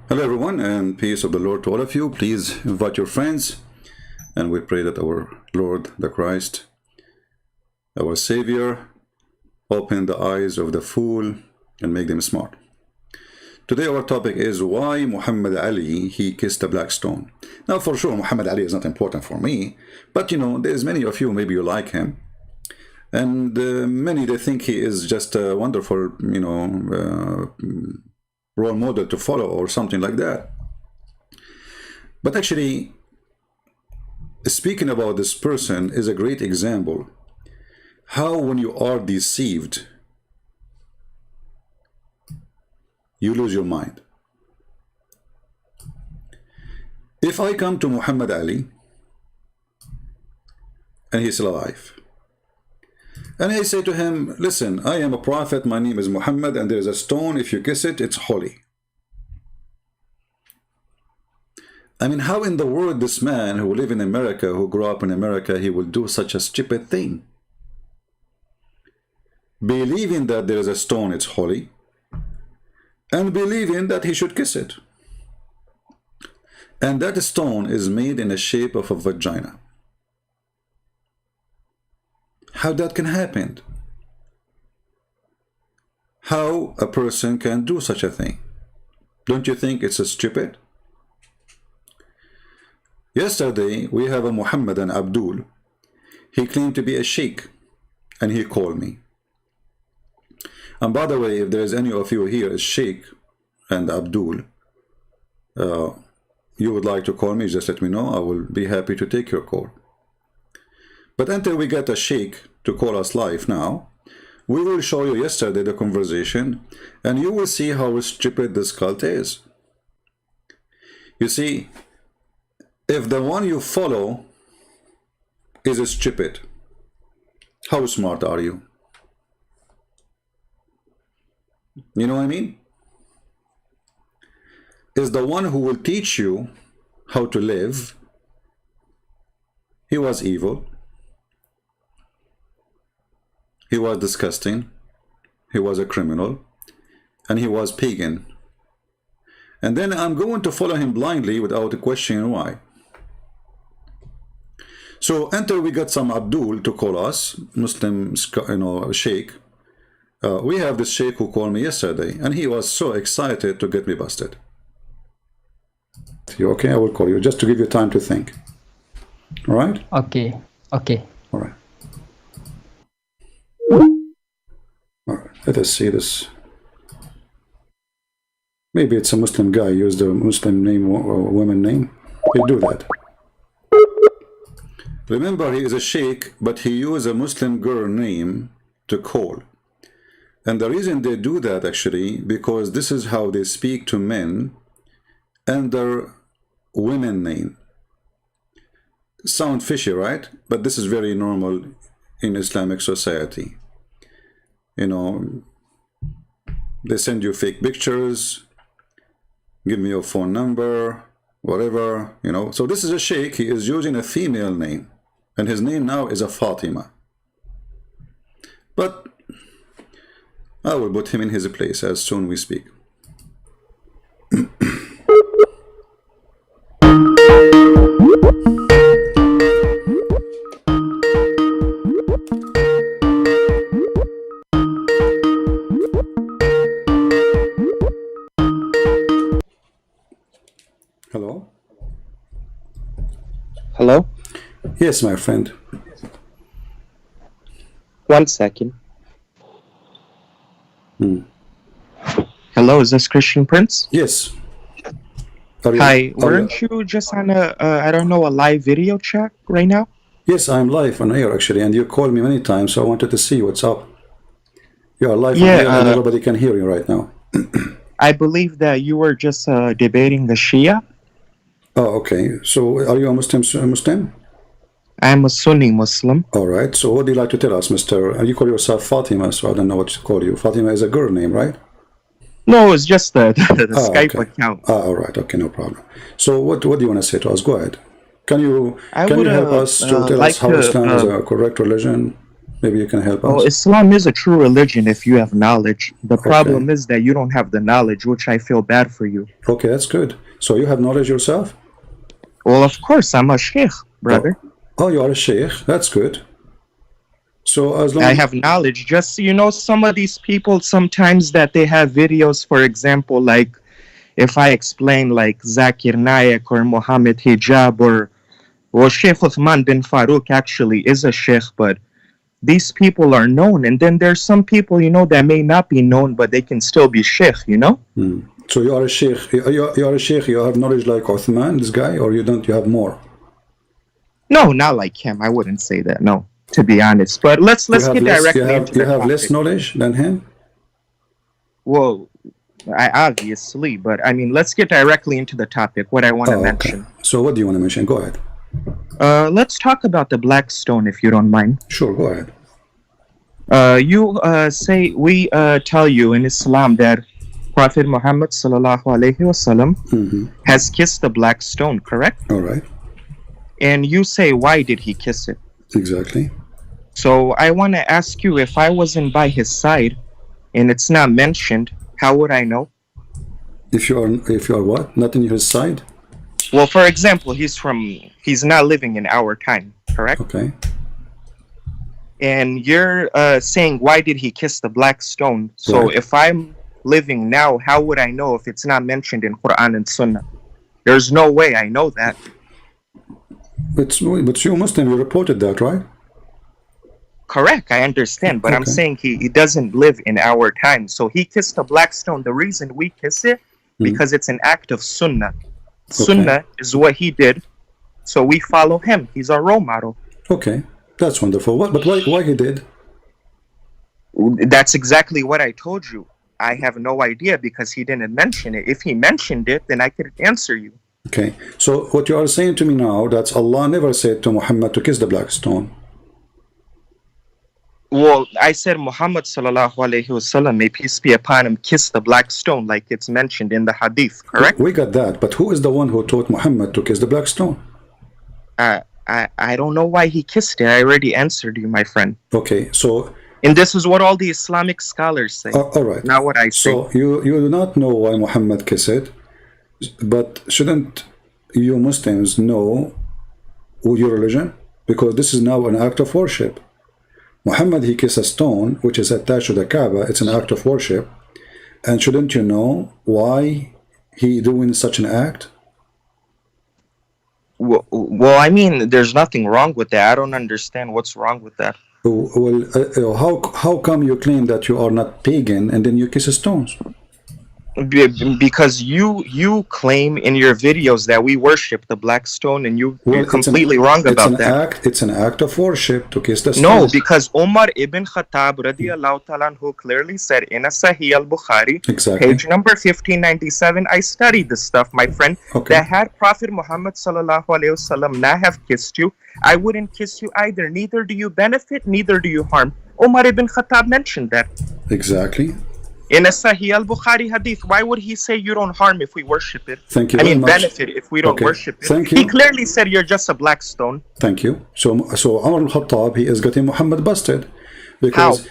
Hello, everyone, and peace of the Lord to all of you. Please invite your friends, and we pray that our Lord, the Christ, our Savior, open the eyes of the fool and make them smart. Today, our topic is why Muhammad Ali, he kissed a black stone. Now, for sure, Muhammad Ali is not important for me, but there's many of you, maybe you like him, and many, they think he is just a wonderful, role model to follow or something like that. But actually, speaking about this person is a great example how when you are deceived, you lose your mind. If I come to Muhammad Ali and he's alive, and I say to him, listen, I am a prophet, my name is Muhammad, and there is a stone, if you kiss it, it's holy. I mean, how in the world this man who live in America, who grew up in America, he will do such a stupid thing? Believing that there is a stone, it's holy, and believing that he should kiss it. And that stone is made in the shape of a vagina. How that can happen? How a person can do such a thing? Don't you think it's a stupid? Yesterday, we have a Muhammadan Abdul. He claimed to be a sheikh, and he called me. And by the way, if there is any of you here is sheikh and Abdul, you would like to call me, just let me know. I will be happy to take your call. But until we get a sheikh to call us live now, we will show you yesterday the conversation, and you will see how stupid this cult is. You see, if the one you follow is stupid, how smart are you? You know what I mean? Is the one who will teach you how to live, he was evil. He was disgusting, he was a criminal, and he was pagan. And then I'm going to follow him blindly without questioning why. So until we get some Abdul to call us, Muslim, sheikh, we have this sheikh who called me yesterday, and he was so excited to get me busted. You okay? I will call you, just to give you time to think. All right? Okay. All right. Let us see this. Maybe it's a Muslim guy, used a Muslim name or woman name. He'll do that. Remember, he is a sheikh, but he used a Muslim girl name to call. And the reason they do that, actually, because this is how they speak to men under women name. Sound fishy, right? But this is very normal in Islamic society. They send you fake pictures, give me your phone number, whatever, So this is a sheikh, he is using a female name, and his name now is a Fatima. But I will put him in his place as soon we speak. Hello? Hello? Yes, my friend. 1 second. Hello, is this Christian Prince? Yes. Hi, weren't you just on a live video chat right now? Yes, I'm live on air, actually, and you called me many times, so I wanted to see what's up. You are live on air, and nobody can hear you right now. I believe that you were just debating the Shia. Oh, okay. So, are you a Muslim? I'm a Sunni Muslim. All right. So, what do you like to tell us, Mr.? You call yourself Fatima, so I don't know what to call you. Fatima is a girl name, right? No, it's just the Skype account. All right. Okay, no problem. So, what do you want to say to us? Go ahead. Can you help us to tell us how Islam is a correct religion? Maybe you can help Well, us. Islam is a true religion if you have knowledge. The problem is that you don't have the knowledge, which I feel bad for you. Okay, that's good. So you have knowledge yourself? Well, of course, I'm a sheikh, brother. Oh, you are a sheikh. That's good. So as long I have knowledge. Just, some of these people sometimes that they have videos, for example, like if I explain like Zakir Naik or Mohammed Hijab or Sheikh Uthman bin Farouk actually is a sheikh, but these people are known. And then there's some people, that may not be known, but they can still be sheikh, So you are a sheikh. You are a sheikh. You have knowledge like Uthman, this guy, or you don't? You have more? No, not like him. I wouldn't say that. No, to be honest. But let's get directly into the You have topic. less knowledge than him? Well, obviously, but I mean, let's get directly into the topic. What I want to mention. So what do you want to mention? Go ahead. Let's talk about the black stone, if you don't mind. Sure, go ahead. You say we tell you in Islam that Prophet Muhammad sallallahu alaihi wasallam has kissed the black stone, correct? All right. And you say, why did he kiss it? Exactly. So I want to ask you, if I wasn't by his side and it's not mentioned, how would I know? If you are what? Not in his side? Well, for example, he's not living in our time, correct? Okay. And you're saying, why did he kiss the black stone? So Right. if I'm living now, how would I know if it's not mentioned in Quran and Sunnah? There's no way I know that. But you Muslim, you reported that, right? Correct, I understand, but I'm Okay. saying he doesn't live in our time. So he kissed the black stone. The reason we kiss it, because it's an act of Sunnah. Sunnah is what he did, so we follow him. He's our role model. Okay. That's wonderful. But why he did? That's exactly what I told you. I have no idea because he didn't mention it. If he mentioned it, then I could answer you. Okay. So what you are saying to me now, that Allah never said to Muhammad to kiss the black stone. Well, I said Muhammad sallallahu alaihi wasallam, may peace be upon him, kissed the black stone like it's mentioned in the hadith, correct? We got that, but who is the one who taught Muhammad to kiss the black stone? I don't know why he kissed it. I already answered you, my friend. Okay, so And this is what all the Islamic scholars say, all right. not what I say. So you do not know why Muhammad kissed it, but shouldn't you Muslims know your religion? Because this is now an act of worship. Muhammad, he kissed a stone which is attached to the Kaaba. It's an act of worship. And shouldn't you know why he doing such an act? Well, I mean, there's nothing wrong with that. I don't understand what's wrong with that. Well, how come you claim that you are not pagan and then you kiss stones? Because you claim in your videos that we worship the black stone, and you're completely wrong about that. It's an act of worship to kiss the stone. No, because Umar ibn Khattab radiallahu ta'ala anhu clearly said in a Sahih al-Bukhari, page number 1597, I studied this stuff, my friend, that had Prophet Muhammad sallallahu alaihi wasallam not have kissed you, I wouldn't kiss you either. Neither do you benefit, neither do you harm. Umar ibn Khattab mentioned that. Exactly. In a Sahih al-Bukhari hadith, why would he say you don't harm if we worship it? Thank you very much. Benefit if we don't worship it. Thank you. He clearly said you're just a black stone. Thank you. So Umar al-Khattab, he is getting Muhammad busted. Because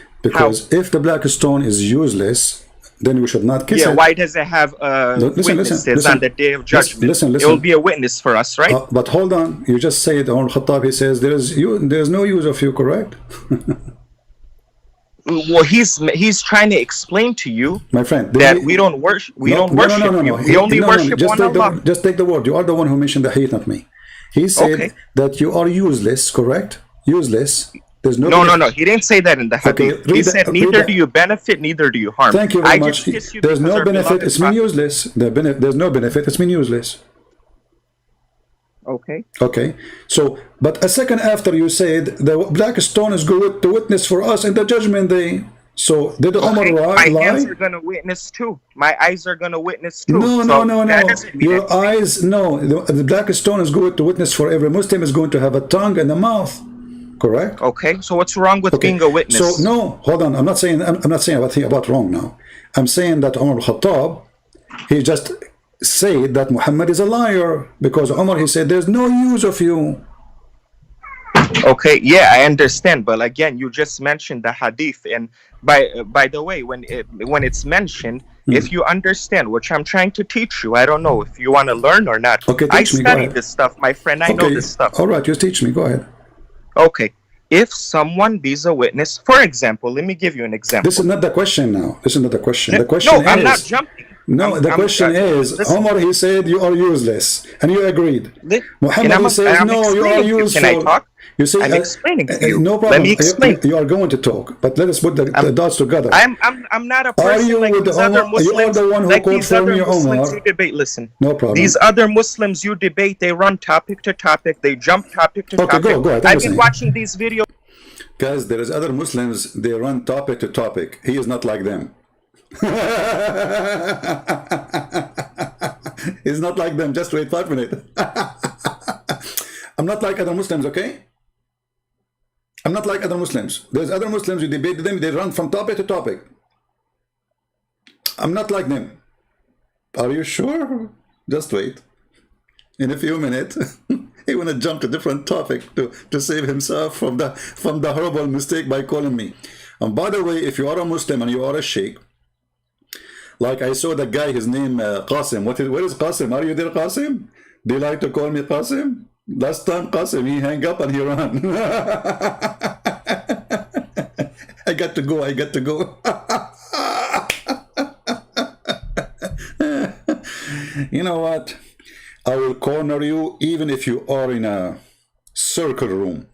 if the black stone is useless, then we should not kiss it. Yeah, why does it have witnesses on the day of judgment? Listen. It will be a witness for us, right? But hold on. You just said Umar al-Khattab, he says there's no use of you, correct? Well, he's trying to explain to you, my friend, that we don't worship. We don't worship you. We only worship one Allah. Just take the word. You are the one who mentioned the hadith, not me. He said that you are useless, correct? Useless. There's no. No. He didn't say that in the hadith. He said neither do you benefit, neither do you harm. Thank you very much. You there's no benefit. It's mean useless. There's no benefit. It's mean useless. Okay. So, but a second after you said the black stone is good to witness for us in the judgment day. So did Umar lie? My hands are going to witness too. My eyes are going to witness too. No. Your eyes, no. The black stone is good to witness for every Muslim is going to have a tongue and a mouth. Correct? Okay. So what's wrong with being a witness? So no, hold on. I'm not saying about wrong now. I'm saying that Umar al-Khattab, he just said that Muhammad is a liar because Umar, he said there's no use of you. Okay, yeah, I understand, but again, you just mentioned the hadith, and by the way, when it's mentioned, if you understand, which I'm trying to teach you, I don't know if you want to learn or not. Okay, I teach me. Go study ahead. this stuff, my friend. I know Okay. this stuff. All right. You teach me. Go ahead. Okay, if someone be's a witness, for example, let me give you an This example. is not the question now. This is not the question. The No, question I'm not is. jumping. No, the question is, Listen. Omar, he said you are useless, and you agreed. And Muhammad, he says, I'm no, you are explaining to you. Can I useful. talk? You say, I'm explaining to you. no Let problem. me explain. You are going to talk, but let us put the dots together. I'm not a Are person you like with these Omar? other Muslims. You are the one who Like called these for other me, Muslims Omar. you debate. Listen, No problem. these other Muslims you debate, they run topic to topic. They jump topic to Okay, topic. go ahead. I've been watching these videos. Guys, there is other Muslims, they run topic to topic. He is not like them. He's not like them. Just wait 5 minutes. I'm not like other Muslims, okay? I'm not like other Muslims. There's other Muslims, you debate them, they run from topic to topic. I'm not like them. Are you sure? Just wait. In a few minutes, he wanna jump to different topic to save himself from the horrible mistake by calling me. And by the way, if you are a Muslim and you are a Sheikh, like I saw the guy, his name Qasim. Where is Qasim? Are you there, Qasim? Do you like to call me Qasim? Last time Qasim, he hang up and he ran. I got to go. You know what? I will corner you even if you are in a circle room.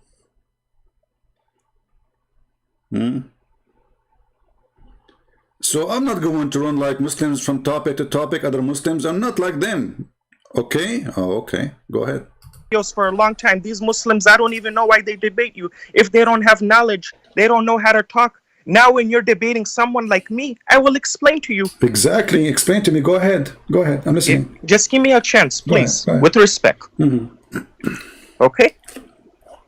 So I'm not going to run like Muslims from topic to topic, other Muslims. I'm not like them. Okay? Oh, okay. Go ahead. For a long time. These Muslims, I don't even know why they debate you. If they don't have knowledge, they don't know how to talk. Now when you're debating someone like me, I will explain to you. Exactly. Explain to me. Go ahead. I'm listening. Just give me a chance, please. Go ahead. With respect. Okay?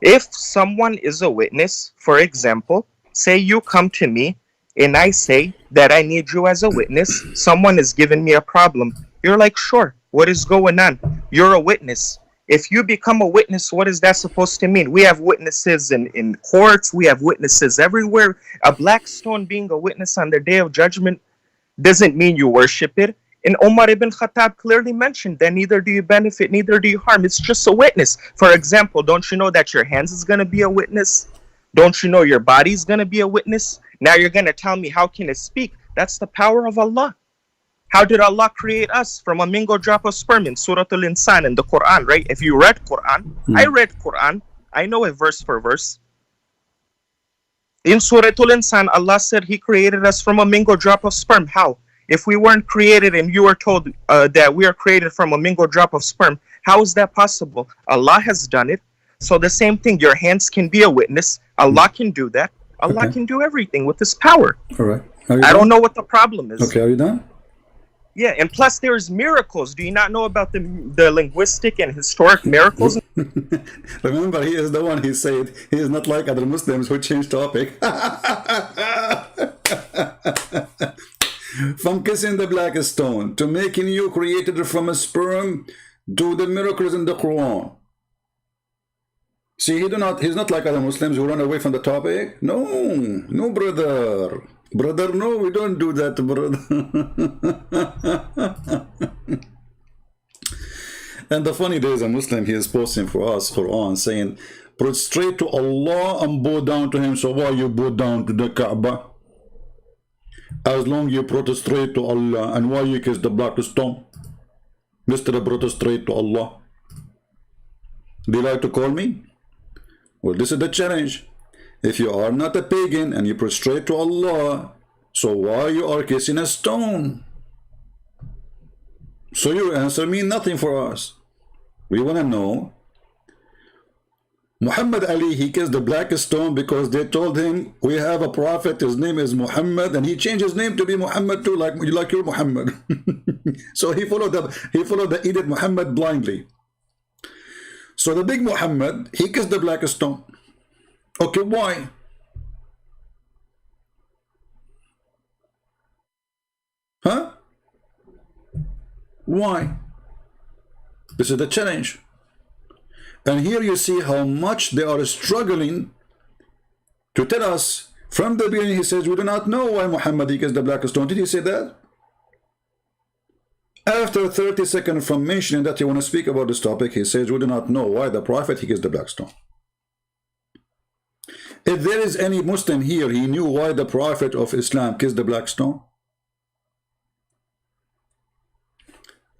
If someone is a witness, for example, say you come to me and I say that I need you as a witness, someone is giving me a problem. You're like, sure, what is going on? You're a witness. If you become a witness, what is that supposed to mean? We have witnesses in courts. We have witnesses everywhere. A black stone being a witness on the day of judgment doesn't mean you worship it. And Umar ibn Khattab clearly mentioned that neither do you benefit, neither do you harm. It's just a witness. For example, don't you know that your hands is going to be a witness? Don't you know your body's going to be a witness? Now you're going to tell me, how can it speak? That's the power of Allah. How did Allah create us? From a mingle drop of sperm in Surah Al-Insan in the Quran, right? If you read Quran, I read Quran. I know it verse for verse. In Surah Al-Insan, Allah said He created us from a mingle drop of sperm. How? If we weren't created and you were told that we are created from a mingle drop of sperm, how is that possible? Allah has done it. So the same thing, your hands can be a witness. Allah can do that. Allah can do everything with His power. All right. I don't know what the problem is. Okay, are you done? Yeah, and plus there's miracles. Do you not know about the linguistic and historic miracles? Remember, he is the one, he said, he is not like other Muslims who change topic. From kissing the black stone to making you created from a sperm, do the miracles in the Quran. See, he's not like other Muslims who run away from the topic. No, brother. Brother, no, we don't do that, brother. And the funny, there is a Muslim, he is posting for us Quran saying, prostrate to Allah and bow down to Him. So why you bow down to the Kaaba? As long you prostrate to Allah, and why you kiss the black stone? Mr. Prostrate to Allah. Do you like to call me? Well, this is the challenge. If you are not a pagan and you prostrate to Allah, so why you are kissing a stone? So your answer means nothing for us. We want to know. Muhammad Ali, he kissed the black stone because they told him, we have a prophet, his name is Muhammad, and he changed his name to be Muhammad too, like your Muhammad. So he followed the idiot Muhammad blindly. So the big Muhammad, he kissed the black stone. Okay, why? Huh? Why? This is the challenge. And here you see how much they are struggling to tell us. From the beginning, he says, we do not know why Muhammad is the black stone. Did he say that? After 30 seconds from mentioning that he want to speak about this topic, he says, we do not know why the prophet is the black stone. If there is any Muslim here, he knew why the prophet of Islam kissed the black stone.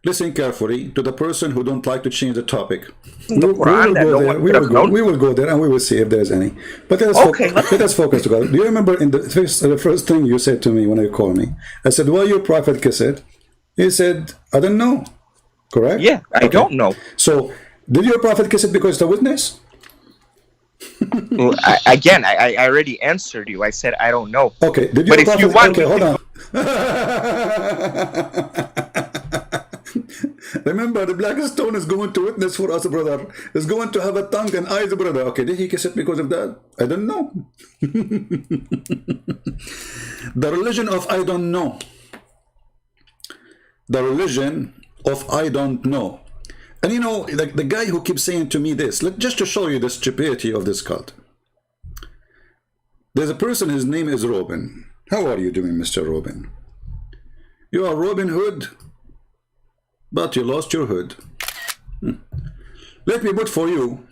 Listen carefully to the person who don't like to change the topic. We will go there and we will see if there is any. But let us focus together. Do you remember in the first thing you said to me when you called me? I said, why your prophet kiss it? He said, I don't know. Correct? Yeah, I don't know. So, did your prophet kiss it because it's a witness? Well, I already answered you. I said I don't know. Okay. Did your prophet? If you want, okay, hold on. Remember, the black stone is going to witness for us, brother. Is going to have a tongue and eyes, brother. Okay, did he kiss it because of that? I don't know. The religion of I don't know. The religion of I don't know. And you know, like the guy who keeps saying to me this, just to show you the stupidity of this cult. There's a person, his name is Robin. How are you doing, Mr. Robin? You are Robin Hood, but you lost your hood. Let me put for you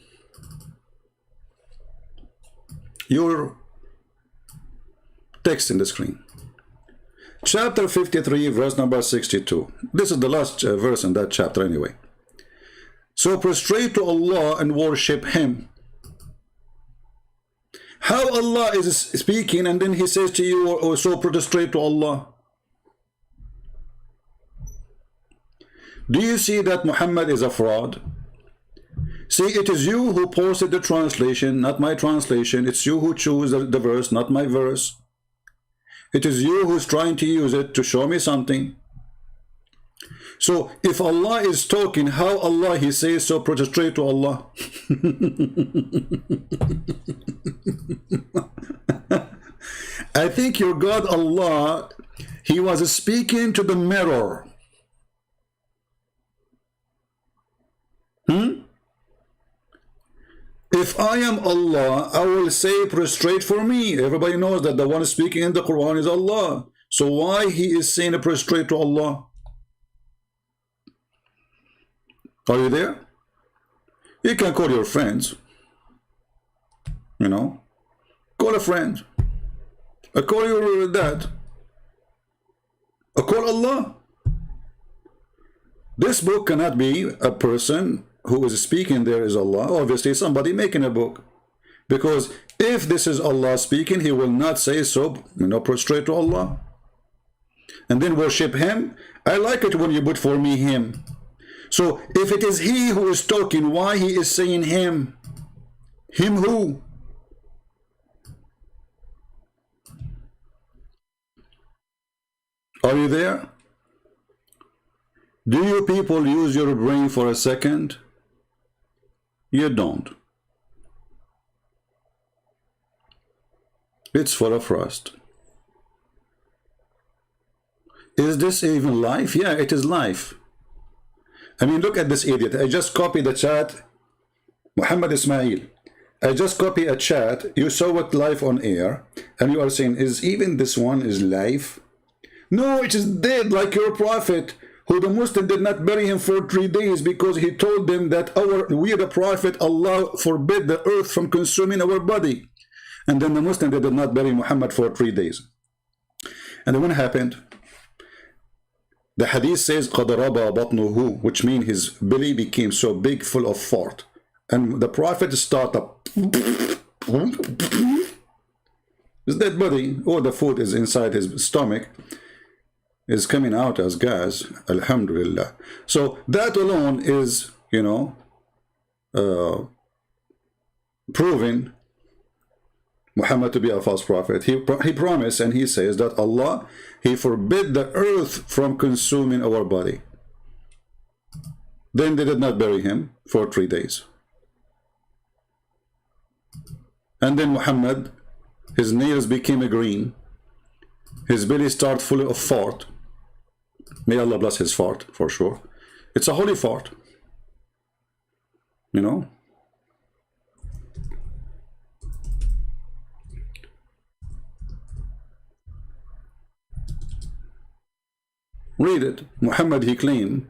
your text in the screen. Chapter 53, verse number 62. This is the last verse in that chapter anyway. So prostrate to Allah and worship Him. How Allah is speaking and then He says to you, oh, so prostrate to Allah. Do you see that Muhammad is a fraud? See, it is you who posted the translation, not my translation. It's you who choose the verse, not my verse. It is you who's trying to use it to show me something. So, if Allah is talking, how Allah He says so prostrate to Allah? I think your God Allah, He was speaking to the mirror. If I am Allah, I will say prostrate for me. Everybody knows that the one speaking in the Quran is Allah. So why He is saying prostrate to Allah? Are you there? You can call your friends. You know, call a friend. Call your dad. Call Allah. This book cannot be a person who is speaking there is Allah. Obviously somebody making a book. Because if this is Allah speaking, He will not say so, you know, prostrate to Allah. And then worship Him. I like it when you put for me Him. So if it is He who is talking, why He is saying Him? Him who? Are you there? Do you people use your brain for a second? You don't. It's full of rust. Is this even life? Yeah, it is life. I mean, look at this idiot. I just copied the chat. Muhammad Ismail. I just copied a chat. You saw it live on air. And you are saying, is even this one is live? No, it is dead like your prophet, who the Muslim did not bury him for 3 days because he told them that we the prophet, Allah forbid the earth from consuming our body. And then the Muslim did not bury Muhammad for 3 days. And then what happened? The hadith says, قَدْرَبَى بَطْنُهُ, which means his belly became so big, full of fart. And the prophet started, his dead body, or the food is inside his stomach, is coming out as gas, alhamdulillah. So that alone is, you know, proving Muhammad to be a false prophet. He promised and he says that Allah, He forbid the earth from consuming our body. Then they did not bury him for 3 days. And then Muhammad, his nails became green. His belly started full of fart. May Allah bless his fart, for sure. It's a holy fart. You know? Read it. Muhammad, he claimed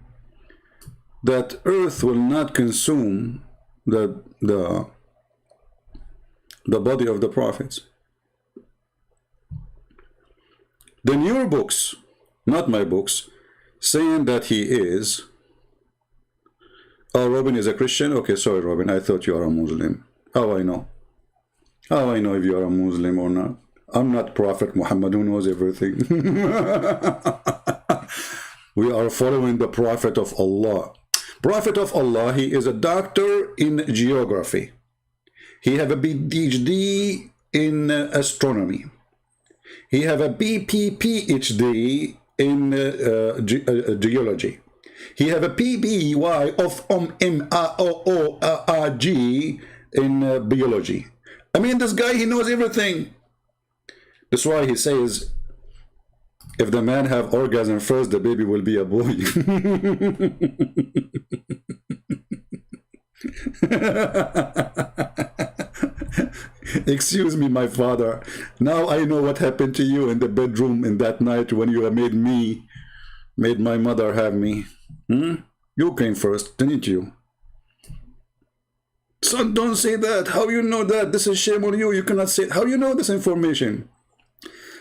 that earth will not consume the body of the prophets. Then your books, not my books, saying that he is. Oh, Robin is a Christian? Okay, sorry, Robin. I thought you are a Muslim. How I know? How I know if you are a Muslim or not? I'm not Prophet Muhammad who knows everything. We are following the Prophet of Allah. Prophet of Allah, he is a doctor in geography. He have a PhD in astronomy. He have a PhD in geology. He have a PBY of MRG in biology. I mean, this guy, he knows everything. That's why he says, if the man have orgasm first, the baby will be a boy. Excuse me, my father. Now I know what happened to you in the bedroom in that night when you made my mother have me. You came first, didn't you? Son, don't say that. How you know that? This is shame on you. You cannot say it. How you know this information?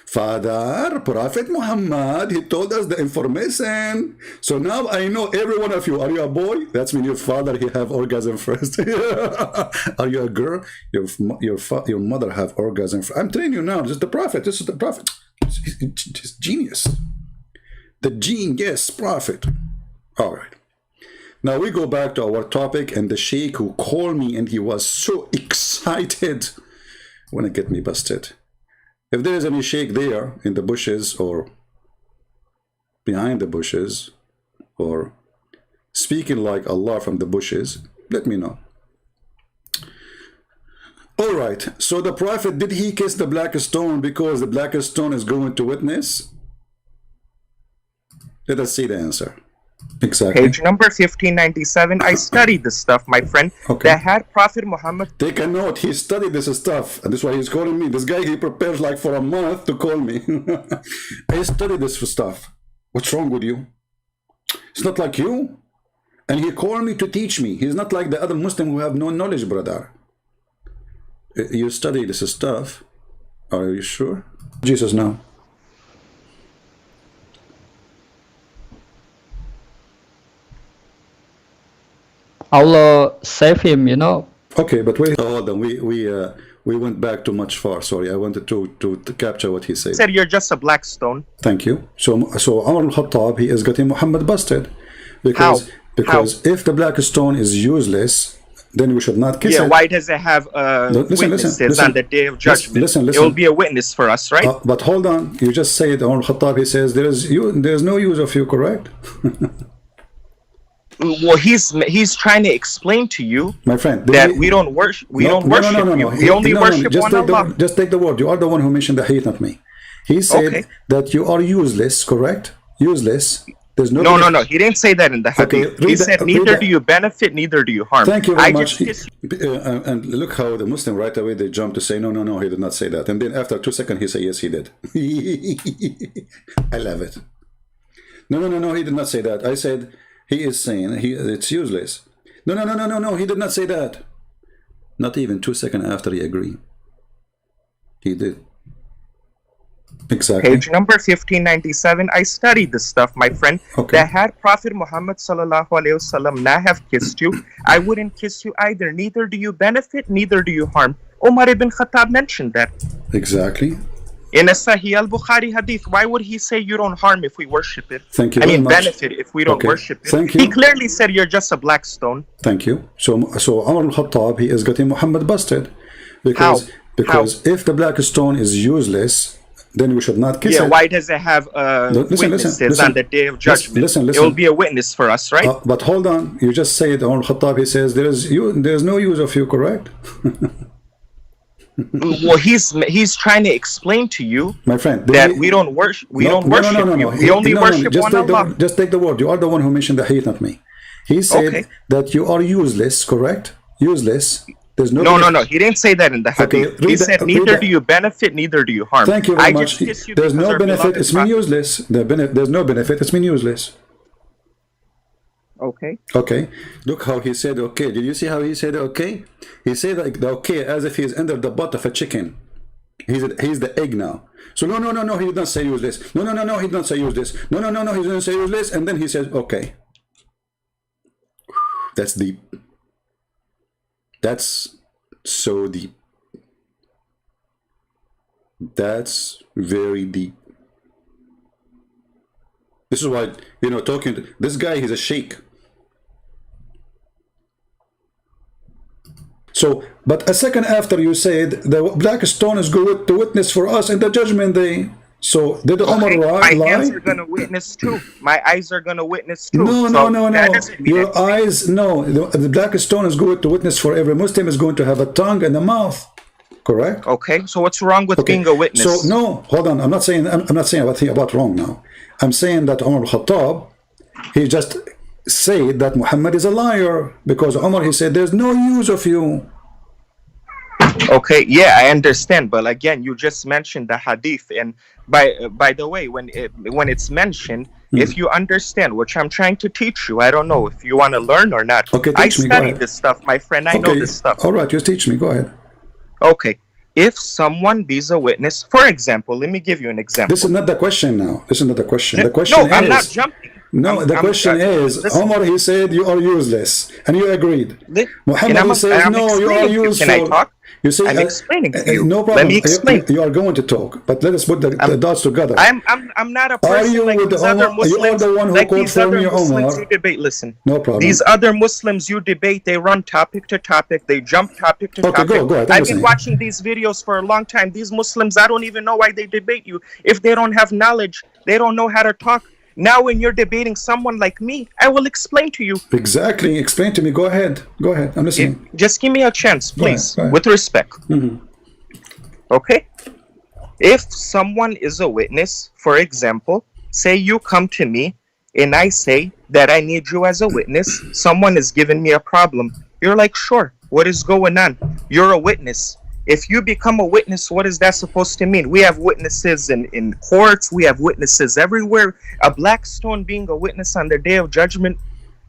Father, Prophet Muhammad, he told us the information. So now I know every one of you. Are you a boy? That's when your father, he have orgasm first. Are you a girl? Your mother have orgasm first. I'm telling you now, this is the Prophet. This is the Prophet. He's genius. The genius Prophet. All right. Now we go back to our topic and the sheikh who called me and he was so excited when it get me busted. If there is any sheikh there in the bushes or behind the bushes or speaking like Allah from the bushes, let me know. All right. So the Prophet, did he kiss the black stone because the black stone is going to witness? Let us see the answer. Exactly. Page number 1597. I studied this stuff, my friend. Okay. That had Prophet Muhammad. Take a note. He studied this stuff. And that's why he's calling me. This guy, he prepares like for a month to call me. I studied this stuff. What's wrong with you? It's not like you. And he called me to teach me. He's not like the other Muslim who have no knowledge, brother. You study this stuff. Are you sure? Jesus now. Allah save him, you know. Okay, but wait. Hold on. We went back too much far. Sorry, I wanted to capture what he said. Said you're just a black stone. Thank you. So Umar al-Khattab, he is getting Muhammad busted because if the black stone is useless, then we should not kiss it. Why does it have witnesses on the day of judgment? Listen. It will be a witness for us, right? But hold on. You just said Umar al-Khattab, he says there's no use of you, correct? Well, he's trying to explain to you, my friend, that we don't worship. We don't worship you. We only worship one Allah. Just take the word. You are the one who mentioned the hadith, not me. He said that you are useless, correct? Useless. There's no. No. He didn't say that in the hadith. He said neither do you benefit, neither do you harm. Thank you very much. And look how the Muslim right away they jump to say no, he did not say that, and then after 2 seconds he say yes, he did. I love it. No, he did not say that. I said. He is saying it's useless. No, he did not say that. Not even 2 seconds after he agreed. He did. Exactly. Page number 1597. I studied this stuff, my friend. Okay. That had Prophet Muhammad sallallahu alaihi wasallam not have kissed you, I wouldn't kiss you either. Neither do you benefit, neither do you harm. Umar ibn Khattab mentioned that. Exactly. In a Sahih al-Bukhari hadith, why would he say you don't harm if we worship it? Thank you very much. Benefit if we don't worship it. Thank you. He clearly said you're just a black stone. Thank you. So Umar al-Khattab, he is getting Muhammad busted. Because if the black stone is useless, then we should not kiss it. Why does it have witnesses on the day of judgment? Listen. It will be a witness for us, right? But hold on. You just said Umar al-Khattab, he says there's no use of you, correct? Well, he's trying to explain to you, my friend, that we don't worship. We don't worship you. We only worship one Allah. Just take the word. You are the one who mentioned the hadith, not me. He said that you are useless, correct? Useless. There's no No, benefit. no. He didn't say that in the hadith. read He that- said, read neither that. do you benefit, neither do you harm. Thank you very I much. just kiss you There's because no our benefit. beloved It's mean Prophet- useless. There's no benefit. It's mean useless. Okay. Okay. Look how he said okay. Did you see how he said okay? He said like the okay as if he's under the butt of a chicken. He's the egg now. So no, he did not say useless. No, he did not say useless. No, he didn't say useless. And then he says okay. That's deep. That's so deep. That's very deep. This is why, talking to this guy, he's a sheikh. So, but a second after you said the black stone is good to witness for us in the judgment day. So did Omar My hands lie? are going to witness too. My eyes are going to witness too. No, So no. that doesn't mean Your anything. eyes, no. The black stone is good to witness for every Muslim is going to have a tongue and a mouth. Correct? Okay, so what's wrong with being a witness? So no, hold on. I'm not saying about wrong now. I'm saying that Umar al-Khattab, he just said that Muhammad is a liar because Umar, he said there's no use of you. Okay, yeah, I understand, but again, you just mentioned the hadith, and by the way, when it's mentioned, if you understand, which I'm trying to teach you, I don't know if you want to learn or not. Okay, I teach me, go study ahead. this stuff, my friend. I know this stuff. All right, just teach me. Go ahead. Okay, if someone be a witness, for example, let me give you an example. This is not the question now. This is not the question. The question No, is... I'm not jumping. No, the question is, listen. Omar, he said you are useless, and you agreed. And Muhammad, I'm- he says, I'm no, you are explaining to you. useful. Can I talk? You say, I'm explaining to you. No problem. Let me explain. You are going to talk, but let us put the dots together. I'm not a person you like with these the other Omar- Muslims. you are the one who like called these for other me, Muslims Omar. you debate. Listen, No problem. These other Muslims you debate, they run topic to topic. They jump topic to Okay, topic. go ahead, I'm I've been listening. watching these videos for a long time. These Muslims, I don't even know why they debate you. If they don't have knowledge, they don't know how to talk. Now, when you're debating someone like me, I will explain to you. Exactly. Explain to me. Go ahead. Go ahead. I'm listening. Just give me a chance, please, go ahead. with respect. Okay? If someone is a witness, for example, say you come to me and I say that I need you as a witness, someone is giving me a problem. You're like, sure, what is going on? You're a witness. If you become a witness, what is that supposed to mean? We have witnesses in courts, we have witnesses everywhere. A black stone being a witness on the day of judgment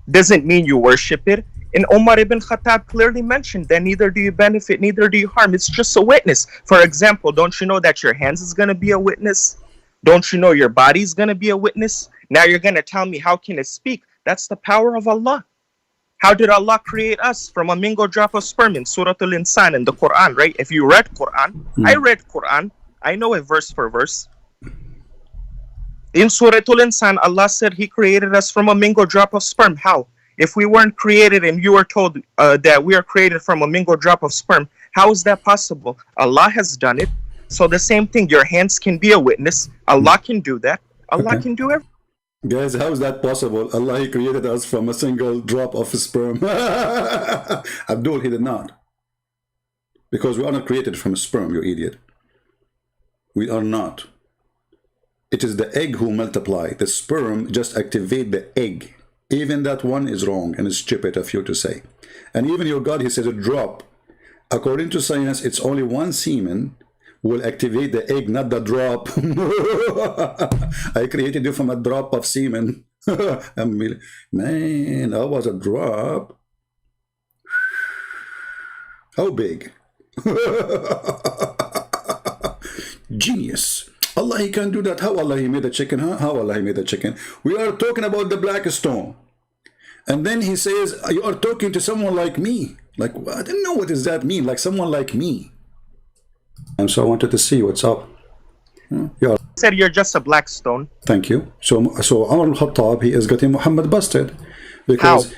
doesn't mean you worship it. And Umar ibn Khattab clearly mentioned that neither do you benefit, neither do you harm. It's just a witness. For example, don't you know that your hands is going to be a witness? Don't you know your body is going to be a witness? Now you're going to tell me, how can it speak? That's the power of Allah. How did Allah create us? From a mingle drop of sperm in Surah Al-Insan in the Quran, right? If you read Quran, I read Quran. I know it verse for verse. In Surah Al-Insan, Allah said He created us from a mingle drop of sperm. How? If we weren't created and you were told that we are created from a mingle drop of sperm, how is that possible? Allah has done it. So the same thing, your hands can be a witness. Allah can do that. Allah can do everything. Guys, how is that possible? Allah, he created us from a single drop of sperm. Abdul, he did not. Because we are not created from a sperm, you idiot. We are not. It is the egg who multiply. The sperm just activate the egg. Even that one is wrong and it's stupid of you to say. And even your God, he says a drop. According to science, it's only one semen will activate the egg, not the drop. I created you from a drop of semen. Man, that was a drop. How big? Genius. Allah, he can do that. How Allah, he made a chicken, huh? How Allah, he made a chicken. We are talking about the black stone. And then he says, you are talking to someone like me. Like, I didn't know what does that mean, like someone like me. And so I wanted to see what's up. Yeah. Said you're just a black stone. Thank you. So Umar al-Khattab, he is getting Muhammad busted. Because How?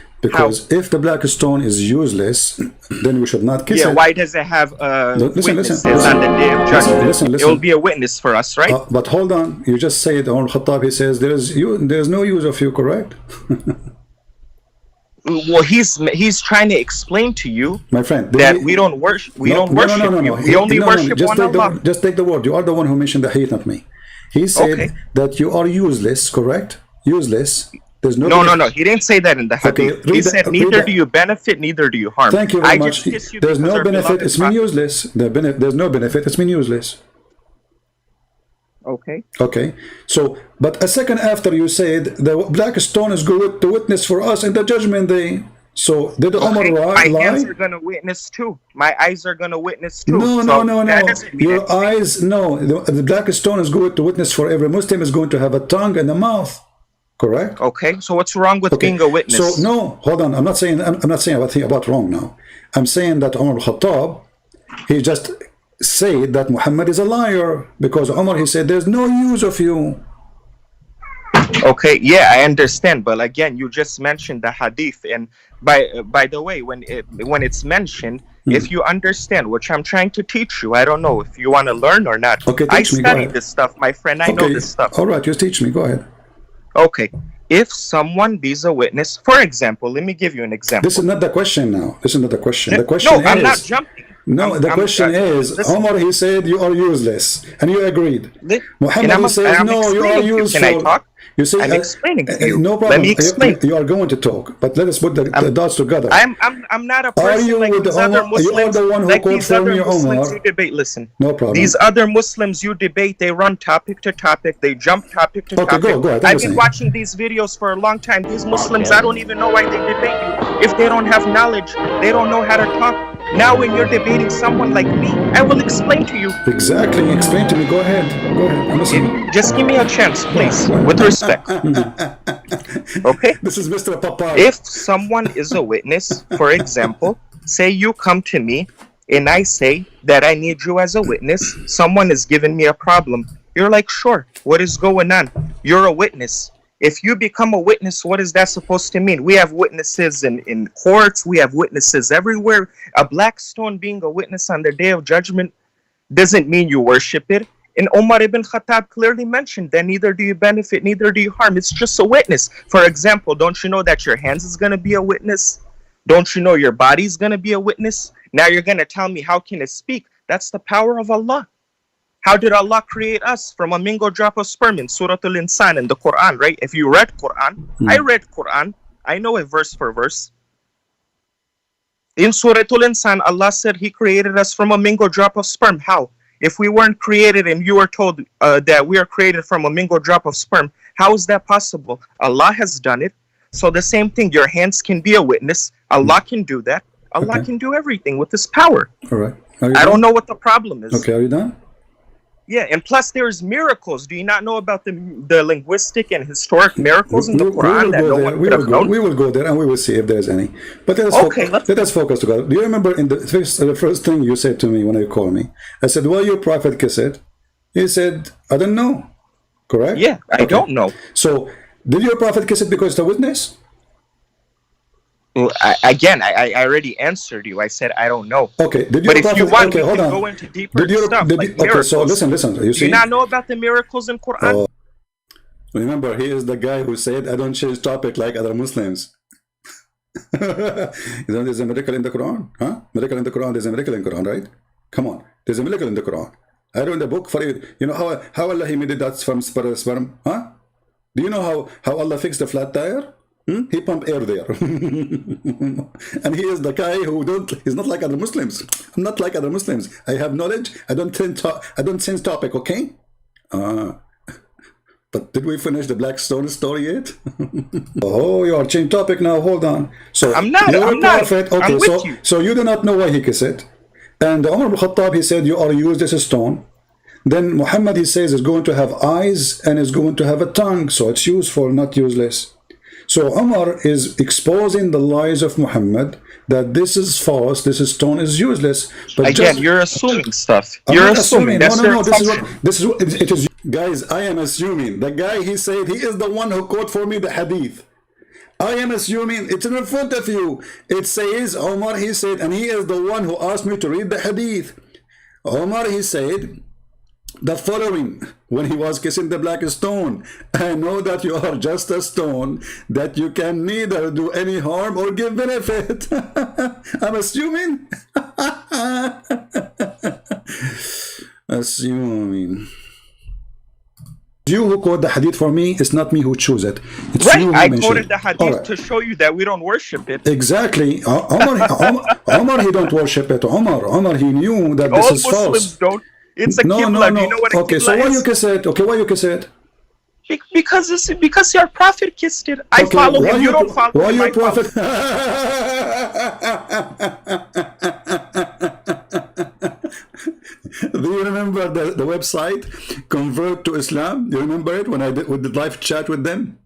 If the black stone is useless, then we should not kiss Yeah, it. why does it have Listen, witnesses listen. on the day of judgment? Listen. It will be a witness for us, right? But hold on, you just said Umar al-Khattab, he says there's no use of you, correct? Well, he's trying to explain to you, My friend, that we don't worship. We don't worship you. We only worship one Allah. Just take the word. You are the one who mentioned the hadith, not me. He said Okay. that you are useless, correct? Useless. There's no No, benefit. no, no. He didn't say that in the Okay, hadith. read He that- said, read neither that. do you benefit, neither do you harm. Thank you very I much. just kiss you There's because no our benefit. beloved It's mean prophet- useless. There's no benefit. It's mean useless. Okay. Okay. So, but a second after you said the black stone is good to witness for us in the judgment day. So did Omar Okay, my hands lie? are going to witness too. My eyes are going to witness too. No, So no, no, that no. doesn't mean Your anything. eyes, no. The black stone is good to witness for every Muslim is going to have a tongue and a mouth. Correct? Okay, so what's wrong with Okay. being a witness? So no, hold on. I'm not saying about wrong now. I'm saying that Umar al-Khattab, he just said that Muhammad is a liar because Umar, he said there's no use of you. Okay, yeah, I understand, but again, you just mentioned the hadith, and by the way, when it's mentioned, if you understand, which I'm trying to teach you, I don't know if you want to learn or not. Okay, I teach me, go study ahead. this stuff, my friend. I know this stuff. All right, just teach me. Go ahead. Okay, if someone be's a witness, for example, let me give you an example. This is not the question now. This is not the question. The question No, is... I'm not jumping. No, the question is, listen. Omar, he said you are useless, and you agreed. Muhammad, And he says, I'm no, you are explaining to you. useful. Can I talk? You say, I'm explaining to you. No problem. Let me explain. You are going to talk, but let us put the dots together. I'm not a person you like with these Omar? other Muslims. You are the one who like called these for other me, Muslims Omar. you debate. Listen, No problem. these other Muslims you debate, they run topic to topic. They jump topic to Okay, topic. go ahead. I've been watching these videos for a long time. These Muslims, I don't even know why they debate you. If they don't have knowledge, they don't know how to talk. Now when you're debating someone like me, I will explain to you. Exactly. Explain to me. Go ahead. Go ahead. I'm listening. Just give me a chance, please, with respect. Okay? This is Mr. Papaya. If someone is a witness, for example, say you come to me and I say that I need you as a witness, someone is giving me a problem. You're like, sure, what is going on? You're a witness. If you become a witness, what is that supposed to mean? We have witnesses in courts, we have witnesses everywhere. A black stone being a witness on the day of judgment doesn't mean you worship it. And Umar ibn Khattab clearly mentioned that neither do you benefit, neither do you harm. It's just a witness. For example, don't you know that your hands is going to be a witness? Don't you know your body is going to be a witness? Now you're going to tell me, how can it speak? That's the power of Allah. How did Allah create us? From a mingle drop of sperm in Surah Al-Insan in the Quran, right? If you read Quran, I read Quran. I know it verse for verse. In Surah Al-Insan, Allah said He created us from a mingle drop of sperm. How? If we weren't created and you were told that we are created from a mingle drop of sperm, how is that possible? Allah has done it. So the same thing, your hands can be a witness. Allah can do that. Allah can do everything with His power. All right. Are you I done? don't know what the problem is. Okay, are you done? Yeah, and plus there's miracles. Do you not know about the linguistic and historic miracles in the Quran that no one could have known? We will go there and we will see if there's any. But let us focus together. Do you remember in the first thing you said to me when you called me? I said, "Well, your prophet kiss it." He said, "I don't know." Correct? Yeah, I don't know. So, did your prophet kiss it because it's a witness? Well, I already answered you. I said I don't know. Okay. Did But your if you prophet? want, Okay, we hold can on. go into deeper stuff did like you, okay, miracles. so listen. You Do see? you not know about the miracles in Quran? Oh. Remember, he is the guy who said, "I don't change topic like other Muslims." There's a miracle in the Quran, huh? Miracle in the Quran. There's a miracle in the Quran, right? Come on, there's a miracle in the Quran. I read the book for you. You know how Allah He made it that from sperm, huh? Do you know how Allah fixed the flat tire? He pumped air there. And he is the guy who he's not like other Muslims. I'm not like other Muslims. I have knowledge. I don't sense topic, okay? But did we finish the black stone story yet? Oh, you are changing topic now. Hold on. So I'm not. Prophet, okay, I'm with you. So you do not know why he kissed it. And Umar ibn Khattab, he said, you are used as a stone. Then Muhammad, he says, is going to have eyes and is going to have a tongue. So it's useful, not useless. So Umar is exposing the lies of Muhammad, that this is false, this stone is useless. But Again, you're assuming stuff. I'm You're not assuming. That's no, their this is what it is. Guys, I am assuming. The guy, he said, he is the one who quote for me the hadith. I am assuming, it's in front of you. It says, Omar, he said, and he is the one who asked me to read the hadith. Omar, he said the following when he was kissing the black stone: I know that you are just a stone, that you can neither do any harm or give benefit. I'm assuming. Assuming. You who quote the hadith for me, it's not me who choose it. It's Right, you who I mention quoted it. the All hadith right. to show you that we don't worship it. Exactly. Omar, he don't worship it. Omar, he knew that this All is Muslims false. don't. It's a No, qibla. no, Do you no. know what a Okay, qibla so why is? you kiss it? Okay, why you kiss it? Because your prophet kissed it. I Okay, follow why him. You don't follow why him. your I follow prophet? Do you remember the website Convert to Islam? You remember it when I did with the live chat with them?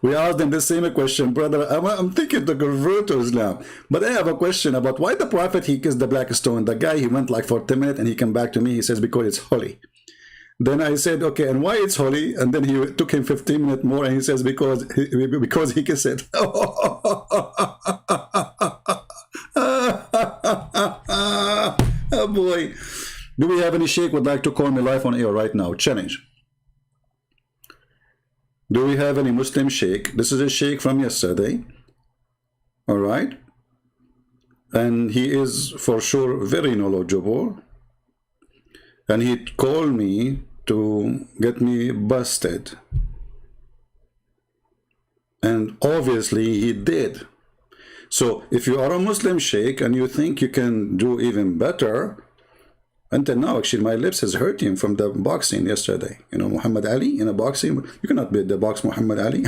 We asked them the same question, brother. I'm thinking to convert to Islam, but I have a question about why the prophet he kissed the black stone. The guy he went like for 10 minutes and he came back to me. He says because it's holy. Then I said, okay, and why it's holy? And then he took him 15 minutes more, and he says because he kissed it. Oh boy! Do we have any sheikh would like to call me live on air right now? Challenge. Do we have any Muslim sheikh? This is a sheikh from yesterday. All right. And he is for sure very knowledgeable. And he called me to get me busted. And obviously he did. So if you are a Muslim sheikh and you think you can do even better, until now, actually, my lips is hurting from the boxing yesterday. You know, Muhammad Ali in a boxing. You cannot beat the box Muhammad Ali.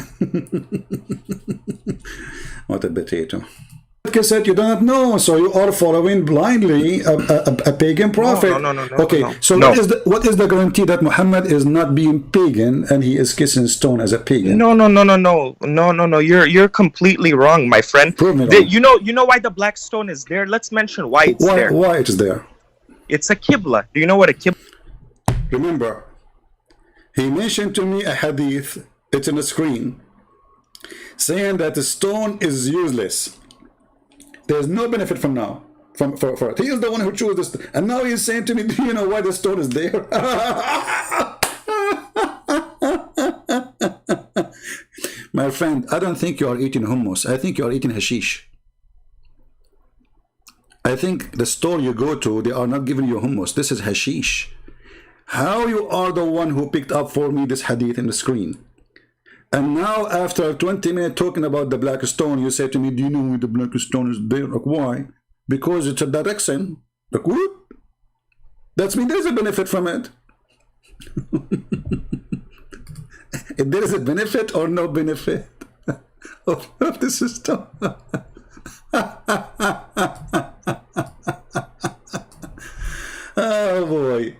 What a potato. Said you do not know, so you are following blindly a pagan prophet. No. Okay, no. so No. what is the guarantee that Muhammad is not being pagan and he is kissing stone as a pagan? No. You're completely wrong, my friend. Prove me wrong. You know why the black stone is there? Let's mention why it's there. Why it is there? It's a qibla. Do you know what a qibla? Remember, he mentioned to me a hadith. It's on the screen, saying that the stone is useless. There's no benefit from now. For it. He is the one who chose this. And now he's saying to me, do you know why the stone is there? My friend, I don't think you are eating hummus. I think you are eating hashish. I think the store you go to, they are not giving you hummus. This is hashish. How you are the one who picked up for me this hadith in the screen? And now, after 20 minutes talking about the black stone, you say to me, do you know why the black stone is there? Like, why? Because it's a direction. Like, what? That means there's a benefit from it. If there is a benefit or no benefit of the system. Oh boy.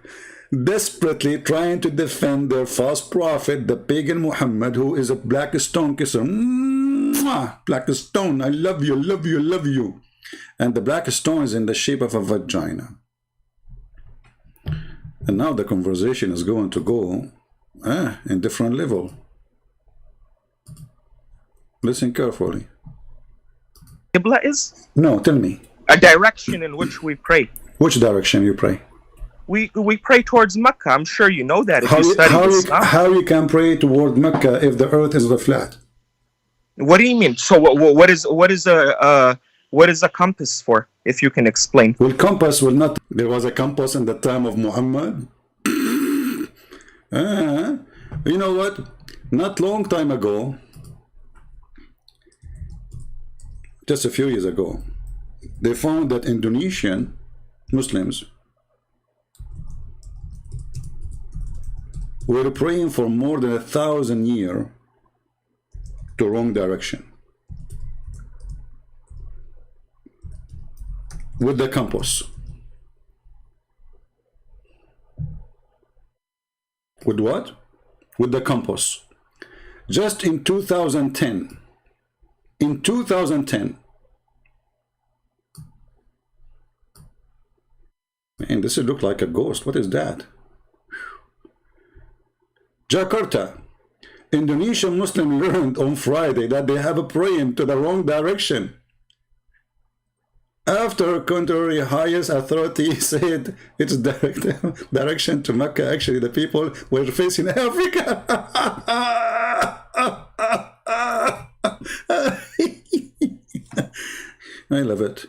Desperately trying to defend their false prophet, the pagan Muhammad, who is a black stone kisser. Mwah! Black stone, I love you, love you, love you. And the black stone is in the shape of a vagina. And now the conversation is going to go in different level. Listen carefully. Qibla is? No, tell me. A direction in which we pray. Which direction you pray? We pray towards Mecca. I'm sure you know that if you study Islam. How you can pray toward Mecca if the earth is flat? What do you mean? So what is a compass for? If you can explain. Well, compass will not. There was a compass in the time of Muhammad. You know what? Not long time ago, just a few years ago, they found that Indonesian Muslims were praying for more than 1,000 years to wrong direction with the compass. With what? With the compass. Just in 2010. In 2010. Man, this look like a ghost. What is that? Jakarta. Indonesian Muslim learned on Friday that they have a praying to the wrong direction. After contrary highest authority said its direction to Mecca, actually the people were facing Africa. I love it.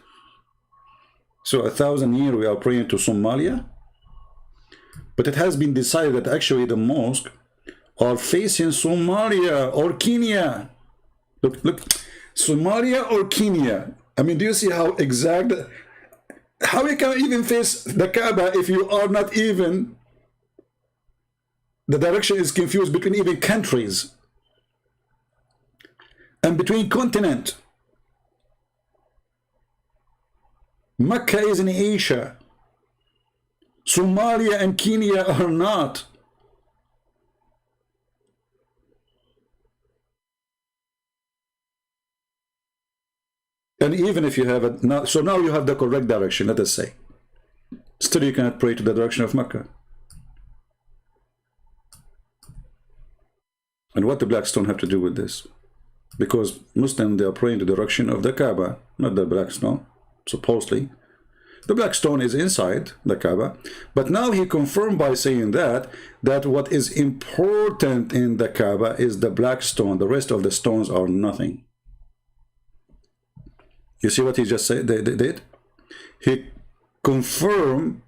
So 1,000 years we are praying to Somalia. But it has been decided that actually the mosque are facing Somalia or Kenya. Look, Somalia or Kenya. I mean, do you see how exact, how you can even face the Kaaba if you are not even, the direction is confused between even countries and between continent. Mecca is in Asia. Somalia and Kenya are not. And even if you have it now, so now you have the correct direction, let us say. Still you cannot pray to the direction of Mecca. And what the black stone have to do with this? Because Muslims, they are praying to the direction of the Kaaba, not the black stone, supposedly. The black stone is inside the Kaaba. But now he confirmed by saying that what is important in the Kaaba is the black stone. The rest of the stones are nothing. You see what he just said? They did? He confirmed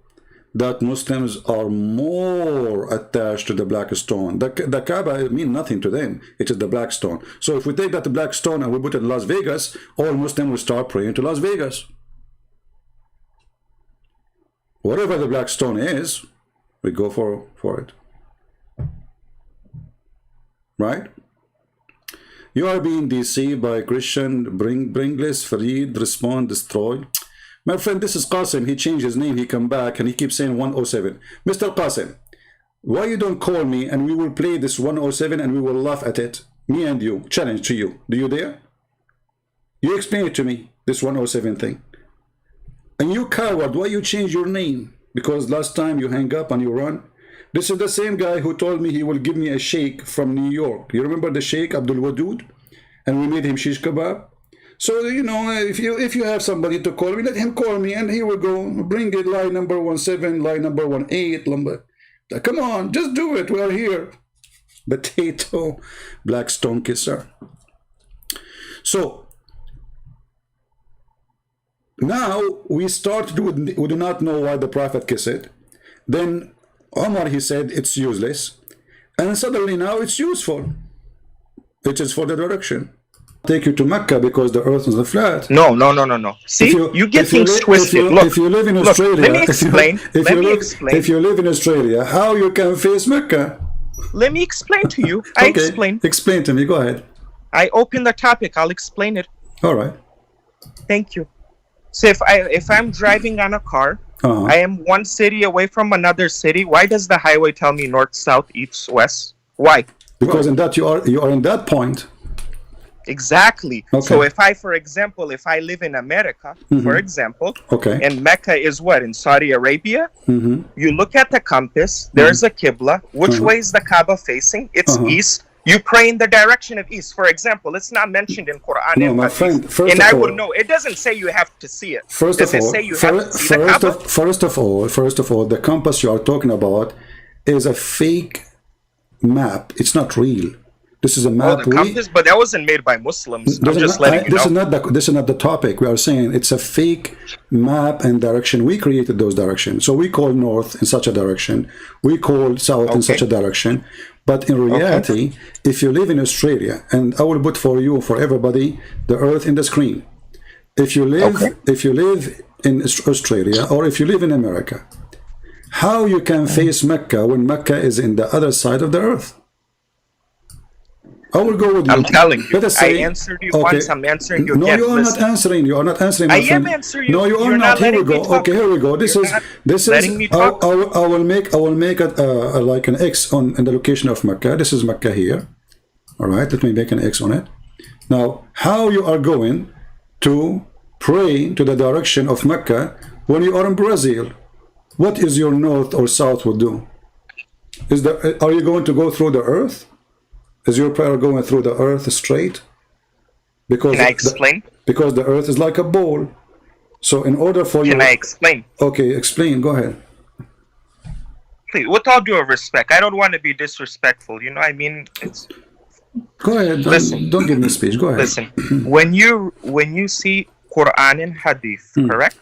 that Muslims are more attached to the black stone. The Kaaba means nothing to them. It is the black stone. So if we take that black stone and we put it in Las Vegas, all Muslims will start praying to Las Vegas. Whatever the black stone is, we go for it. Right? You are being deceived by Christian, bringless, Farid, respond, destroy. My friend, this is Qasim. He changed his name. He come back and he keeps saying 107. Mr. Qasim, why you don't call me and we will play this 107 and we will laugh at it? Me and you. Challenge to you. Do you dare? You explain it to me, this 107 thing. And you coward, why you change your name? Because last time you hang up and you run. This is the same guy who told me he will give me a sheikh from New York. You remember the sheikh, Abdul Wadud? And we made him shish kebab. So, you know, if you have somebody to call me, let him call me and he will go bring it line number 17, line number 18, number. Come on, just do it. We are here. Potato, black stone kisser. So, now we we do not know why the Prophet kissed it. Then Omar, he said it's useless. And suddenly now it's useful. It is for the direction. Take you to Mecca because the earth is flat. No. See, you get things twisted. Look, if you live in Australia, let me explain. If you live in Australia, how you can face Mecca? Let me explain to you. Okay. Explain to me. Go ahead. I open the topic. I'll explain it. All right. Thank you. So if I'm driving on a car, I am one city away from another city. Why does the highway tell me north, south, east, west? Why? Because in that you are in that point. Exactly. Okay. So if for example, if I live in America, for example, and Mecca is what, in Saudi Arabia, you look at the compass, there's a Qibla. Which way is the Kaaba facing? It's east. You pray in the direction of east. For example, it's not mentioned in Quran. No, my friend, and I would know. It doesn't say you have to see it. First of all, the compass you are talking about is a fake map. It's not real. This is a map. The compass, but that wasn't made by Muslims. I'm just letting you know. This is not the topic. We are saying it's a fake map and direction. We created those directions. So we call north in such a direction. We call south in such a direction. But in reality, if you live in Australia, and I will put for you, for everybody, the earth in the screen. If you live in Australia or if you live in America, how you can face Mecca when Mecca is in the other side of the earth? I will go with you. I'm telling you. Let us say, I answered you once. I'm answering you again. No, you are not answering. You are not answering. I am answering you. No, you are not. Here we go. Okay, here we go. This is. I will make it like an X in the location of Mecca. This is Mecca here. All right. Let me make an X on it. Now, how you are going to pray to the direction of Mecca when you are in Brazil? What is your north or south will do? Are you going to go through the earth? Is your prayer going through the earth straight? Because can I explain? Because the earth is like a ball. So in order for you... Can I explain? Okay, explain. Go ahead. Please, with all due respect, I don't want to be disrespectful. You know, I mean, it's... Go ahead. Don't give me speech. Go ahead. Listen, when you see Quran and Hadith, correct?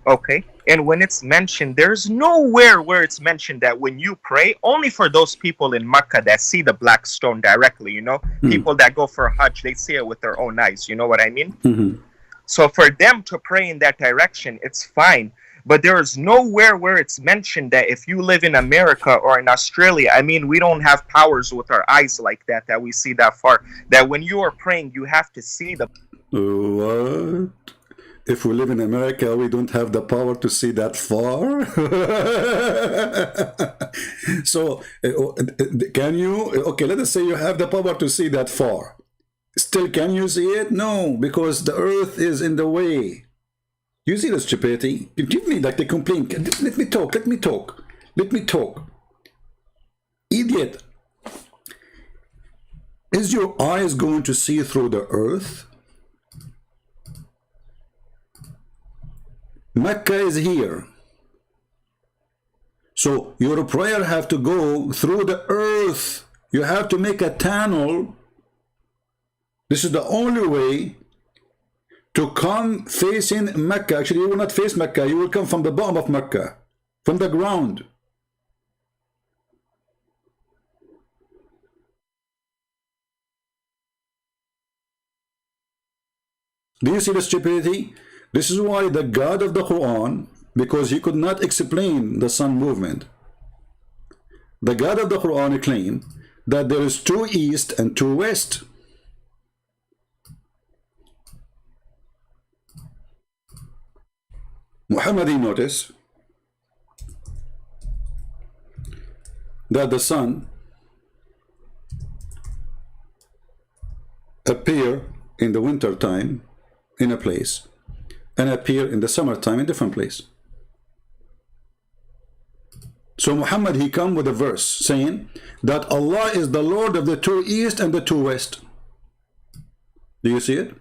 Okay. And when it's mentioned, there's nowhere where it's mentioned that when you pray, only for those people in Mecca that see the black stone directly, people that go for Hajj, they see it with their own eyes. You know what I mean? So for them to pray in that direction, it's fine. But there is nowhere where it's mentioned that if you live in America or in Australia, I mean, we don't have powers with our eyes like that, that we see that far. That when you are praying, you have to see the... What? If we live in America, we don't have the power to see that far? So, can you... Okay, let us say you have the power to see that far. Still, can you see it? No, because the earth is in the way. You see the stupidity? You give me like the complaint. Let me talk. Idiot. Is your eyes going to see through the earth? Mecca is here. So your prayer have to go through the earth. You have to make a tunnel. This is the only way to come facing Mecca. Actually, you will not face Mecca. You will come from the bottom of Mecca, from the ground. Do you see the stupidity? This is why the God of the Quran, because he could not explain the sun movement, the God of the Quran claimed that there is two east and two west. Muhammadi notice that the sun appear in the winter time in a place and appear in the summertime in different place. So Muhammad, he come with a verse saying that Allah is the Lord of the two east and the two west. Do you see it?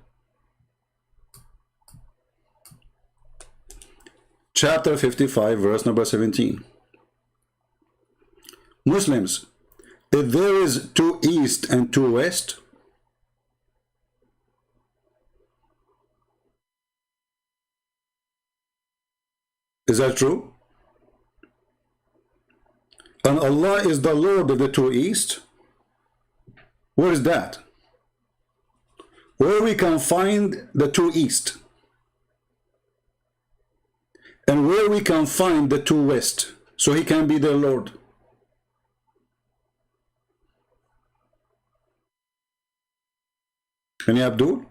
Chapter 55, verse number 17. Muslims, if there is two east and two west, is that true? And Allah is the Lord of the two east? Where is that? Where we can find the two east? And where we can find the two west, so he can be their Lord? Any Abdul?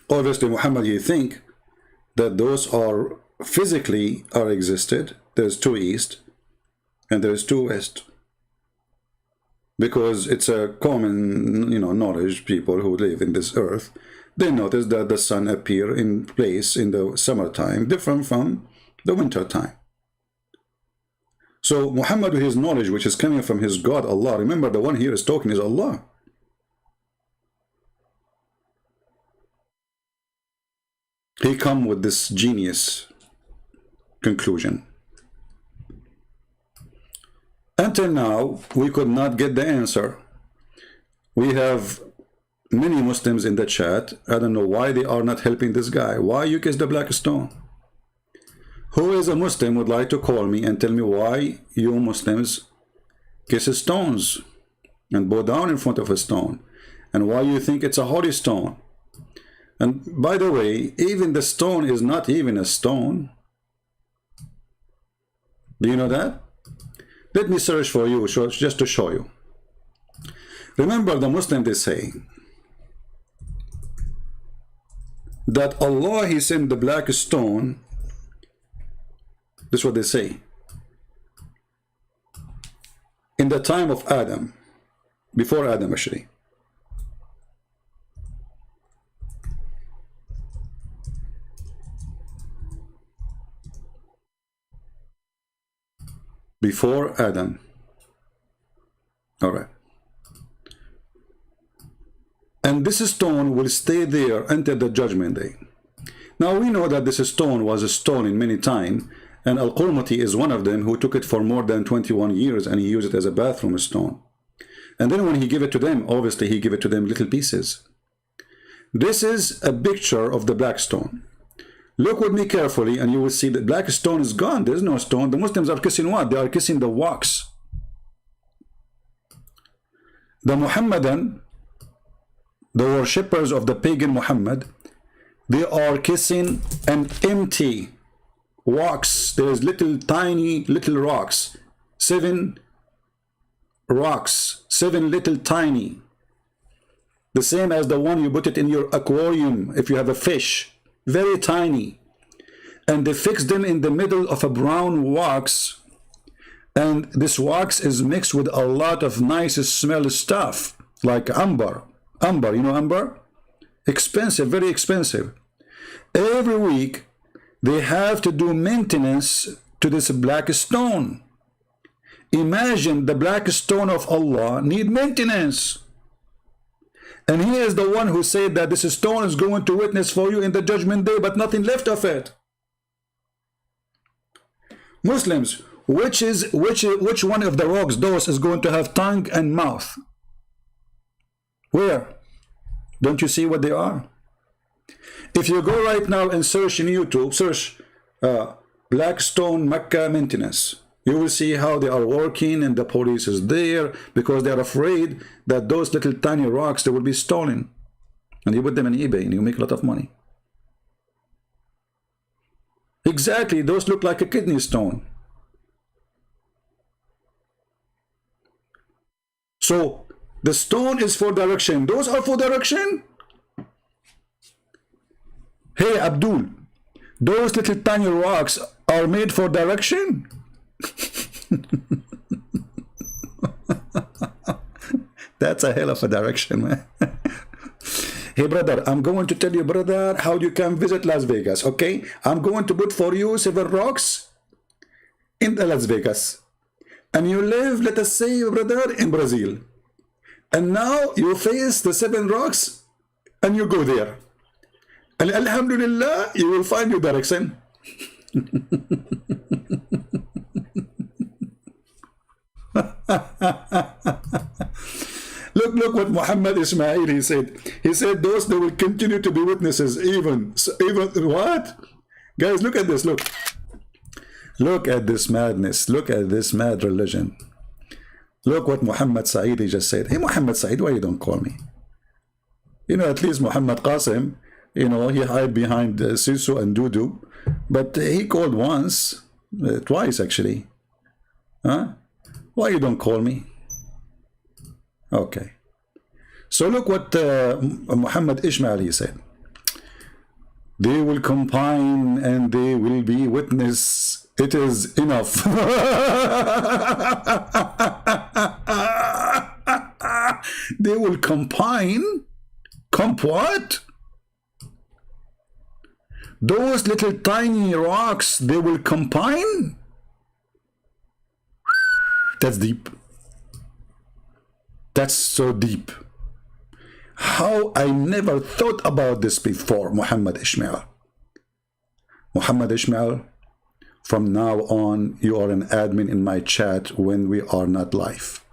Obviously, Muhammad, you think that those are physically are existed. There's two east and there's two west, because it's a common knowledge. People who live in this earth, they notice that the sun appear in place in the summertime different from the winter time. So Muhammad, with his knowledge, which is coming from his God Allah, remember the one here is talking is Allah. He come with this genius conclusion. Until now, we could not get the answer. We have many Muslims in the chat. I don't know why they are not helping this guy. Why you kiss the black stone? Who is a Muslim would like to call me and tell me why you Muslims kiss stones and bow down in front of a stone, and why you think it's a holy stone? And by the way, even the stone is not even a stone. Do you know that? Let me search for you just to show you. Remember, the Muslim, they say that Allah, he sent the black stone. This is what they say. In the time of Adam, before Adam actually. Before Adam. All right. And this stone will stay there until the judgment day. Now we know that this stone was stolen many times, And Al-Qurmati is one of them who took it for more than 21 years and he used it as a bathroom stone. And then when he gave it to them, obviously he gave it to them little pieces. This is a picture of the black stone. Look with me carefully and you will see that black stone is gone. There's no stone. The Muslims are kissing what? They are kissing the wax. The Muhammadan, the worshippers of the pagan Muhammad, they are kissing an empty wax. There's little tiny little rocks. 7 rocks. 7 little tiny. The same as the one you put it in your aquarium if you have a fish. Very tiny. And they fix them in the middle of a brown wax. And this wax is mixed with a lot of nice smell stuff. Like amber. Amber, you know amber? Expensive, very expensive. Every week, they have to do maintenance to this black stone. Imagine the black stone of Allah need maintenance. And he is the one who said that this stone is going to witness for you in the judgment day, but nothing left of it. Muslims, which one of the rocks, those, is going to have tongue and mouth? Where? Don't you see what they are? If you go right now and search in YouTube, search black stone Mecca maintenance, you will see how they are working and the police is there because they are afraid that those little tiny rocks, they will be stolen. And you put them on eBay and you make a lot of money. Exactly, those look like a kidney stone. So the stone is for direction. Those are for direction? Hey Abdul, those little tiny rocks are made for direction? That's a hell of a direction, man. Hey brother, I'm going to tell you, brother, how you can visit Las Vegas, okay? I'm going to put for you 7 rocks in the Las Vegas. And you live, let us say, brother, in Brazil. And now you face the 7 rocks and you go there. And alhamdulillah, you will find your direction. Look what Muhammad Ismail, he said. He said those, they will continue to be witnesses even what? Guys, look at this, look. Look at this madness. Look at this mad religion. Look what Muhammad Saidi just said. Hey Muhammad Said, why you don't call me? You know, at least Muhammad Qasim, you know, he hid behind Sisu and Dudu, but he called once, twice actually. Huh? Why you don't call me? Okay. So look what Muhammad Ismail, he said. They will combine and they will be witness. It is enough. They will combine. Comp what? Those little tiny rocks, they will combine? That's deep. That's so deep. How I never thought about this before, Muhammad Ismail. Muhammad Ismail, from now on, you are an admin in my chat when we are not live.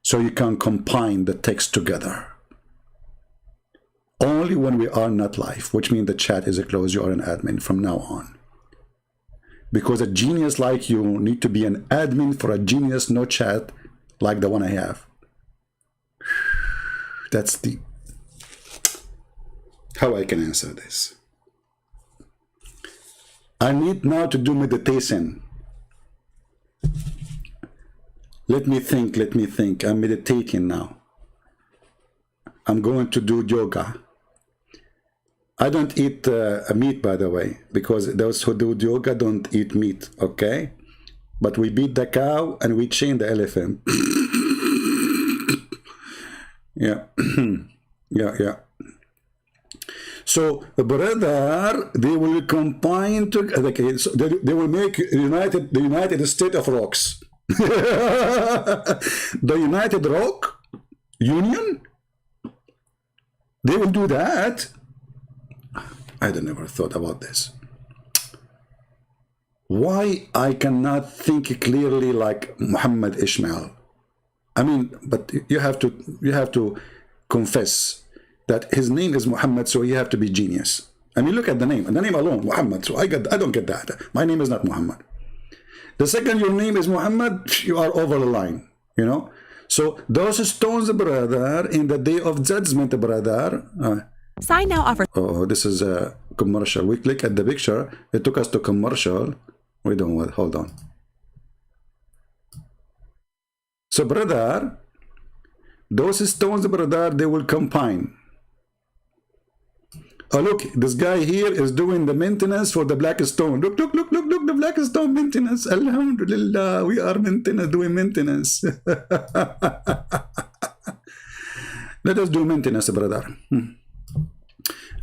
So you can combine the text together. Only when we are not live, which means the chat is closed, you are an admin from now on. Because a genius like you need to be an admin for a genius no chat like the one I have. That's deep. How I can answer this? I need now to do meditation. Let me think. I'm meditating now. I'm going to do yoga. I don't eat meat, by the way, because those who do yoga don't eat meat, okay? But we beat the cow and we chain the elephant. Yeah. Yeah. So, brother, they will combine together. Okay, so they will make the United States of Rocks. The United Rock Union? They will do that? I never thought about this. Why I cannot think clearly like Muhammad Ishmael? I mean, but you have to confess that his name is Muhammad, so you have to be genius. I mean, look at the name alone, Muhammad. So I don't get that. My name is not Muhammad. The second your name is Muhammad, you are over the line, you know. So those stones, brother, in the day of judgment, brother. Sign now offers. Oh, this is a commercial. We click at the picture. It took us to commercial. We don't want. Hold on. So, brother, those stones, brother, they will combine. Oh, look, this guy here is doing the maintenance for the black stone. Look, the black stone maintenance. Alhamdulillah, we are doing maintenance. Let us do maintenance, brother.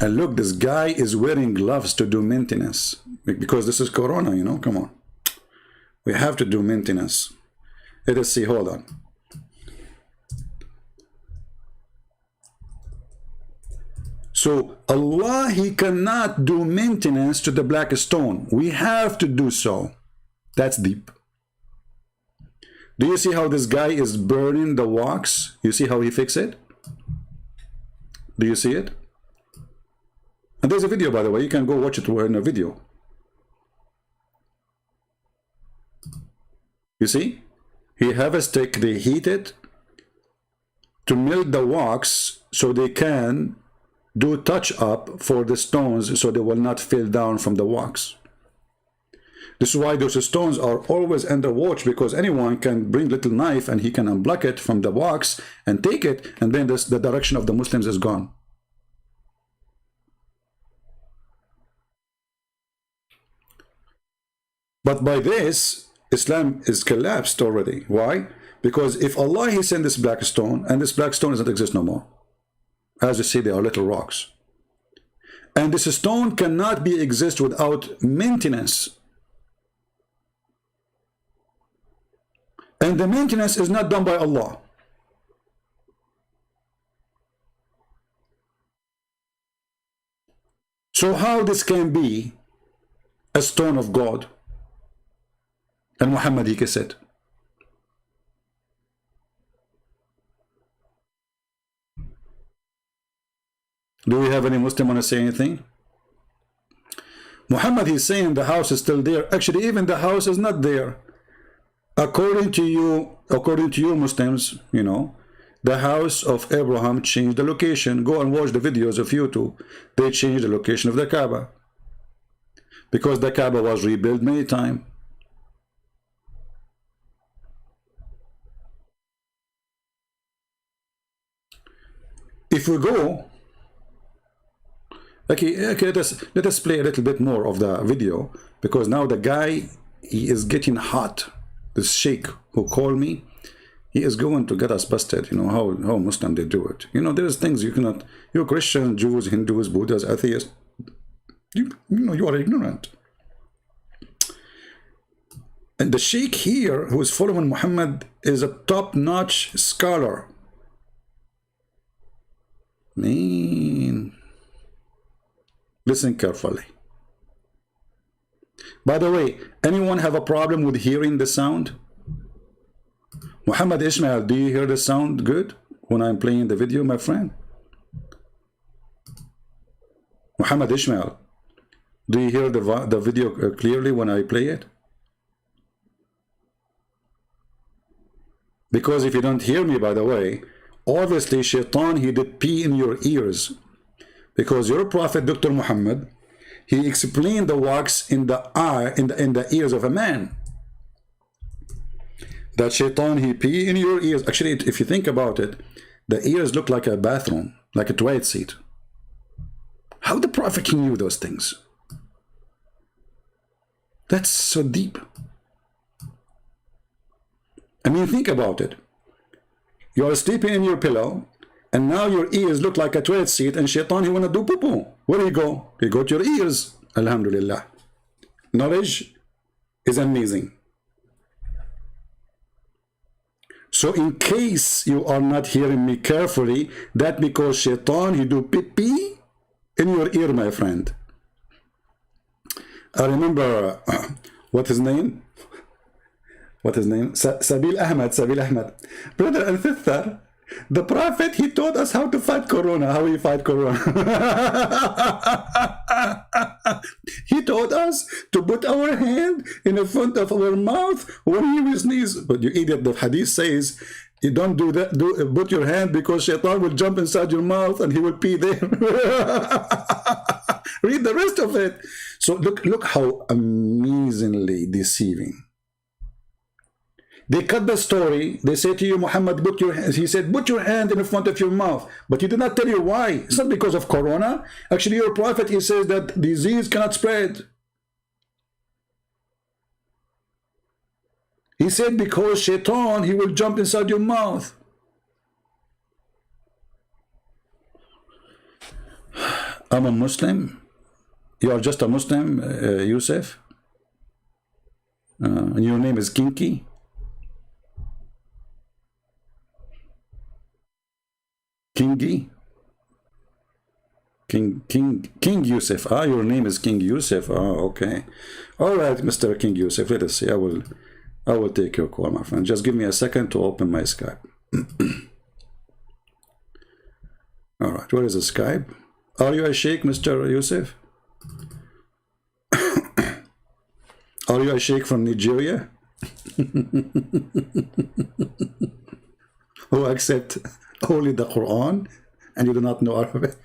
And look, this guy is wearing gloves to do maintenance. Because this is Corona, you know, come on. We have to do maintenance. Let us see, hold on. So Allah, He cannot do maintenance to the black stone. We have to do so. That's deep. Do you see how this guy is burning the wax? You see how he fixed it? Do you see it? And there's a video, by the way. You can go watch it in a video. You see? He have a stick, they heat it to melt the wax so they can do touch up for the stones so they will not fall down from the wax. This is why those stones are always under watch, because anyone can bring little knife and he can unblock it from the wax and take it, and then the direction of the Muslims is gone. But by this, Islam is collapsed already. Why? Because if Allah, He sent this black stone, and this black stone doesn't exist no more. As you see, they are little rocks. And this stone cannot be exist without maintenance. And the maintenance is not done by Allah. So how this can be a stone of God? And Muhammad, he kissed it. Do we have any Muslim want to say anything? Muhammad, he's saying the house is still there. Actually, even the house is not there. According to you Muslims, you know, the house of Abraham changed the location. Go and watch the videos of YouTube. They changed the location of the Kaaba. Because the Kaaba was rebuilt many times. If we go, okay, let us play a little bit more of the video, because now the guy, he is getting hot. This sheikh who called me, he is going to get us busted. You know how Muslim they do it. You know, there's things you cannot. You're Christian, Jews, Hindus, Buddhas, atheists. You know you are ignorant. And the sheikh here who is following Muhammad is a top-notch scholar. Man, listen carefully. By the way, anyone have a problem with hearing the sound? Muhammad Ishmael, do you hear the sound good when I'm playing the video, my friend? Muhammad Ishmael, do you hear the video clearly when I play it? Because if you don't hear me, by the way, obviously Shaitan, he did pee in your ears. Because your prophet, Dr. Muhammad, he explained the wax in the eye, in the ears of a man. That Shaitan, he pee in your ears. Actually, if you think about it, the ears look like a bathroom, like a toilet seat. How the prophet knew those things? That's so deep. I mean, think about it. You are sleeping in your pillow, and now your ears look like a toilet seat, and Shaitan, he want to do poo-poo. Where do you go? You go to your ears. Alhamdulillah. Knowledge is amazing. So in case you are not hearing me carefully, that because Shaitan, he do pee-pee in your ear, my friend. I remember What his name? What his name? Sabil Ahmed. Sabil Ahmed. Brother and sister, the Prophet, he taught us how to fight Corona. How we fight Corona. He taught us to put our hand in the front of our mouth when he will sneeze. But you idiot, the hadith says, you don't do that. Put your hand because shaitan will jump inside your mouth and he will pee there. Read the rest of it. So look how amazingly deceiving. They cut the story. They say to you, Muhammad, he said, put your hand in front of your mouth. But he did not tell you why. It's not because of Corona. Actually, your prophet, he says that disease cannot spread. He said because shaitan, he will jump inside your mouth. I'm a Muslim. You are just a Muslim, Yusuf. And your name is Kinky. Kingy? King Yusuf. Ah, your name is King Yusuf. Ah, okay. All right, Mr. King Yusuf. Let us see. I will take your call, my friend. Just give me a second to open my Skype. All right. Where is the Skype? Are you a sheikh, Mr. Yusuf? Are you a sheikh from Nigeria? Who accept only the Quran and you do not know Arabic?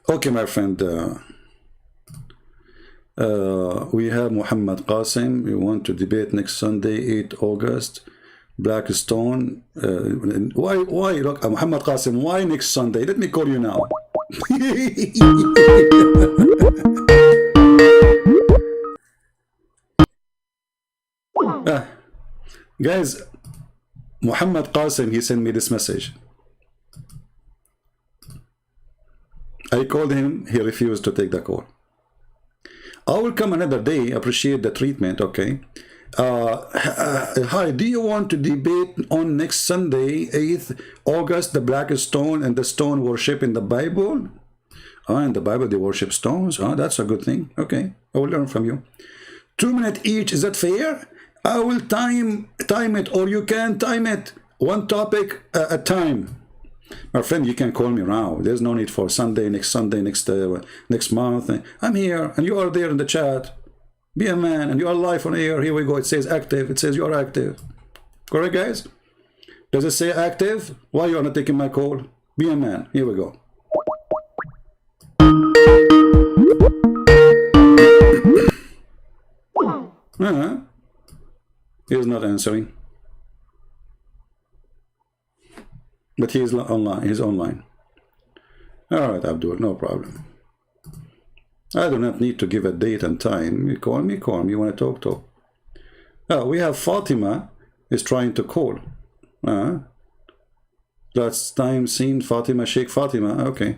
Okay, my friend. We have Muhammad Qasim. We want to debate next Sunday, 8 August. Blackstone. Why? Look, Muhammad Qasim, why next Sunday? Let me call you now. Guys, Muhammad Qasim, he sent me this message. I called him, he refused to take the call. I will come another day, appreciate the treatment, okay? Hi, do you want to debate on next Sunday, 8th August, the black stone and the stone worship in the Bible? In the Bible they worship stones. That's a good thing. Okay, I will learn from you. 2 minutes each, is that fair? I will time it, or you can time it. One topic at a time. My friend, you can call me now. There's no need for Sunday, next next month. I'm here, and you are there in the chat. Be a man, and you are live on air. Here we go. It says active. It says you are active. Correct, guys? Does it say active? Why you are not taking my call? Be a man. Here we go. He is not answering. But he is online. He's online. All right, Abdul, no problem. I do not need to give a date and time. You call me. You want to talk. We have Fatima is trying to call. Last time seen Fatima, Sheikh Fatima. Okay.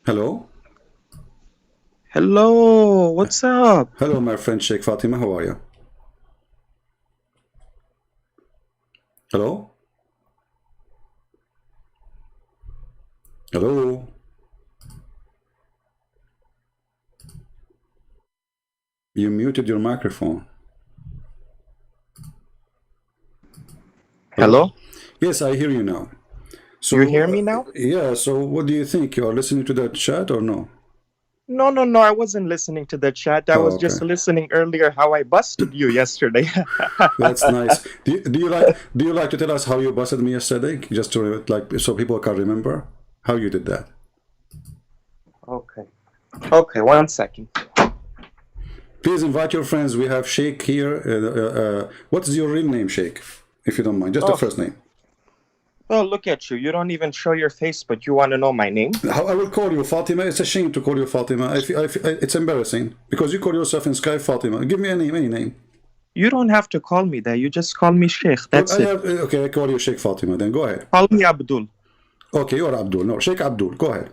Hello? Hello, what's up? Hello, my friend Sheikh Fatima, how are you? Hello? Hello? You muted your microphone. Hello? Yes, I hear you now. So, you hear me now? Yeah, so what do you think? You are listening to that chat or no? No, I wasn't listening to the chat. I was just listening earlier how I busted you yesterday. That's nice. Do you like to tell us how you busted me yesterday? Just to so people can remember how you did that. Okay, 1 second. Please invite your friends. We have Sheikh here. What is your real name, Sheikh? If you don't mind, just the first name. Oh, look at you. You don't even show your face, but you want to know my name? I will call you Fatima. It's a shame to call you Fatima. It's embarrassing because you call yourself in Skype Fatima. Give me any name. You don't have to call me that. You just call me Sheikh. That's it. Okay, I call you Sheikh Fatima. Then go ahead. Call me Abdul. Okay, you're Abdul. No, Sheikh Abdul. Go ahead.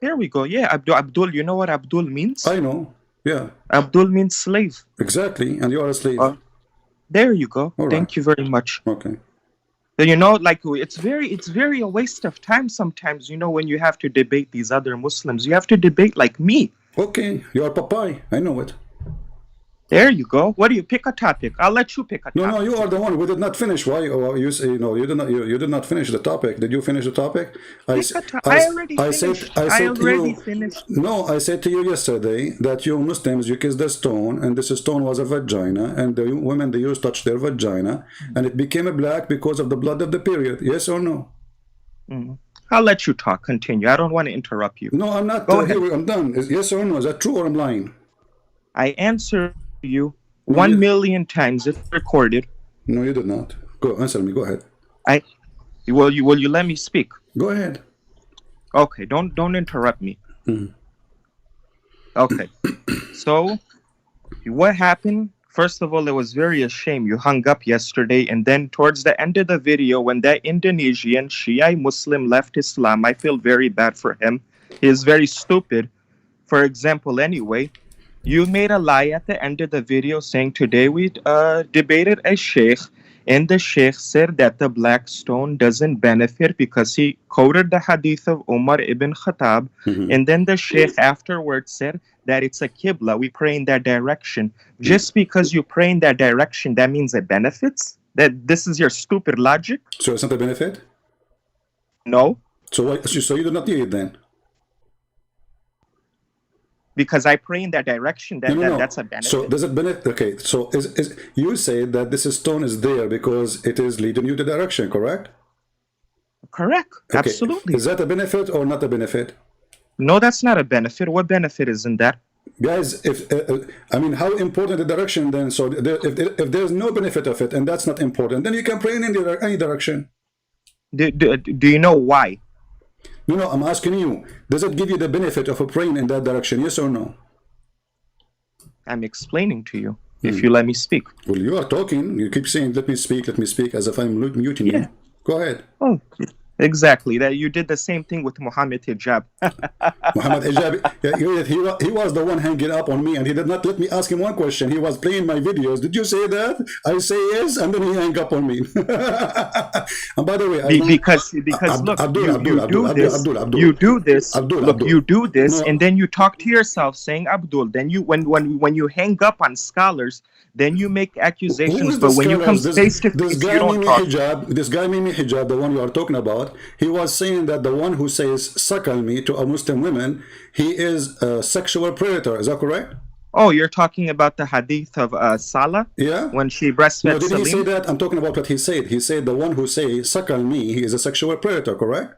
There we go. Yeah, Abdul. You know what Abdul means? I know. Yeah, Abdul means slave. exactly. And you are a slave. There you go. All Thank right. you very much. Okay. You know, like it's very a waste of time sometimes. You know, when you have to debate these other Muslims, you have to debate like me. Okay. You are Popeye. I know it. There you go. What do you pick a topic? I'll let you pick a topic. No, you are the one. We did not finish. Why? You say you did not. You did not finish the topic. Did you finish the topic? I already finished. I already finished. No, I said to you yesterday that you Muslims, you kiss the stone, and this stone was a vagina, and the women they used touch their vagina, and it became a black because of the blood of the period. Yes or no? I'll let you talk. Continue. I don't want to interrupt you. No, I'm not. Go ahead. I'm done. Yes or no? Is that true or I'm lying? I answer you 1 million times. It's recorded. No, you did not. Go answer me. Go ahead. Will you let me speak? Go ahead. Okay, don't interrupt me. Okay. So what happened? First of all, it was very a shame. You hung up yesterday, and then towards the end of the video, when that Indonesian Shia Muslim left Islam, I feel very bad for him. He is very stupid. For example, anyway, you made a lie at the end of the video saying today we debated a sheikh, and the sheikh said that the black stone doesn't benefit because he quoted the hadith of Umar ibn Khattab, and then the sheikh afterwards said that it's a qibla, we pray in that direction. Just because you pray in that direction, that means it benefits? That this is your stupid logic? So it's not a benefit? No, So why? So you do not need it then? because I pray in that direction, No. that's a benefit. So does it benefit? Okay. So is you say that this stone is there because it is leading you the direction, correct? Correct. Okay. Absolutely. Is that a benefit or not a benefit? No, that's not a benefit. What benefit is in that? Guys, if I mean, how important the direction then? So if there's no benefit of it and that's not important, then you can pray in any direction. Do you know why? No, I'm asking you. Does it give you the benefit of a praying in that direction? Yes or no? I'm explaining to you. If you let me speak. Well, you are talking. You keep saying, let me speak, as if I'm muting you. Go ahead. Oh, exactly. That you did the same thing with Muhammad Hijab. Muhammad Hijab, he was the one hanging up on me, and he did not let me ask him one question. He was playing my videos. Did you say that? I say yes, and then he hung up on me. And by the way, because look, you do this. Look, you do this, and then you talk to yourself saying Abdul. Then you when you hang up on scholars, then you make accusations. But when you come face to face, you don't talk. This guy Mimi Hijab, the one you are talking about, he was saying that the one who says suckle me to a Muslim woman, he is a sexual predator. Is that correct? Oh, you're talking about the hadith of Salah? Yeah. When she breastfed No, did Salim? he say that? I'm talking about what he said. He said the one who says suckle me, he is a sexual predator, correct?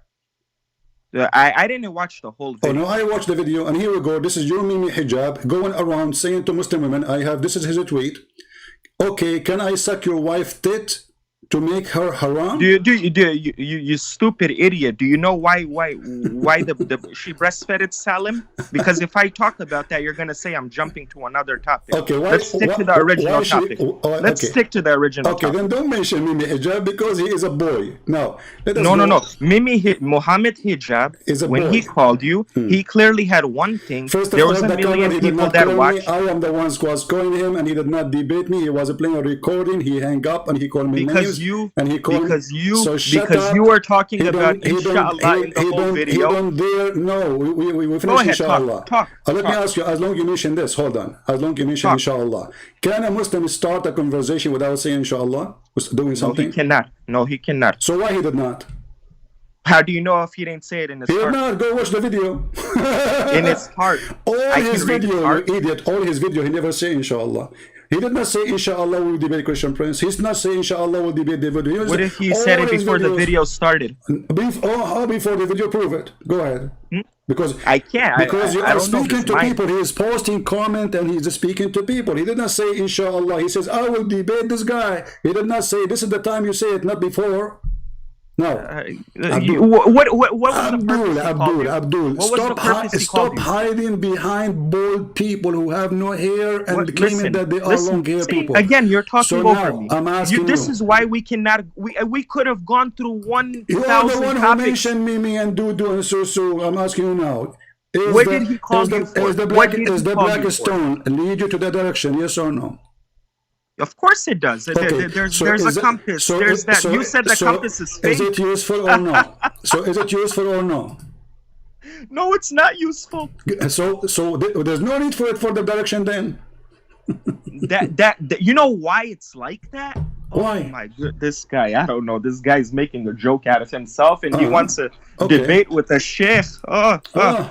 I didn't watch the whole video. Oh no, I watched the video, and here we go. This is your Mimi Hijab going around saying to Muslim women, this is his tweet. Okay, can I suck your wife tit to make her haram? You stupid idiot. Do you know why she breastfed Salim? Because if I talk about that, you're gonna say I'm jumping to another topic. Okay, let's stick to the original topic. Let's stick to the original topic. Okay, then don't mention Mimi Hijab because he is a boy. Now, No. Muhammad Hijab, is a when boy. he called you, he clearly had one thing. First of there all, was a the million comment, he did people not that call watched. me. I am the one who was calling him, and he did not debate me. He was playing a recording. He hung up and he called me names. You were talking about inshallah in the whole video. We finish inshallah. Let me ask you, as long as you mention this, hold on. As long as you mention inshallah, can a Muslim start a conversation without saying inshallah? Doing something? No, he cannot. So why he did not? How do you know if he didn't say it in his heart? He did not. Go watch the video. In his heart. All his video, you idiot. All his video, he never say inshallah. He did not say inshallah we'll debate Christian Prince. He's not saying inshallah we'll debate David. What if he said it before the video started? How before the video prove it? Go ahead. Because I can't. Because you are speaking to people. He is posting comment and he's speaking to people. He did not say inshallah. He says I will debate this guy. He did not say this is the time you say it, not before. No. What was the purpose Abdul, stop hiding behind bald people who have no hair and claiming that they are long hair people. Again, you're talking over me. I'm asking this is why we cannot. We could have gone through 1,000 You are the one topics. who mentioned Mimi and Dudu and so. I'm asking you now. What did he call you for? What did is he the call black you for? stone lead you to that direction? Yes or no? Of course it does. Okay. There's a compass. There's that. You said the compass is fake. Is it useful or no? So is it useful or no? No, it's not useful. So there's no need for it for the direction then. That you know why it's like that? Why? Oh my god, this guy, I don't know. This guy's making a joke out of himself and he wants to Okay. debate with a sheikh.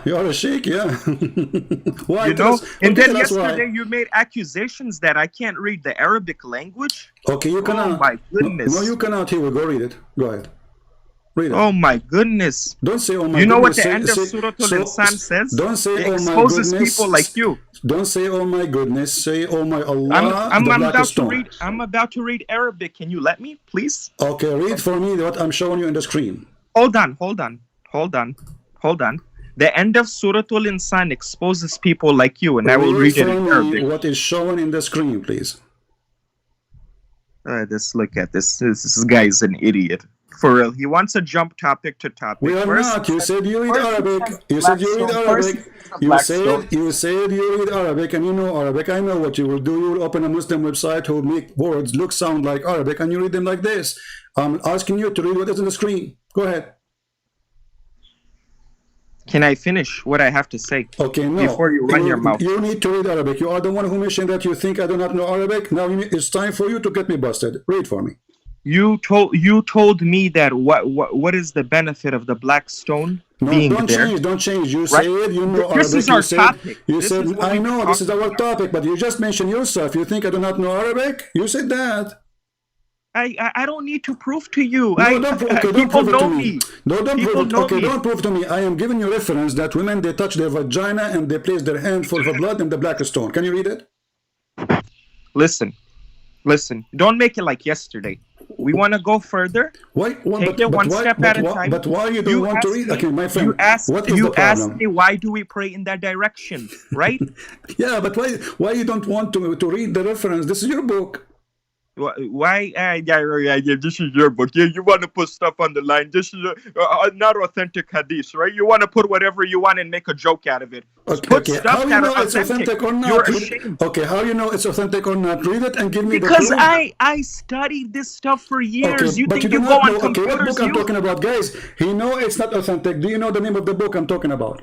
You're a sheikh, yeah. Why? You know? And then that's why. yesterday you made accusations that I can't read the Arabic language. Okay, you cannot. Oh my goodness. No, you cannot. Here we go. Read it. Go ahead. Read it. Oh my goodness. Don't say, oh my You know what goodness. the end of Surah Al-Insan says? Don't say, It oh my exposes goodness. people like you. Don't say, oh my goodness. Say, oh my Allah. I'm the black about to stone. read. I'm about to read Arabic. Can you let me, please? Okay, read for me what I'm showing you on the screen. Hold on. The end of Surah Al-Insan exposes people like you, and I will read it for in me Arabic. what is shown in the screen, please. Just look at this. This guy is an idiot. For real, he wants to jump topic to topic. We are First, not. You said you read first Arabic. says You said you read Blackstone. Arabic. First says Blackstone. You said you read Arabic and you know Arabic. I know what you will do. You will open a Muslim website who make words look sound like Arabic and you read them like this. I'm asking you to read what is on the screen. Go ahead. Can I finish what I have to say? Okay, no. Before you run your mouth. You need to read Arabic. You are the one who mentioned that you think I do not know Arabic. Now it's time for you to get me busted. Read for me. You told me that what is the benefit of the black stone No, being don't there? change. Don't change. You Right. said you know This Arabic. is our you said, topic. You This said is what I we know were this is talking our about. topic, but you just mentioned yourself. You think I do not know Arabic? You said that. I don't need to prove to you. No, don't prove, okay, don't People prove it know to me. me. No, don't People prove it. know Okay, me. don't prove to me. I am giving you reference that women they touch their vagina and they place their hand full of blood in the black stone. Can you read it? Listen. Don't make it like yesterday. We want to go further. Why? Take it one step at a time. But why you don't want to asked read? me- Okay, my friend. You asked what is the asked problem? me why do we pray in that direction, right? Yeah, but why you don't want to read the reference? This is your book. Why? Yeah. This is your book. Yeah, you want to put stuff on the line. This is not authentic hadith, right? You want to put whatever you want and make a joke out of it. Put Okay. stuff How you that know are it's authentic or not? You're Read- ashamed. Okay, how you know it's authentic or not? Read it and give me Because the proof. I studied this stuff for years. Okay, You but think do you not go on know, okay, what computers? book I'm talking about, guys? He know it's not authentic. Do you know the name of the book I'm talking about?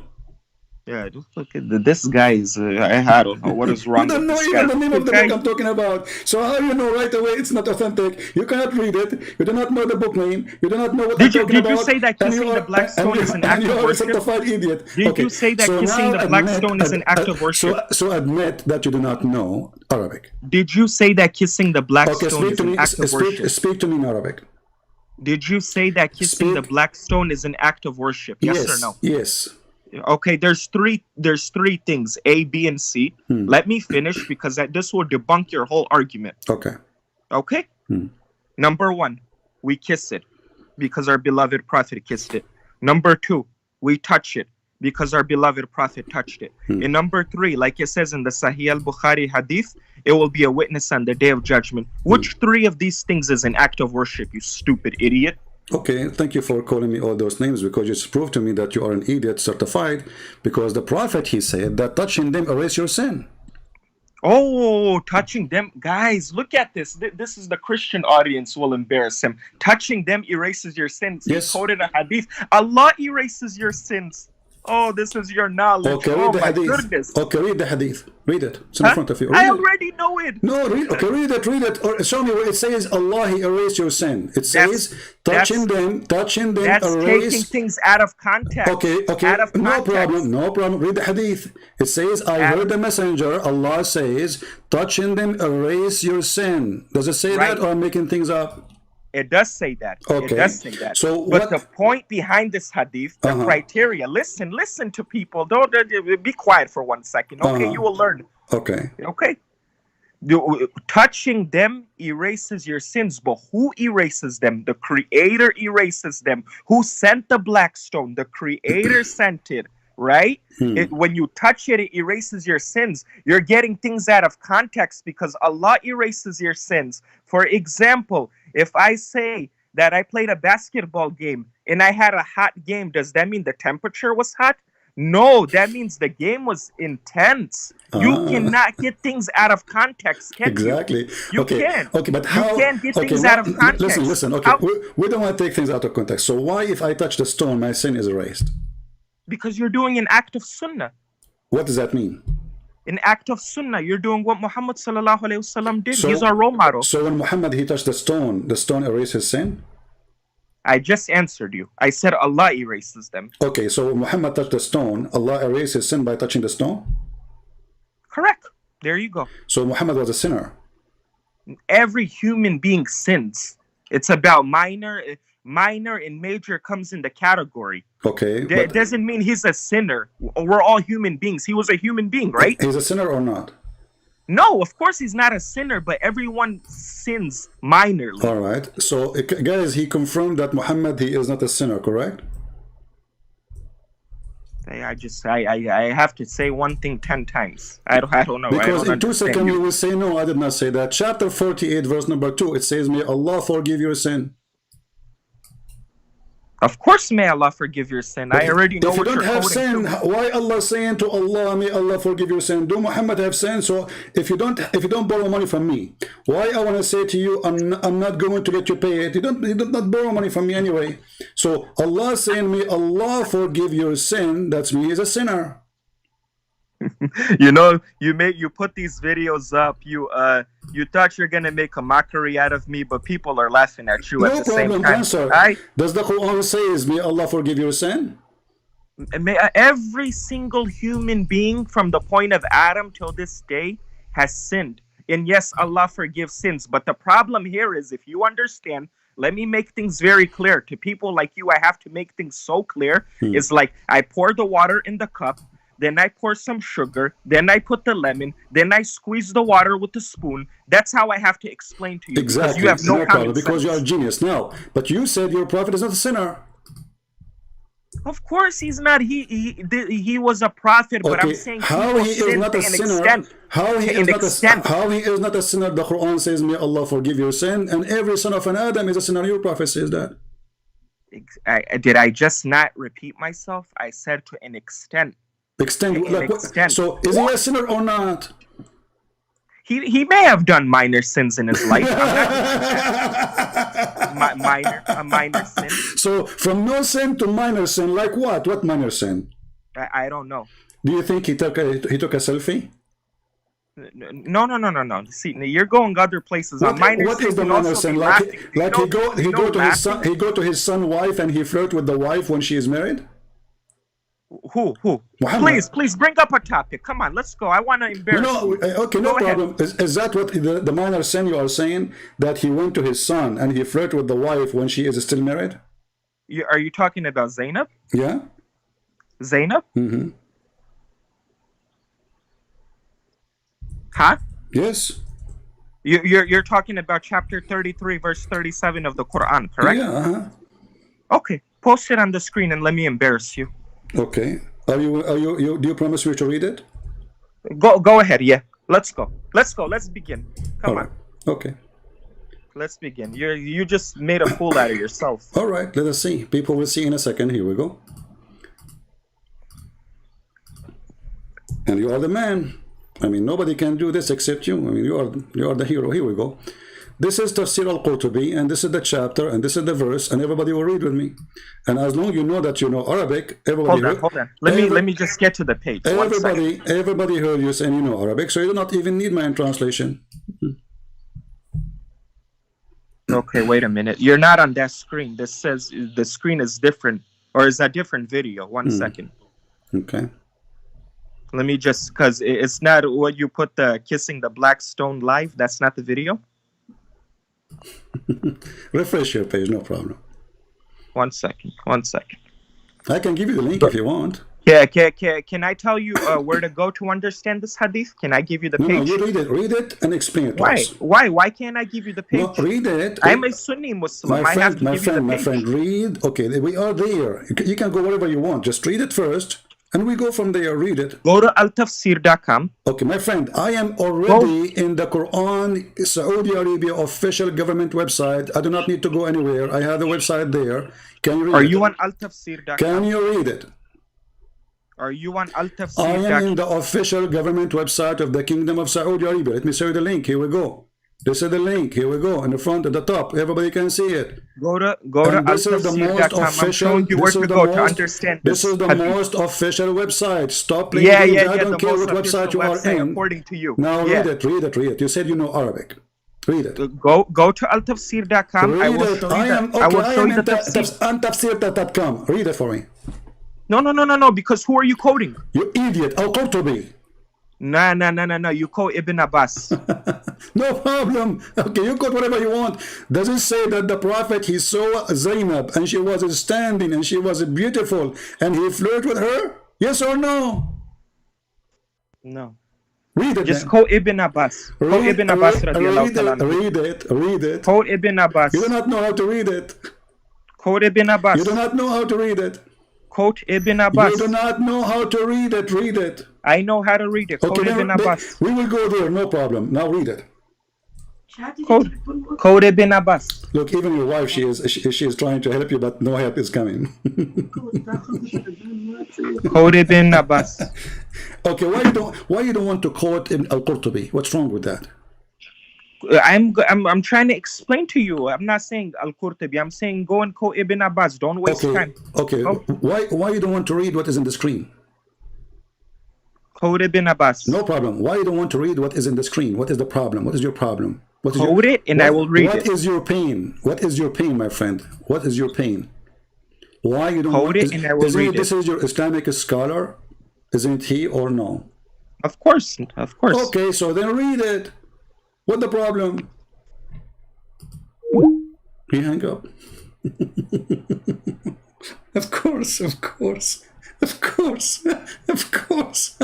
Yeah, just look at this guy is. I don't know what is wrong You don't with know this even guy. the name of the Okay? book I'm talking about. So how you know right away it's not authentic? You cannot read it. You do not know the book name. You do not know what I'm talking about. Did you say that and kissing you the are- black stone and is an you- act and you of are a worship? certified idiot. Did Okay, you say that so kissing now the black admit- stone is an act of worship? So admit that you do not know Arabic. Did you say that kissing the black Okay, stone speak is to an me. act of worship? Speak to me in Arabic. Did you say that kissing the Speak. black stone is an act of worship? Yes or no? Yes. Okay, there's three things, A, B, and C. Let me finish because this will debunk your whole argument. Okay. Okay? Number one, we kiss it because our beloved prophet kissed it. Number two, we touch it because our beloved prophet touched it. And number three, like it says in the Sahih al-Bukhari hadith, it will be a witness on the day of judgment. Which three of these things is an act of worship, you stupid idiot? Okay, thank you for calling me all those names because you just proved to me that you are an idiot certified because the prophet, he said that touching them erase your sin. Oh, touching them. Guys, look at this. This is the Christian audience will embarrass him. Touching them erases your sins. Yes. He quoted a hadith. Allah erases your sins. Oh, this is your knowledge. Okay, oh, read the my hadith. goodness. Okay, read the hadith. Read it. It's in Huh? front of you. I Read it. already know it. No, read. Okay, read it. Or show me where it says Allah he erase your sin. It says touching them That's taking erase. things out of context. Okay, Out of no context. problem. Read the hadith. It says, I heard the messenger, Allah says, touching them erase your sin. Does it say Right. that or I'm making things up? It does say that. Okay. It does say that. So but what- the point behind this hadith, the criteria, listen to people. Don't be quiet for 1 second. Okay, you will learn. Okay. Okay. Touching them erases your sins, but who erases them? The Creator erases them. Who sent the black stone? The Creator sent it, right? When you touch it, it erases your sins. You're getting things out of context because Allah erases your sins. For example, if I say that I played a basketball game and I had a hot game, does that mean the temperature was hot? No, that means the game was intense. You cannot get things out of context, can Exactly. you? You Okay. can. Okay, but how? You can't get okay, things out of context. Listen. Okay, How? we don't want to take things out of context. So why, if I touch the stone, my sin is erased? Because you're doing an act of sunnah. What does that mean? An act of sunnah. You're doing what Muhammad sallallahu alaihi wasallam did. So- He's our role model. So when Muhammad he touched the stone erased his sin? I just answered you. I said Allah erases them. Okay, so when Muhammad touched the stone, Allah erased his sin by touching the stone? Correct. There you go. So Muhammad was a sinner. Every human being sins. It's about minor and major comes in the category. Okay, That but doesn't mean he's a sinner. We're all human beings. He was a human being, right? he's a sinner or not? No, of course he's not a sinner, but everyone sins minorly. All right. So guys, he confirmed that Muhammad he is not a sinner, correct? I have to say one thing 10 times. I don't know. Because I don't in 2 understand seconds you. you will say, no, I did not say that. Chapter 48, verse number 2, it says, may Allah forgive your sin. Of course, may Allah forgive your sin. I already know If you what don't you're have quoting. sin, to. why Allah saying to Allah, may Allah forgive your sin? Do Muhammad have sin? So if you don't borrow money from me, why I want to say to you, I'm not going to let you pay it. You don't not borrow money from me anyway. So Allah saying, may Allah forgive your sin, that's me as a sinner. You know, you put these videos up. You thought you're gonna make a mockery out of me, but people are laughing at you No at the same problem, time. answer. I Does the Quran says, may Allah forgive your sin? every single human being from the point of Adam till this day has sinned. And yes, Allah forgives sins. But the problem here is, if you understand, let me make things very clear. To people like you, I have to make things so clear. It's like I pour the water in the cup, then I pour some sugar, then I put the lemon, then I squeeze the water with the spoon. That's how I have to explain to you. Exactly. Because you have no problem, common because you are a sense. genius. Now, but you said your prophet is not a sinner. Of course he's not. He was a prophet, but I'm saying how people he is sin not to a an sinner? extent. How he To is an not extent. how he is not a sinner? The Quran says, "May Allah forgive your sin," and every son of an Adam is a sinner. Your prophet says that. Did I just not repeat myself? I said to an extent. Extend. To an Like, extent. so, is he a sinner or not? He may have done minor sins in his life. I'm not a minor sin. So, from no sin to minor sin, like what? What minor sin? I don't know. Do you think he took a selfie? No. See, you're going other places. What is the minor sin? Like he go to his son's wife and he flirt with the wife when she is married? Who? Muhammad. Please bring up a topic. Come on, let's go. I want to embarrass you. Okay, no Go ahead. problem. Is that what the minor sin you are saying? That he went to his son and he flirted with the wife when she is still married? Are you talking about Zainab? Yeah? Zainab? Mm-hmm. Huh? Yes. You're talking about chapter 33, verse 37 of the Quran, correct? Yeah, uh-huh. Okay, post it on the screen and let me embarrass you. Okay. Do you promise me to read it? Go ahead, yeah. Let's go. Let's begin. Come All on. right. Okay. Let's begin. You just made a fool out of yourself. All right, let us see. People will see in a second. Here we go. And you are the man. I mean, nobody can do this except you. I mean, you are the hero. Here we go. This is Tafsir al-Qurtubi, and this is the chapter, and this is the verse, and everybody will read with me. And as long as you know that you know Arabic, everybody Hold on. Let me just get to the page. One second. Everybody heard you saying you know Arabic, so you do not even need my translation. Okay, wait a minute. You're not on that screen. This says the screen is different, or is that different video? One second. Okay. Let me just, because it's not what you put the kissing the black stone live. That's not the video. Refresh your page, no problem. One second. I can give you the link if you want. Yeah, can I tell you where to go to understand this hadith? Can I give you the No, page? you read it and explain it to us. Why can't I give you the page? No, read it. I'm a Sunni Muslim. I have to give you the page. My friend, read. Okay, we are there. You can go wherever you want. Just read it first, and we go from there. Read it. Go to altafsir.com. Okay, my friend, I am already in the Quran Saudi Arabia official government website. I do not need to go anywhere. I have the website there. Can you read it? Are you on altafsir.com? Can you read it? Are you on I altafsir.com? am in the official government website of the Kingdom of Saudi Arabia. Let me show you the link. Here we go. This is the link. Here we go. In the front, at the top. Everybody can see it. Go to And this is the most altafsir.com. I'm official. showing you where This to is the go to most. understand This this. is the Habib. most official website. Stop playing Yeah, games. yeah, I yeah. don't The care most what official website you are website in. according to you. Now Yeah. read it. You said you know Arabic. Read it. Go to altafsir.com. I Read will it. show you I am I will show you the in tafsir. tafsir.com. Read it for me. No. Because who are you quoting? You idiot. Al-Qurtubi. No. You quote Ibn Abbas. No problem. Okay, you quote whatever you want. Does it say that the Prophet, he saw Zainab and she was standing and she was beautiful and he flirted with her? Yes or no? No. Read it Just then. quote Ibn Abbas. Quote Ibn Abbas radiallahu ta'ala anhu. Read it. Quote Ibn Abbas. You do not know how to read it. Quote Ibn Abbas. You do not know how to read it. Quote Ibn Abbas. You do not know how to read it. Read it. I know how to read it. Quote Okay, Ibn Abbas. we will go there. No problem. Now read it. Quote Ibn Abbas. Look, even your wife, she is trying to help you, but no help is coming. Quote Ibn Abbas. Okay, why you don't want to quote Ibn Al-Qurtubi? What's wrong with that? I'm trying to explain to you. I'm not saying Al-Qurtubi. I'm saying go and quote Ibn Abbas. Don't waste time. Okay. Oh. Why you don't want to read what is in the screen? Quote Ibn Abbas. No problem. Why you don't want to read what is in the screen? What is the problem? What is your problem? Quote it and I will read it. What is your pain? What is your pain, my friend? What is your pain? Why you don't Quote want it and I will read this it. is your Islamic scholar? Isn't he or no? Of course. Okay, so then read it. What the problem? He hang up. Of course. Of course, he is, of course.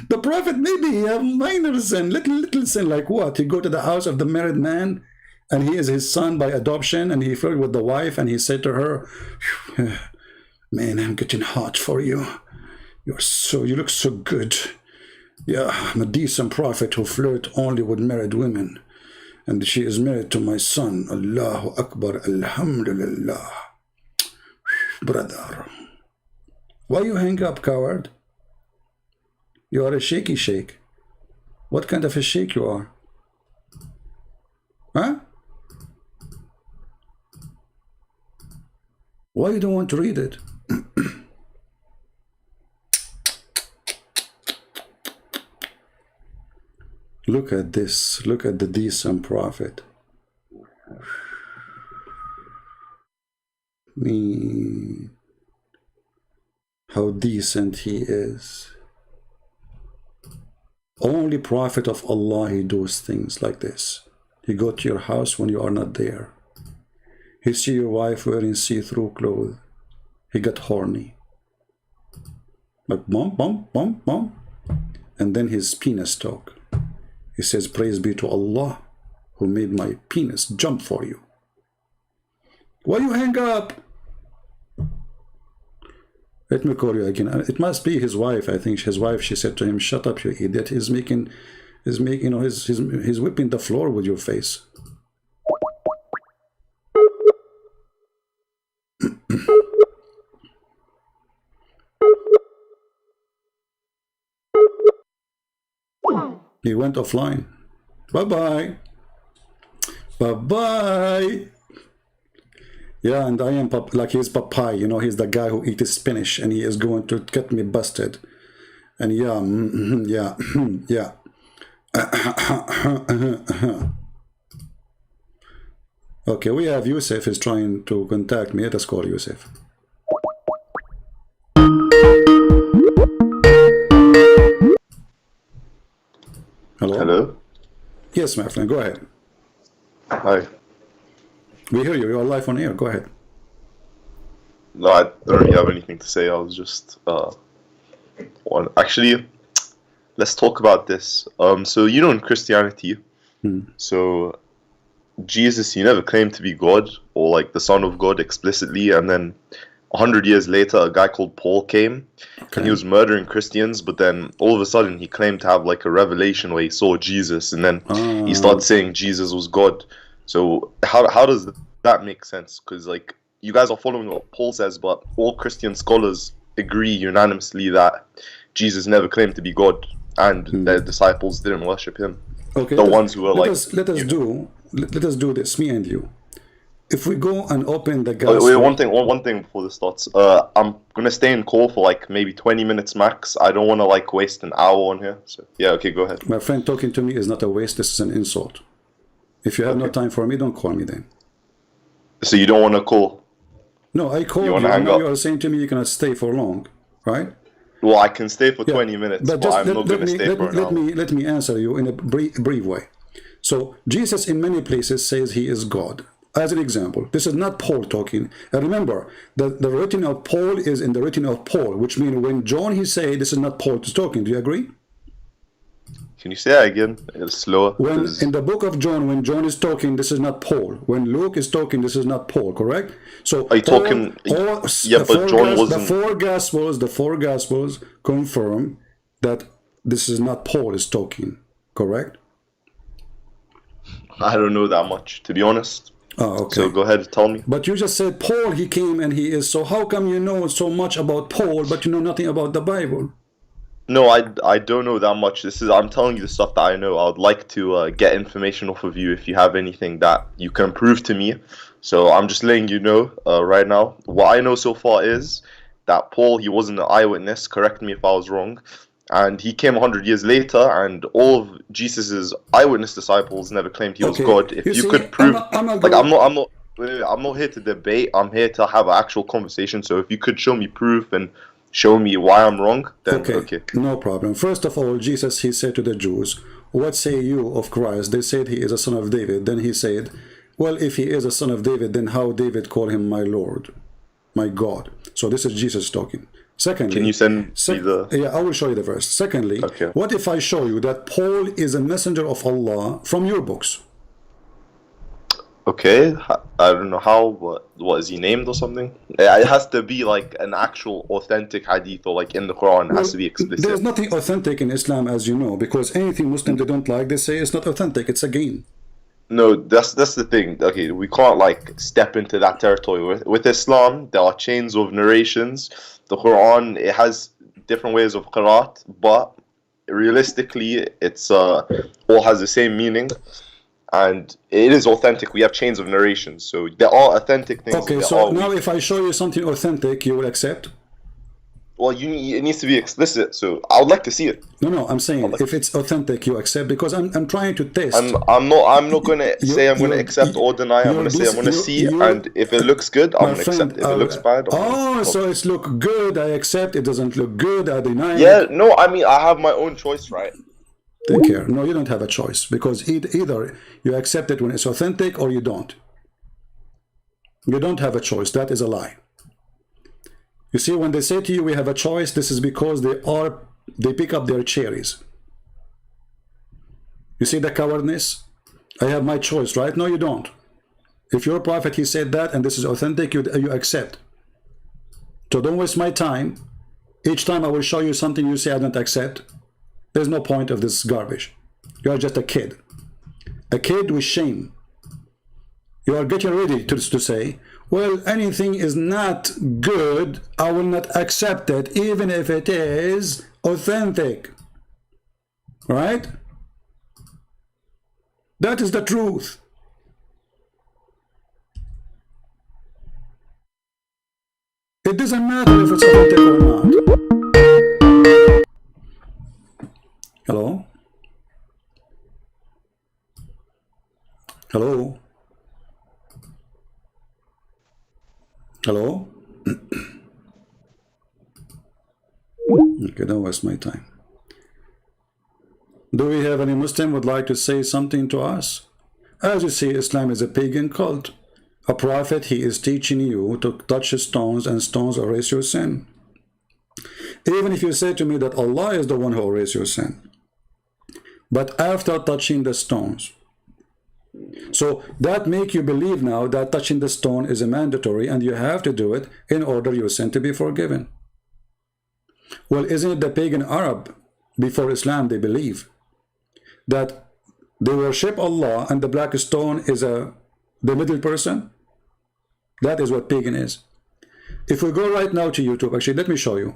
The Prophet, maybe he have minor sin, little sin, like what? He go to the house of the married man, and he is his son by adoption, and he flirted with the wife, and he said to her, man, I'm getting hot for you. You look so good. Yeah, I'm a decent prophet who flirt only with married women. And she is married to my son. Allahu Akbar, Alhamdulillah. Brother. Why you hang up, coward? You are a shaky shake. What kind of a shake you are? Huh? Why you don't want to read it? Look at this. Look at the decent prophet. How decent he is. Only prophet of Allah, he does things like this. He go to your house when you are not there. He see your wife wearing see-through clothes. He got horny. Like bump, bump, bump, bump. And then his penis talk. He says, praise be to Allah who made my penis jump for you. Why you hang up? Let me call you again. It must be his wife. I think his wife, she said to him, shut up, you idiot. He's whipping the floor with your face. He went offline. Bye-bye. Bye-bye. Yeah, and I am like he's Popeye, he's the guy who eats spinach and he is going to get me busted. And yeah, yeah. Okay, we have Yusuf is trying to contact me. Let us call Yusuf. Hello? Hello? Yes, my friend, go ahead. Hi. We hear you. You are live on air. Go ahead. No, I don't really have anything to say. I was just actually, let's talk about this. So in Christianity, so Jesus, he never claimed to be God or like the Son of God explicitly, and then 100 years later, a guy called Paul came, and he was murdering Christians. But then all of a sudden, he claimed to have like a revelation where he saw Jesus, and then he started saying Jesus was God. So how does that make sense? Because like you guys are following what Paul says, but all Christian scholars agree unanimously that Jesus never claimed to be God, and the disciples didn't worship him. Okay, the ones who were let like, us do this, me and you. If we go and open the gospel... Wait, one thing before this starts. I'm gonna stay in call for like maybe 20 minutes max. I don't want to like waste an hour on here. So yeah, okay, go ahead. My friend, talking to me is not a waste. This is an insult. If you have no time for me, don't call me then. So you don't want to call? No, I called you. And now you are saying to me you cannot stay for long, right? Well, I can stay for 20 minutes, but I'm not going to stay for an hour. Let me answer you in a brief way. So Jesus in many places says he is God. As an example, this is not Paul talking. And remember, the writing of Paul is in the writing of Paul, which means when John he say this is not Paul talking. Do you agree? Can you say that again? It's slower. When in the book of John, when John is talking, this is not Paul. When Luke is talking, this is not Paul. Correct? So are you talking? Yeah, but John wasn't. The four gospels confirm that this is not Paul is talking. Correct? I don't know that much, to be honest. Oh, okay. So go ahead, tell me. But you just said Paul, he came and he is. So how come you know so much about Paul, but you know nothing about the Bible? No, I don't know that much. I'm telling you the stuff that I know. I would like to get information off of you if you have anything that you can prove to me. So I'm just letting you know right now. What I know so far is that Paul, he wasn't an eyewitness. Correct me if I was wrong. And he came 100 years later, and all of Jesus's eyewitness disciples never claimed he was God. If you could prove, I'm not here to debate. I'm here to have an actual conversation. So if you could show me proof and show me why I'm wrong, then okay. No problem. First of all, Jesus, he said to the Jews, what say you of Christ? They said he is a son of David. Then he said, well, if he is a son of David, then how David called him my Lord, my God? So this is Jesus talking. Secondly, can you send me the... Yeah, I will show you the verse. Secondly, what if I show you that Paul is a messenger of Allah from your books? Okay, I don't know how, what is he named or something? It has to be like an actual authentic hadith, or like in the Quran, it has to be explicit. There's nothing authentic in Islam, as you know, because anything Muslim they don't like, they say it's not authentic, it's a game. No, that's the thing. Okay, we can't like step into that territory. With Islam, there are chains of narrations. The Quran, it has different ways of qiraat, but realistically, it's all has the same meaning. And it is authentic. We have chains of narrations, so there are authentic things. Okay, so now if I show you something authentic, you will accept? Well, it needs to be explicit, so I would like to see it. No, I'm saying if it's authentic, you accept, because I'm trying to test. I'm not going to say I'm going to accept or deny. I'm going to say I'm going to see, and if it looks good, I'm going to accept. If it looks bad, so it's look good, I accept. It doesn't look good, I deny. Yeah, no, I mean I have my own choice, right? Take care. No, you don't have a choice, because either you accept it when it's authentic or you don't. You don't have a choice. That is a lie. You see, when they say to you we have a choice, this is because they pick up their cherries. You see the cowardness? I have my choice, right? No, you don't. If your prophet, he said that, and this is authentic, you accept. So don't waste my time. Each time I will show you something you say I don't accept. There's no point of this garbage. You are just a kid. A kid with shame. You are getting ready to say, well, anything is not good, I will not accept it, even if it is authentic. Right? That is the truth. It doesn't matter if it's authentic or not. Hello? Hello? Hello? Okay, don't waste my time. Do we have any Muslim would like to say something to us? As you see, Islam is a pagan cult. A prophet, he is teaching you to touch stones, and stones erase your sin. Even if you say to me that Allah is the one who erases your sin, but after touching the stones, So that make you believe now that touching the stone is a mandatory and you have to do it in order your sin to be forgiven. Well, isn't it the pagan Arab before Islam, they believe that they worship Allah and the black stone is the middle person? That is what pagan is. If we go right now to YouTube, actually let me show you.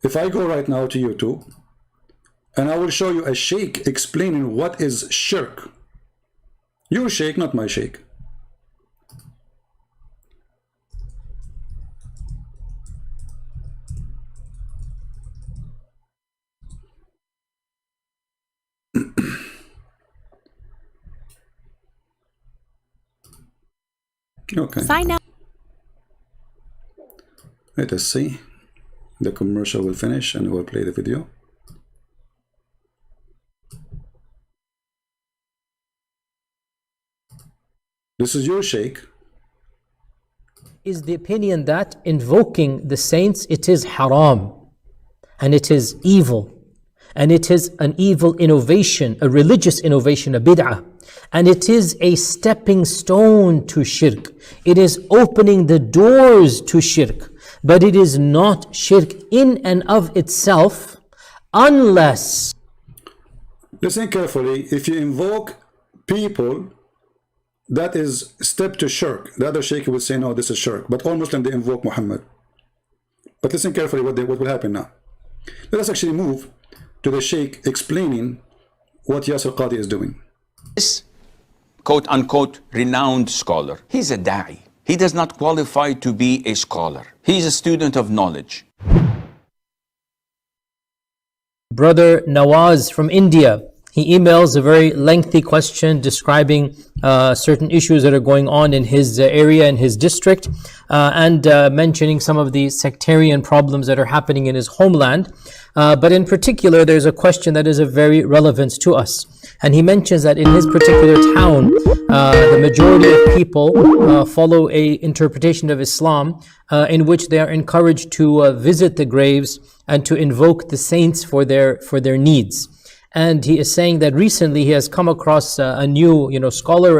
If I go right now to YouTube and I will show you a sheikh explaining what is shirk. Your sheikh, not my sheikh. Okay. Sign up. Let us see. The commercial will finish and we'll play the video. This is your sheikh. Is the opinion that invoking the saints, it is haram and it is evil and it is an evil innovation, a religious innovation, a bid'ah, and it is a stepping stone to shirk. It is opening the doors to shirk, but it is not shirk in and of itself unless... Listen carefully. If you invoke people, that is step to shirk. The other sheikh will say, no, this is shirk. But all Muslims, they invoke Muhammad. But listen carefully what will happen now. Let us actually move to the sheikh explaining what Yasir Qadhi is doing. This quote-unquote renowned scholar, he's a da'i. He does not qualify to be a scholar. He's a student of knowledge. Brother Nawaz from India, he emails a very lengthy question describing certain issues that are going on in his area, in his district, and mentioning some of the sectarian problems that are happening in his homeland. But in particular, there's a question that is of very relevance to us. And he mentions that in his particular town, the majority of people follow a interpretation of Islam in which they are encouraged to visit the graves and to invoke the saints for their needs. And he is saying that recently he has come across a new, scholar,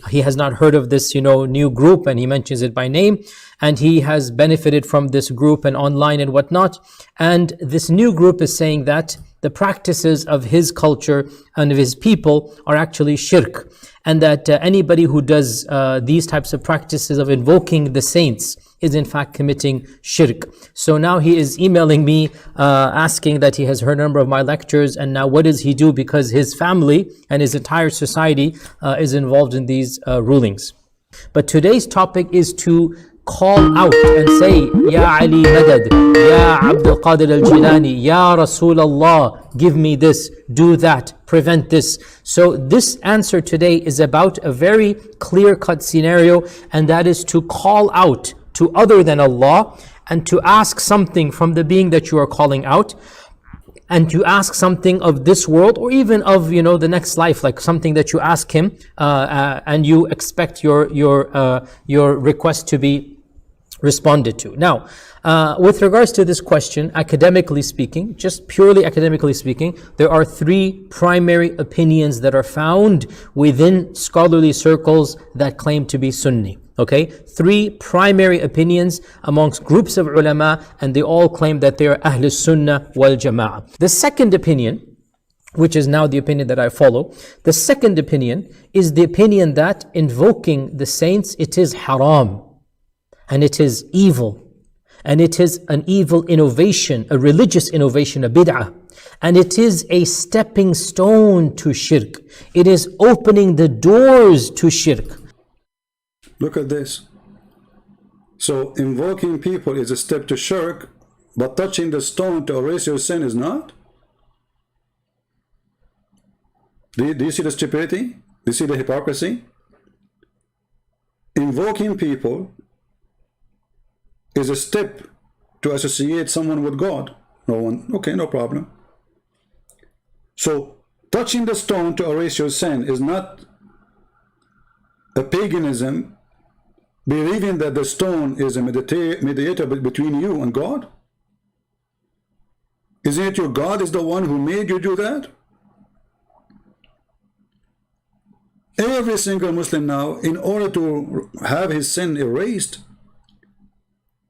he has not heard of this, new group, and he mentions it by name. And he has benefited from this group and online and whatnot. And this new group is saying that the practices of his culture and of his people are actually shirk. And that anybody who does these types of practices of invoking the saints is in fact committing shirk. So now he is emailing me asking that he has heard a number of my lectures, and now what does he do because his family and his entire society is involved in these rulings. But today's topic is to call out and say, Ya Ali Madad, Ya Abdul Qadir al-Jilani, Ya Rasul Allah, give me this, do that, prevent this. So this answer today is about a very clear-cut scenario, and that is to call out to other than Allah and to ask something from the being that you are calling out, and to ask something of this world or even of the next life, like something that you ask him and you expect your request to be responded to. Now, with regards to this question, academically speaking, just purely academically speaking, there are three primary opinions that are found within scholarly circles that claim to be Sunni. Okay, three primary opinions amongst groups of ulama, and they all claim that they are Ahl Sunnah wal Jama'ah. The second opinion, which is now the opinion that I follow, the second opinion is the opinion that invoking the saints, it is haram, and it is evil, and it is an evil innovation, a religious innovation, a bid'ah, and it is a stepping stone to shirk. It is opening the doors to shirk. Look at this. So invoking people is a step to shirk, but touching the stone to erase your sin is not? Do you see the stupidity? Do you see the hypocrisy? Invoking people is a step to associate someone with God. No one, okay, no problem. So touching the stone to erase your sin is not a paganism, believing that the stone is a mediator between you and God? Isn't it your God is the one who made you do that? Every single Muslim now, in order to have his sin erased,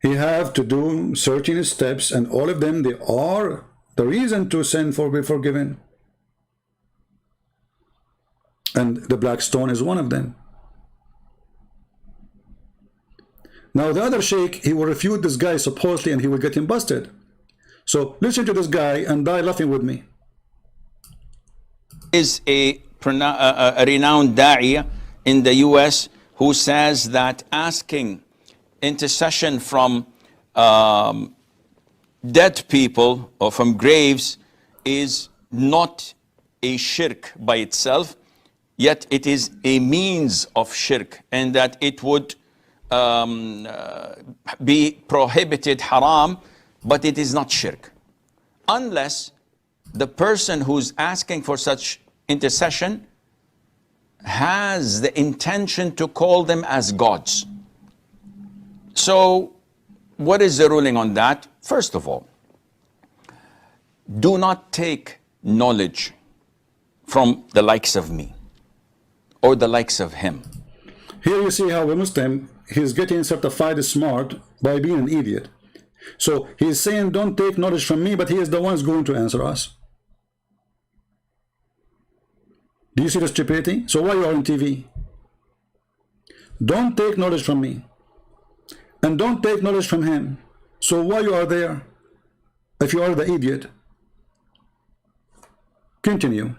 he have to do certain steps, and all of them, they are the reason to sin for be forgiven. And the black stone is one of them. Now the other sheikh, he will refute this guy supposedly, and he will get him busted. So listen to this guy and die laughing with me. Is a renowned da'i in the US who says that asking intercession from dead people or from graves is not a shirk by itself, yet it is a means of shirk, and that it would be prohibited, haram, but it is not shirk. Unless the person who's asking for such intercession has the intention to call them as gods. So, what is the ruling on that? First of all, do not take knowledge from the likes of me or the likes of him. Here you see how a Muslim, he's getting certified smart by being an idiot. So he's saying, don't take knowledge from me, but he is the one who's going to answer us. Do you see the stupidity? So why you are on TV? Don't take knowledge from me. And don't take knowledge from him. So why you are there? If you are the idiot. Continue.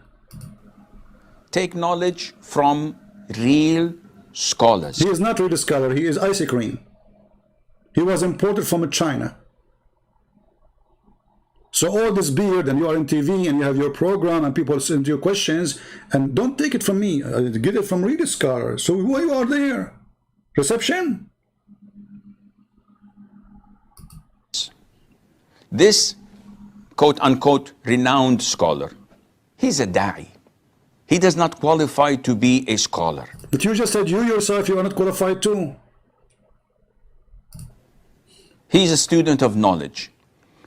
Take knowledge from real scholars. He is not really a scholar, he is ice cream. He was imported from China. So all this beard, and you are on TV, and you have your program, and people send you questions, and don't take it from me, get it from real scholars. So why you are there? Reception? This quote-unquote renowned scholar, he's a da'i. He does not qualify to be a scholar. But you just said you yourself, you are not qualified too. He's a student of knowledge.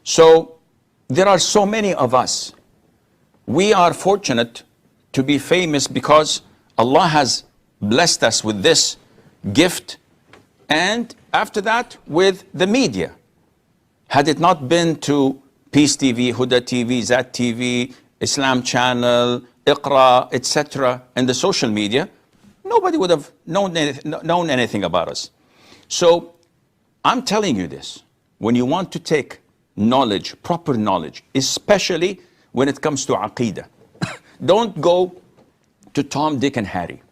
So there are so many of us. We are fortunate to be famous because Allah has blessed us with this gift, and after that with the media. Had it not been to Peace TV, Huda TV, Zat TV, Islam Channel, Iqra, etc., and the social media, nobody would have known anything about us. So I'm telling you this, when you want to take knowledge, proper knowledge, especially when it comes to Aqidah, don't go to Tom, Dick, and Harry.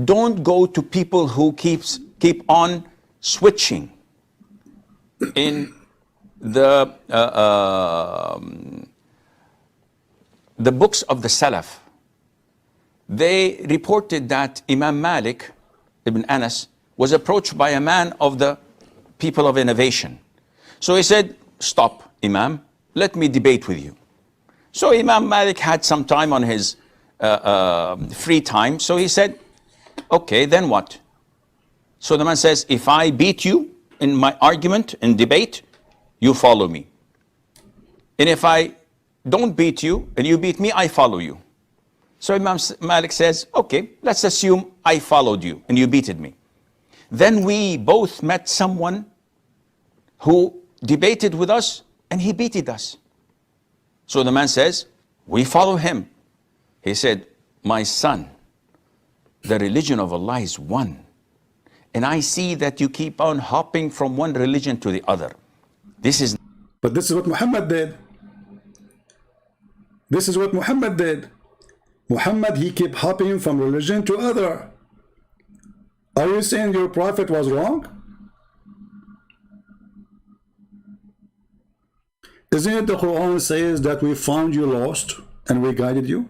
Don't go to people who keep on switching in the books of the Salaf. They reported that Imam Malik ibn Anas was approached by a man of the people of innovation. So he said, stop, Imam, let me debate with you. So Imam Malik had some time on his free time, so he said, okay, then what? So the man says, if I beat you in my argument, in debate, you follow me. And if I don't beat you and you beat me, I follow you. So Imam Malik says, okay, let's assume I followed you and you beated me. Then we both met someone who debated with us and he beated us. So the man says, we follow him. He said, my son, the religion of Allah is one. And I see that you keep on hopping from one religion to the other. But this is what Muhammad did. This is what Muhammad did. Muhammad, he kept hopping from religion to other. Are you saying your prophet was wrong? Isn't it the Quran says that we found you lost and we guided you?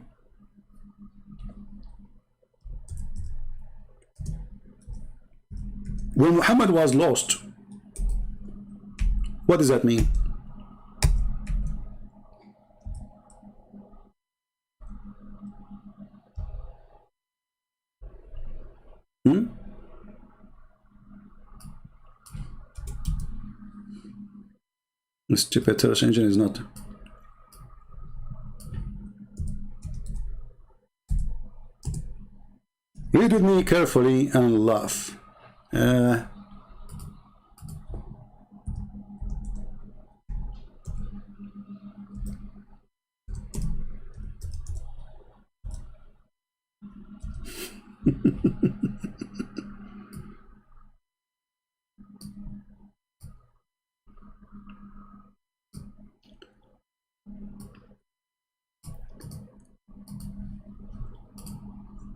When Muhammad was lost, what does that mean? The stupid search engine is not. with me carefully and laugh.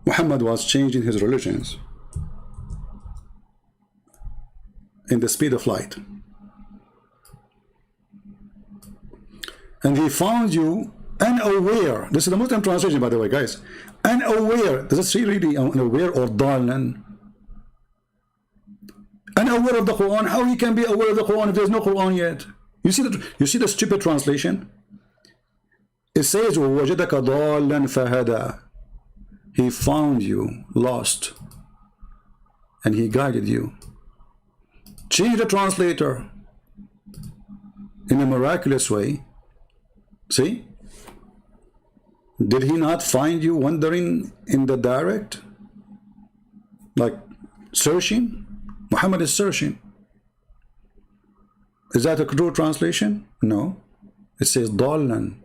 Muhammad was changing his religions in the speed of light. And he found you unaware. This is the Muslim translation, by the way, guys. Unaware. Does it say really unaware or dalan? Unaware of the Quran. How he can be aware of the Quran if there's no Quran yet? You see the stupid translation? It says وَوَجَدَكَ ضَالًا فَهَدَى. He found you lost and he guided you. Change the translator in a miraculous way. See? Did he not find you wandering in the direct? Like searching? Muhammad is searching. Is that a true translation? No. It says Dalan.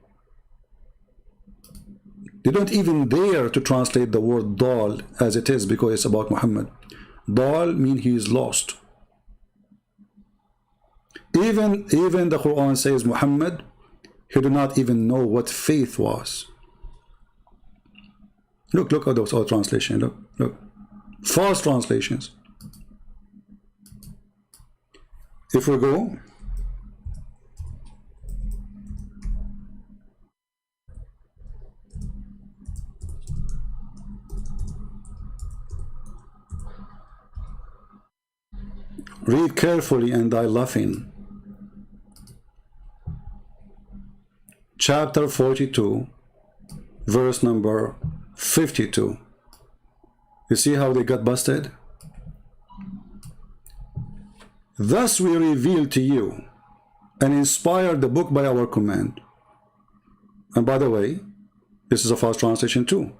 They don't even dare to translate the word Dal as it is because it's about Muhammad. Dal means he is lost. Even the Quran says Muhammad, he did not even know what faith was. Look at those all translations. Look. False translations. If we go read carefully and die laughing. Chapter 42, verse number 52. You see how they got busted? Thus we revealed to you and inspired the book by our command. And by the way, this is a false translation too.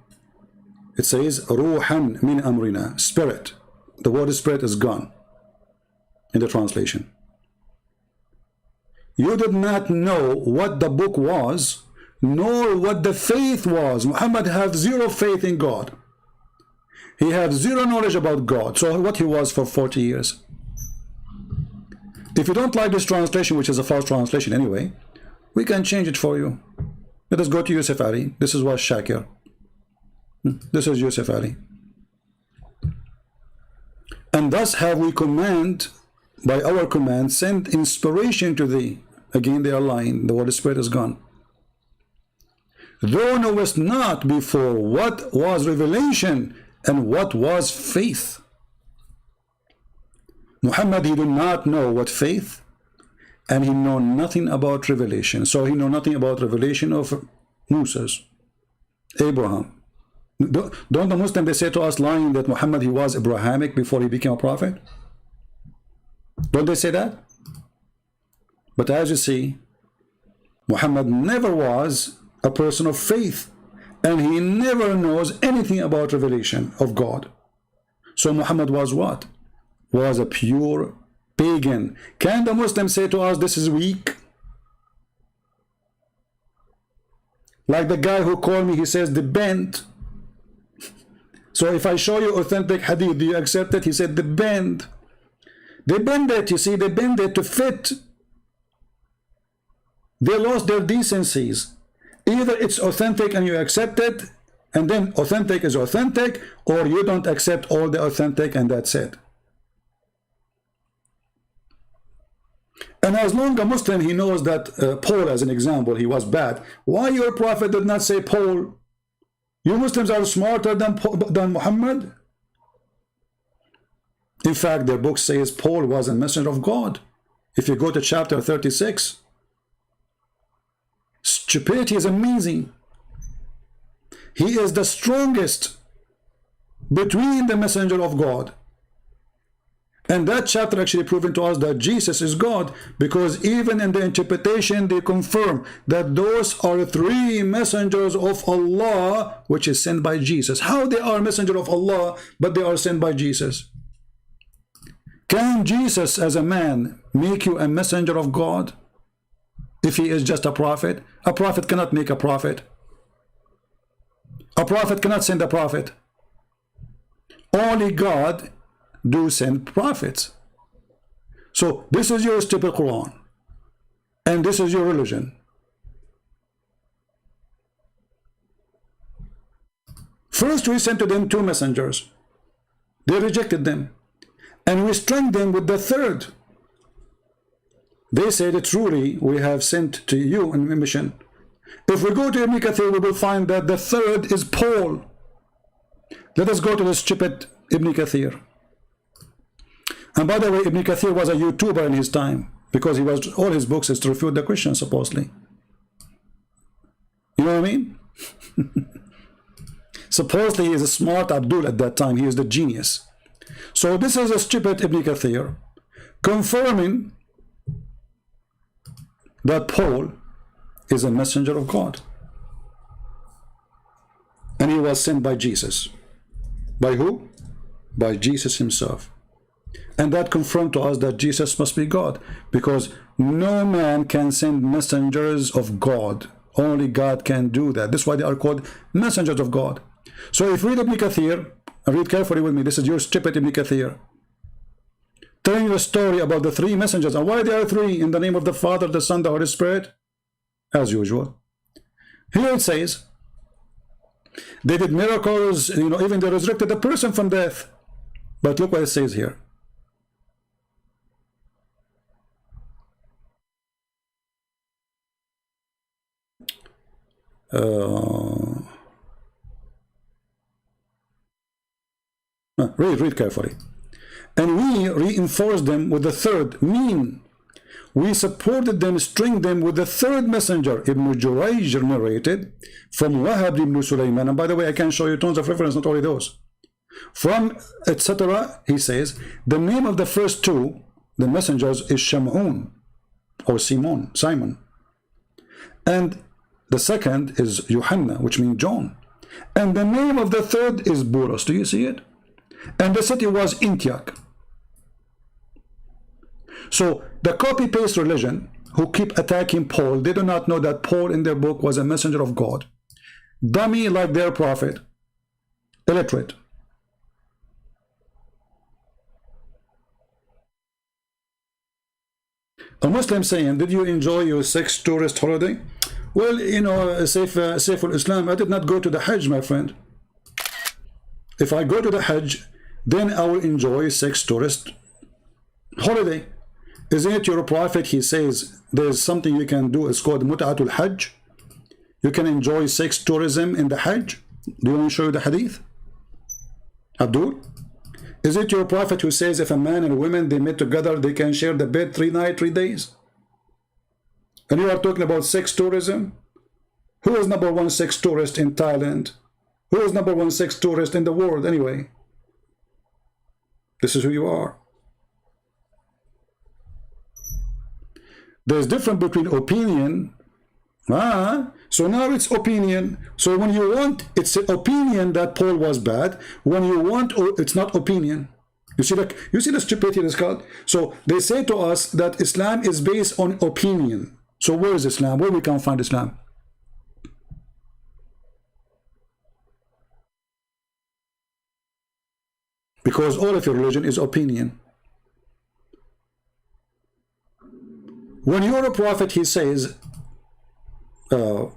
It says Ruhan min amrina, spirit. The word spirit is gone in the translation. You did not know what the book was, nor what the faith was. Muhammad had zero faith in God. He had zero knowledge about God. So what he was for 40 years. If you don't like this translation, which is a false translation anyway, we can change it for you. Let us go to Yusuf Ali. This is what Shakir. This is Yusuf Ali. And thus have we by our command, send inspiration to thee. Again, they are lying. The word spirit is gone. Thou knowest not before what was revelation and what was faith. Muhammad, he did not know what faith, and he knew nothing about revelation. So he knew nothing about revelation of Moses, Abraham. Don't the Muslims, they say to us lying that Muhammad, he was Abrahamic before he became a prophet? Don't they say that? But as you see, Muhammad never was a person of faith, and he never knows anything about revelation of God. So Muhammad was what? Was a pure pagan. Can the Muslims say to us this is weak? Like the guy who called me, he says the bend. So if I show you authentic hadith, do you accept it? He said the bend. They bend it, you see, they bend it to fit. They lost their decencies. Either it's authentic and you accept it, and then authentic is authentic, or you don't accept all the authentic and that's it. And as long as a Muslim, he knows that Paul, as an example, he was bad. Why your prophet did not say Paul? You Muslims are smarter than Muhammad? In fact, their book says Paul was a messenger of God. If you go to chapter 36, stupidity is amazing. He is the strongest between the messenger of God And that chapter actually proven to us that Jesus is God, because even in the interpretation they confirm that those are three messengers of Allah which is sent by Jesus. How they are messenger of Allah but they are sent by Jesus? Can Jesus as a man make you a messenger of God if he is just a prophet? A prophet cannot make a prophet. A prophet cannot send a prophet. Only God do send prophets. So this is your stupid Quran, and this is your religion. First we sent to them two messengers. They rejected them, and we strengthened them with the third. They said, truly we have sent to you in a mission. If we go to Ibn Kathir, we will find that the third is Paul. Let us go to the stupid Ibn Kathir. And by the way, Ibn Kathir was a YouTuber in his time, because he was, all his books is to refute the Christians, supposedly. You know what I mean? Supposedly he is a smart Abdul at that time. He is the genius. So this is a stupid Ibn Kathir confirming that Paul is a messenger of God. And he was sent by Jesus. By who? By Jesus himself. And that confirmed to us that Jesus must be God, because no man can send messengers of God. Only God can do that. This is why they are called messengers of God. So if you read Ibn Kathir, and read carefully with me, this is your stupid Ibn Kathir, telling you a story about the three messengers, and why there are three, in the name of the Father, the Son, the Holy Spirit, as usual. Here it says, they did miracles, you know, even they resurrected a person from death. But look what it says here. Read carefully. And we reinforced them with the third, mean. We supported them, stringed them with the third messenger. Ibn Jurayj narrated from Wahab ibn Sulaiman. And by the way, I can show you tons of reference, not only those. From etc. He says, the name of the first two, the messengers, is Shamun or Simon. And the second is Yohanna, which means John. And the name of the third is Burus. Do you see it? And the city was Antioch. So the copy-paste religion who keep attacking Paul, they do not know that Paul in their book was a messenger of God. Dummy like their prophet. Illiterate. A Muslim saying, did you enjoy your 6 tourist holiday? Well, you know, Saiful Islam, I did not go to the Hajj, my friend. If I go to the Hajj, then I will enjoy 6 tourist holiday. Isn't it your prophet? He says there's something you can do. It's called Mut'atul Hajj. You can enjoy 6 tourism in the Hajj. Do you want to show you the hadith? Abdul? Is it your prophet who says if a man and a woman, they met together, they can share the bed 3 nights, 3 days? And you are talking about 6 tourism? Who is number 1 6 tourist in Thailand? Who is number 1 6 tourist in the world anyway? This is who you are. There's difference between opinion. So now it's opinion. So when you want, it's an opinion that Paul was bad. When you want, it's not opinion. You see the stupidity in this called. So they say to us that Islam is based on opinion. So where is Islam? Where we can find Islam? Because all of your religion is opinion. When you're a prophet, he says, don't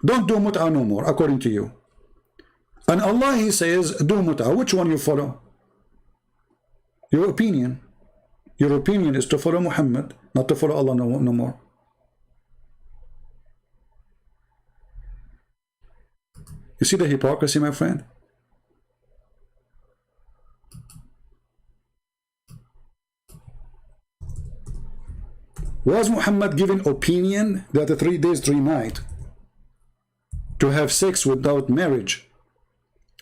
do mut'ah no more, according to you. And Allah, he says, do mut'ah. Which one you follow? Your opinion. Your opinion is to follow Muhammad, not to follow Allah no more. You see the hypocrisy, my friend? Was Muhammad given opinion that the 3 days, 3 nights to have sex without marriage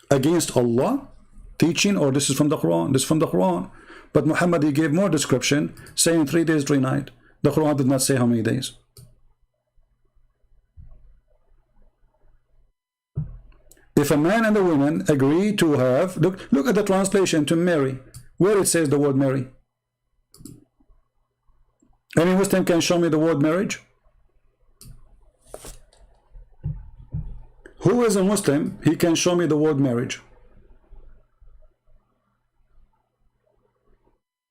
against Allah? teaching, or this is from the Quran? This is from the Quran. But Muhammad, he gave more description, saying 3 days, 3 nights. The Quran did not say how many days. If a man and a woman agree to have, look at the translation to marry, where it says the word marry. Any Muslim can show me the word marriage? Who is a Muslim? He can show me the word marriage.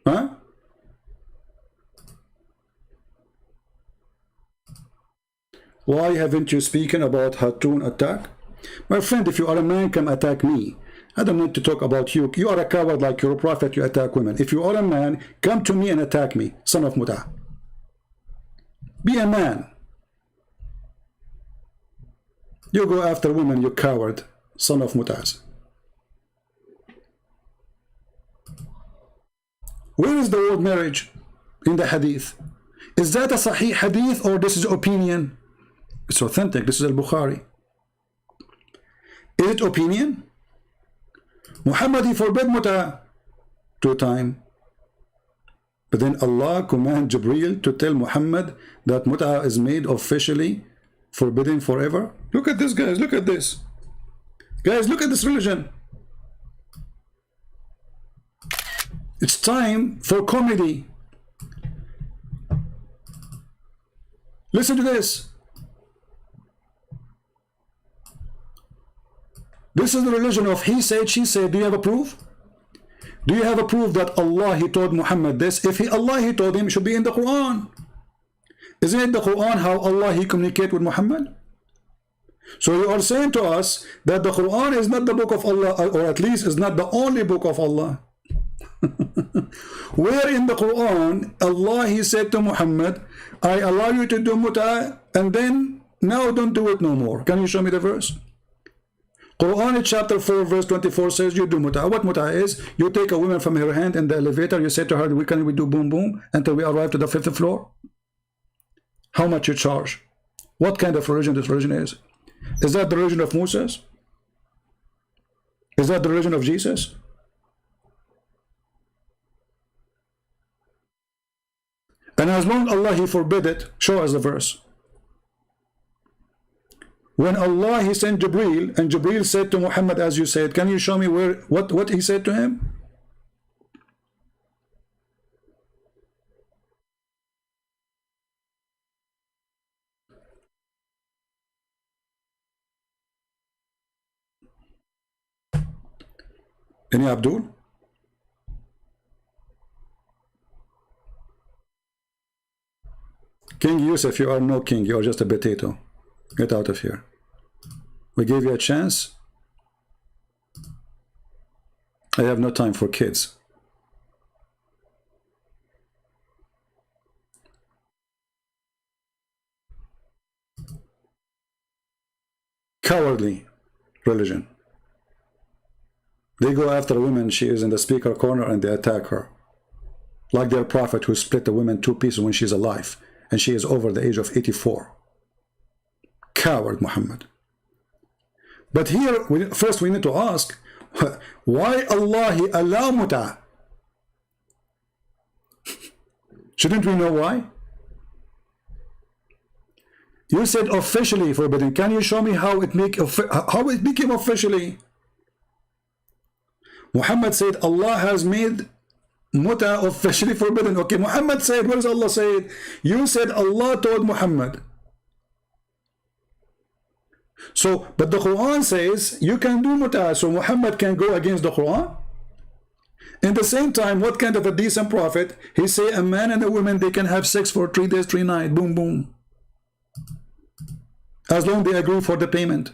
Huh? Why haven't you spoken about Hatun attack? My friend, if you are a man, come attack me. I don't need to talk about you. You are a coward like your prophet, you attack women. If you are a man, come to me and attack me, son of Muta. Be a man. You go after women, you coward, son of Mutaz. Where is the word marriage in the hadith? Is that a sahih hadith or this is opinion? It's authentic. This is al-Bukhari. Is it opinion? Muhammad, he forbid muta 2 times. But then Allah command Jibreel to tell Muhammad that muta is made officially forbidden forever. Look at this, guys. Look at this. Guys, look at this religion. It's time for comedy. Listen to this. This is the religion of he said, she said. Do you have a proof? Do you have a proof that Allah, he told Muhammad this? If Allah, he told him, it should be in the Quran. Isn't it the Quran how Allah, he communicate with Muhammad? So you are saying to us that the Quran is not the book of Allah, or at least is not the only book of Allah. Where in the Quran Allah, he said to Muhammad, I allow you to do muta, and then now don't do it no more. Can you show me the verse? Quran chapter 4 verse 24 says you do muta. What muta is? You take a woman from her hand in the elevator, you say to her, we do boom boom until we arrive to the 5th floor. How much you charge? What kind of religion this religion is? Is that the religion of Moses? Is that the religion of Jesus? And as long as Allah, he forbid it, show us the verse. When Allah, he sent Jibreel, and Jibreel said to Muhammad, as you said, can you show me where what he said to him? Any Abdul? King Yusuf, you are no king, you are just a potato. Get out of here. We gave you a chance. I have no time for kids. Cowardly religion. They go after a woman, she is in the speaker corner, and they attack her. Like their prophet who split the woman 2 pieces when she's alive, and she is over the age of 84. Coward Muhammad. But here, first we need to ask, why Allah, he allow muta? Shouldn't we know why? You said officially forbidden. Can you show me how it became officially? Muhammad said Allah has made muta officially forbidden. Okay, Muhammad said, what does Allah say? You said Allah told Muhammad. So, but the Quran says you can do muta, so Muhammad can go against the Quran. In the same time, what kind of a decent prophet? He say a man and a woman, they can have sex for 3 days, 3 nights, boom, boom. As long as they agree for the payment.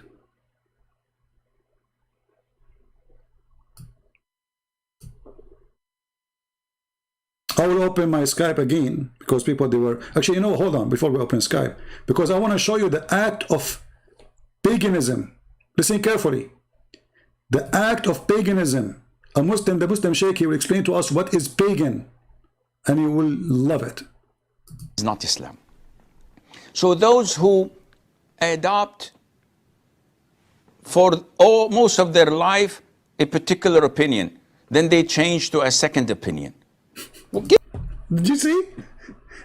I will open my Skype again because people, they were actually, you know, hold on before we open Skype, because I want to show you the act of paganism. Listen carefully. The act of paganism. A Muslim, the Muslim Sheikh, he will explain to us what is pagan, and you will love it. It's not Islam. So those who adopt for most of their life a particular opinion, then they change to a second opinion. Well, Did you see?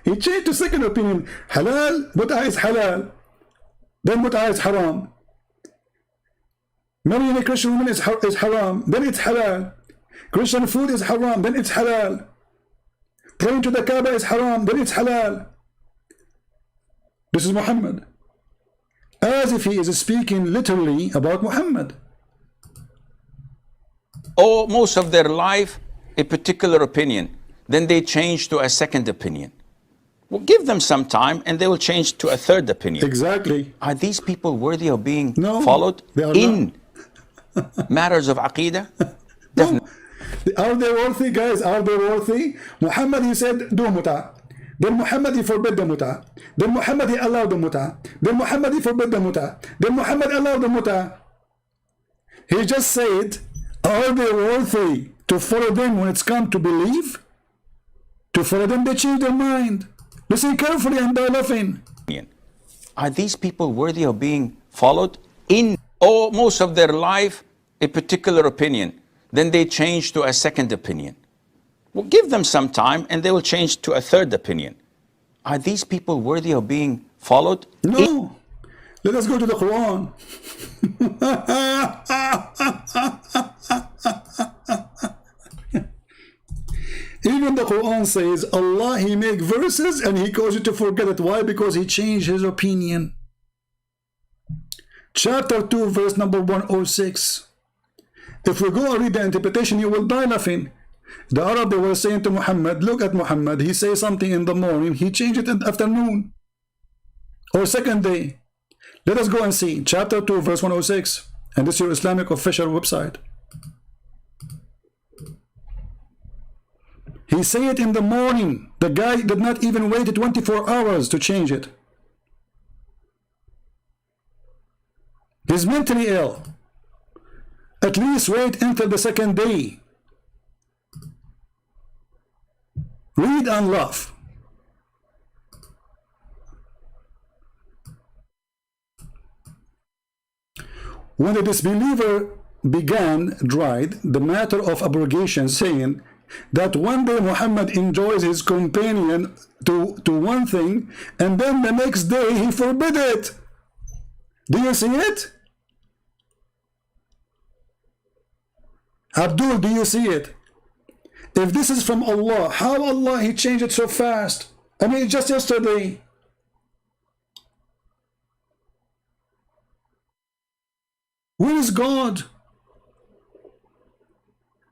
He changed to second opinion. Halal, mut'ah is halal. Then mut'ah is haram. Marrying a Christian woman is haram. Then it's halal. Christian food is haram. Then it's halal. Praying to the Kaaba is haram. Then it's halal. This is Muhammad. As if he is speaking literally about Muhammad. or most of their life a particular opinion, then they change to a second opinion. Well, give them some time and they will change to a third opinion. Exactly. Are these people worthy of being No, followed they are in matters of aqidah? Definitely. Are they worthy, guys? Are they worthy? Muhammad, he said, do mut'ah. Then Muhammad, he forbid the mut'ah. Then Muhammad, he allowed the mut'ah. Then Muhammad, he forbid the mut'ah. Then Muhammad allowed the mut'ah. He just said, are they worthy to follow them when it's come to believe? To follow them, they change their mind. Listen carefully and die laughing. Are these people worthy of being followed in or most of their life a particular opinion, then they change to a second opinion? Well, give them some time and they will change to a third opinion. Are these people worthy of being followed? No. Let us go to the Quran. Even the Quran says Allah, he make verses and he causes you to forget it. Why? Because he changed his opinion. Chapter 2 verse number 106. If we go and read the interpretation, you will die laughing. The Arab, they were saying to Muhammad, look at Muhammad, he says something in the morning, he changed it in the afternoon or second day. Let us go and see chapter 2 verse 106, and this is your Islamic official website. He said it in the morning. The guy did not even wait 24 hours to change it. He's mentally ill. At least wait until the second day. Read and laugh. When the disbeliever began dried the matter of abrogation, saying that one day Muhammad enjoys his companion to one thing, and then the next day he forbid it. Do you see it? Abdul, do you see it? If this is from Allah, how Allah he changed it so fast? I mean, just yesterday. Where is God?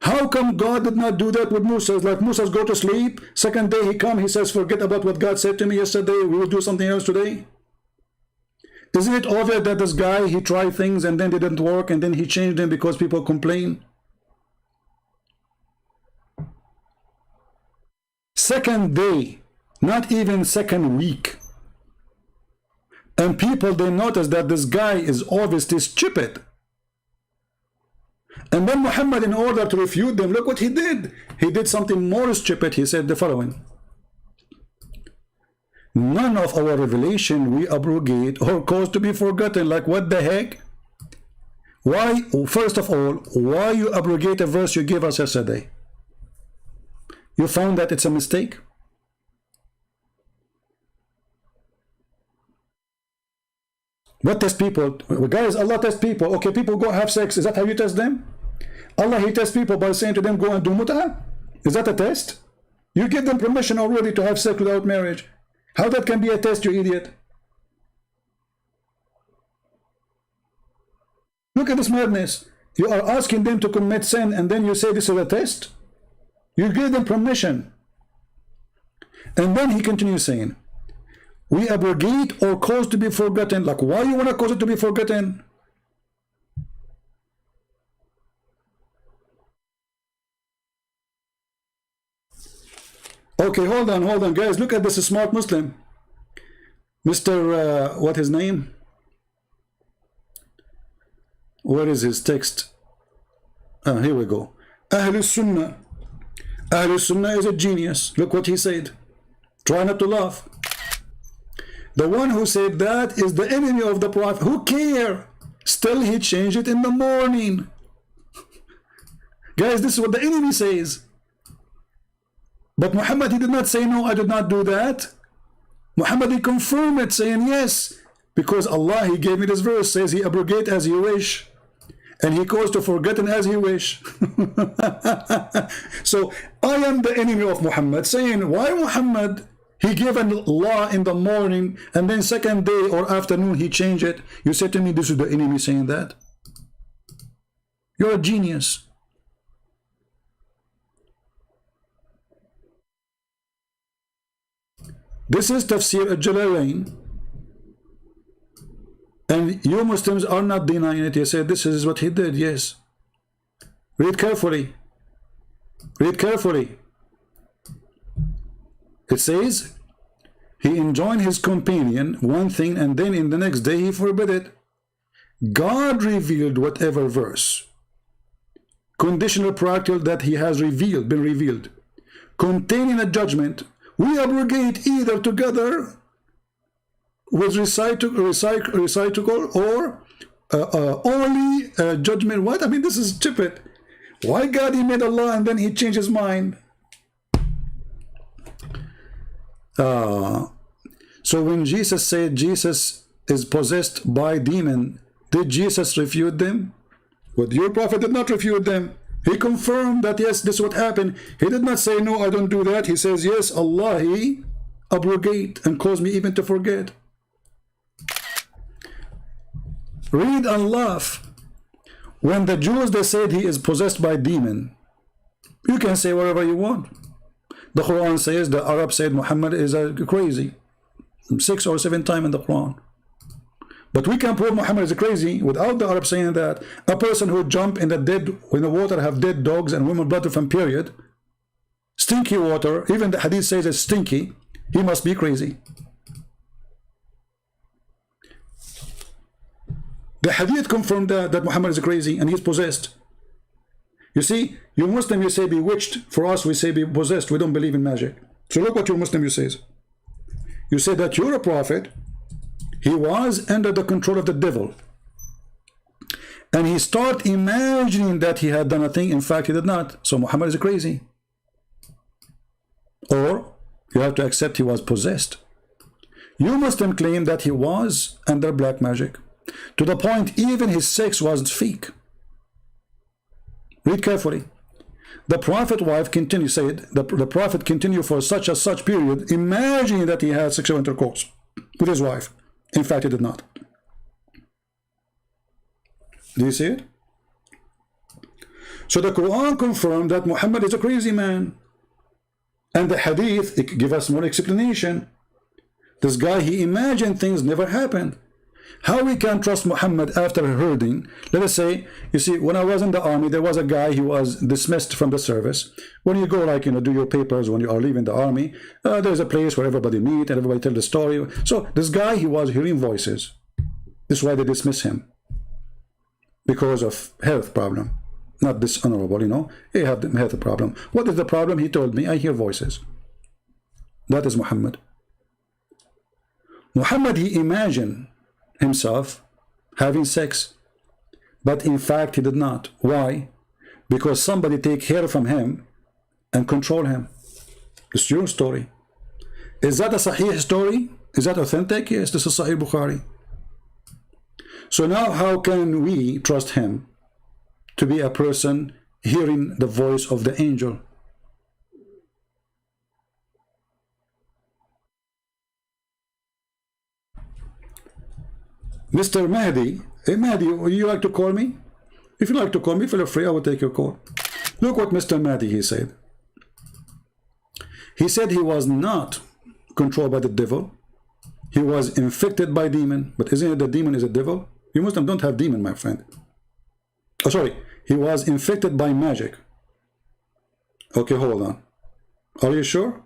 How come God did not do that with Musa? Like Musa's go to sleep, second day he come, he says, forget about what God said to me yesterday, we will do something else today. Isn't it obvious that this guy, he tried things and then they didn't work and then he changed them because people complain? Second day, not even second week. And people, they notice that this guy is obviously stupid. And then Muhammad, in order to refute them, look what he did. He did something more stupid. He said the following: none of our revelation we abrogate or cause to be forgotten. Like, what the heck? Why, first of all, why you abrogate a verse you gave us yesterday? You found that it's a mistake? What test people? Guys, Allah tests people. Okay, people go have sex. Is that how you test them? Allah, he tests people by saying to them, go and do mut'ah? Is that a test? You give them permission already to have sex without marriage. How that can be a test, you idiot? Look at this madness. You are asking them to commit sin and then you say this is a test? You give them permission. And then he continues saying, we abrogate or cause to be forgotten. Like, why you want to cause it to be forgotten? Okay, hold on, guys. Look at this smart Muslim. Mr. What his name? Where is his text? Here we go. Ahlul Sunnah. Ahlul Sunnah is a genius. Look what he said. Try not to laugh. The one who said that is the enemy of the Prophet. Who cares? Still he changed it in the morning. Guys, this is what the enemy says. But Muhammad, he did not say, no, I did not do that. Muhammad, he confirmed it, saying, yes, because Allah, he gave me this verse, says he abrogate as he wish, and he caused to forgotten as he wish. So I am the enemy of Muhammad, saying, why Muhammad, he gave a law in the morning, and then second day or afternoon he changed it. You said to me, this is the enemy saying that? You're a genius. This is Tafsir al-Jalalain, and you Muslims are not denying it. You said this is what he did. Yes. Read carefully. Read carefully. It says, he enjoined his companion one thing, and then in the next day he forbid it. God revealed whatever verse, conditional practical, that he has revealed, been revealed, containing a judgment, we abrogate either together with recital or only judgment. What? I mean, this is stupid. Why God, he made a law and then he changed his mind? So when Jesus said Jesus is possessed by demon, did Jesus refute them? But your prophet did not refute them. He confirmed that yes, this is what happened. He did not say, no, I don't do that. He says, yes, Allah, he abrogate and cause me even to forget. Read and laugh. When the Jews, they said he is possessed by demon, you can say whatever you want. The Quran says, the Arab said Muhammad is crazy 6 or 7 times in the Quran. But we can prove Muhammad is crazy without the Arab saying that. A person who jump in the water have dead dogs and women blood from period, stinky water, even the hadith says it's stinky, he must be crazy. The hadith confirmed that Muhammad is crazy and he's possessed. You see, you Muslim, you say bewitched. For us, we say be possessed. We don't believe in magic. So look what your Muslim, you says. You say that you're a prophet. He was under the control of the devil. And he started imagining that he had done a thing. In fact, he did not. So Muhammad is crazy. Or you have to accept he was possessed. You Muslim claim that he was under black magic, to the point even his sex wasn't fake. Read carefully. The prophet wife continued, said the prophet continued for such a such period, imagining that he had sexual intercourse with his wife. In fact, he did not. Do you see it? So the Quran confirmed that Muhammad is a crazy man. And the hadith, it give us more explanation. This guy, he imagined things never happened. How we can trust Muhammad after herding? Let us say, you see, when I was in the army, there was a guy who was dismissed from the service. When you go, like, do your papers when you are leaving the army, there's a place where everybody meet and everybody tell the story. So this guy, he was hearing voices. This is why they dismiss him. Because of health problem. Not dishonorable, he had a health problem. What is the problem? He told me, I hear voices. That is Muhammad. Muhammad, he imagined himself having sex, but in fact he did not. Why? Because somebody take hair from him and control him. It's your story. Is that a Sahih story? Is that authentic? Yes, this is Sahih Bukhari. So now how can we trust him to be a person hearing the voice of the angel? Mr. Mahdi, hey Mahdi, would you like to call me? If you like to call me, feel free, I will take your call. Look what Mr. Mahdi, he said. He said he was not controlled by the devil. He was infected by demon. But isn't it the demon is a devil? You Muslims don't have demon, my friend. Oh, sorry. He was infected by magic. Okay, hold on. Are you sure?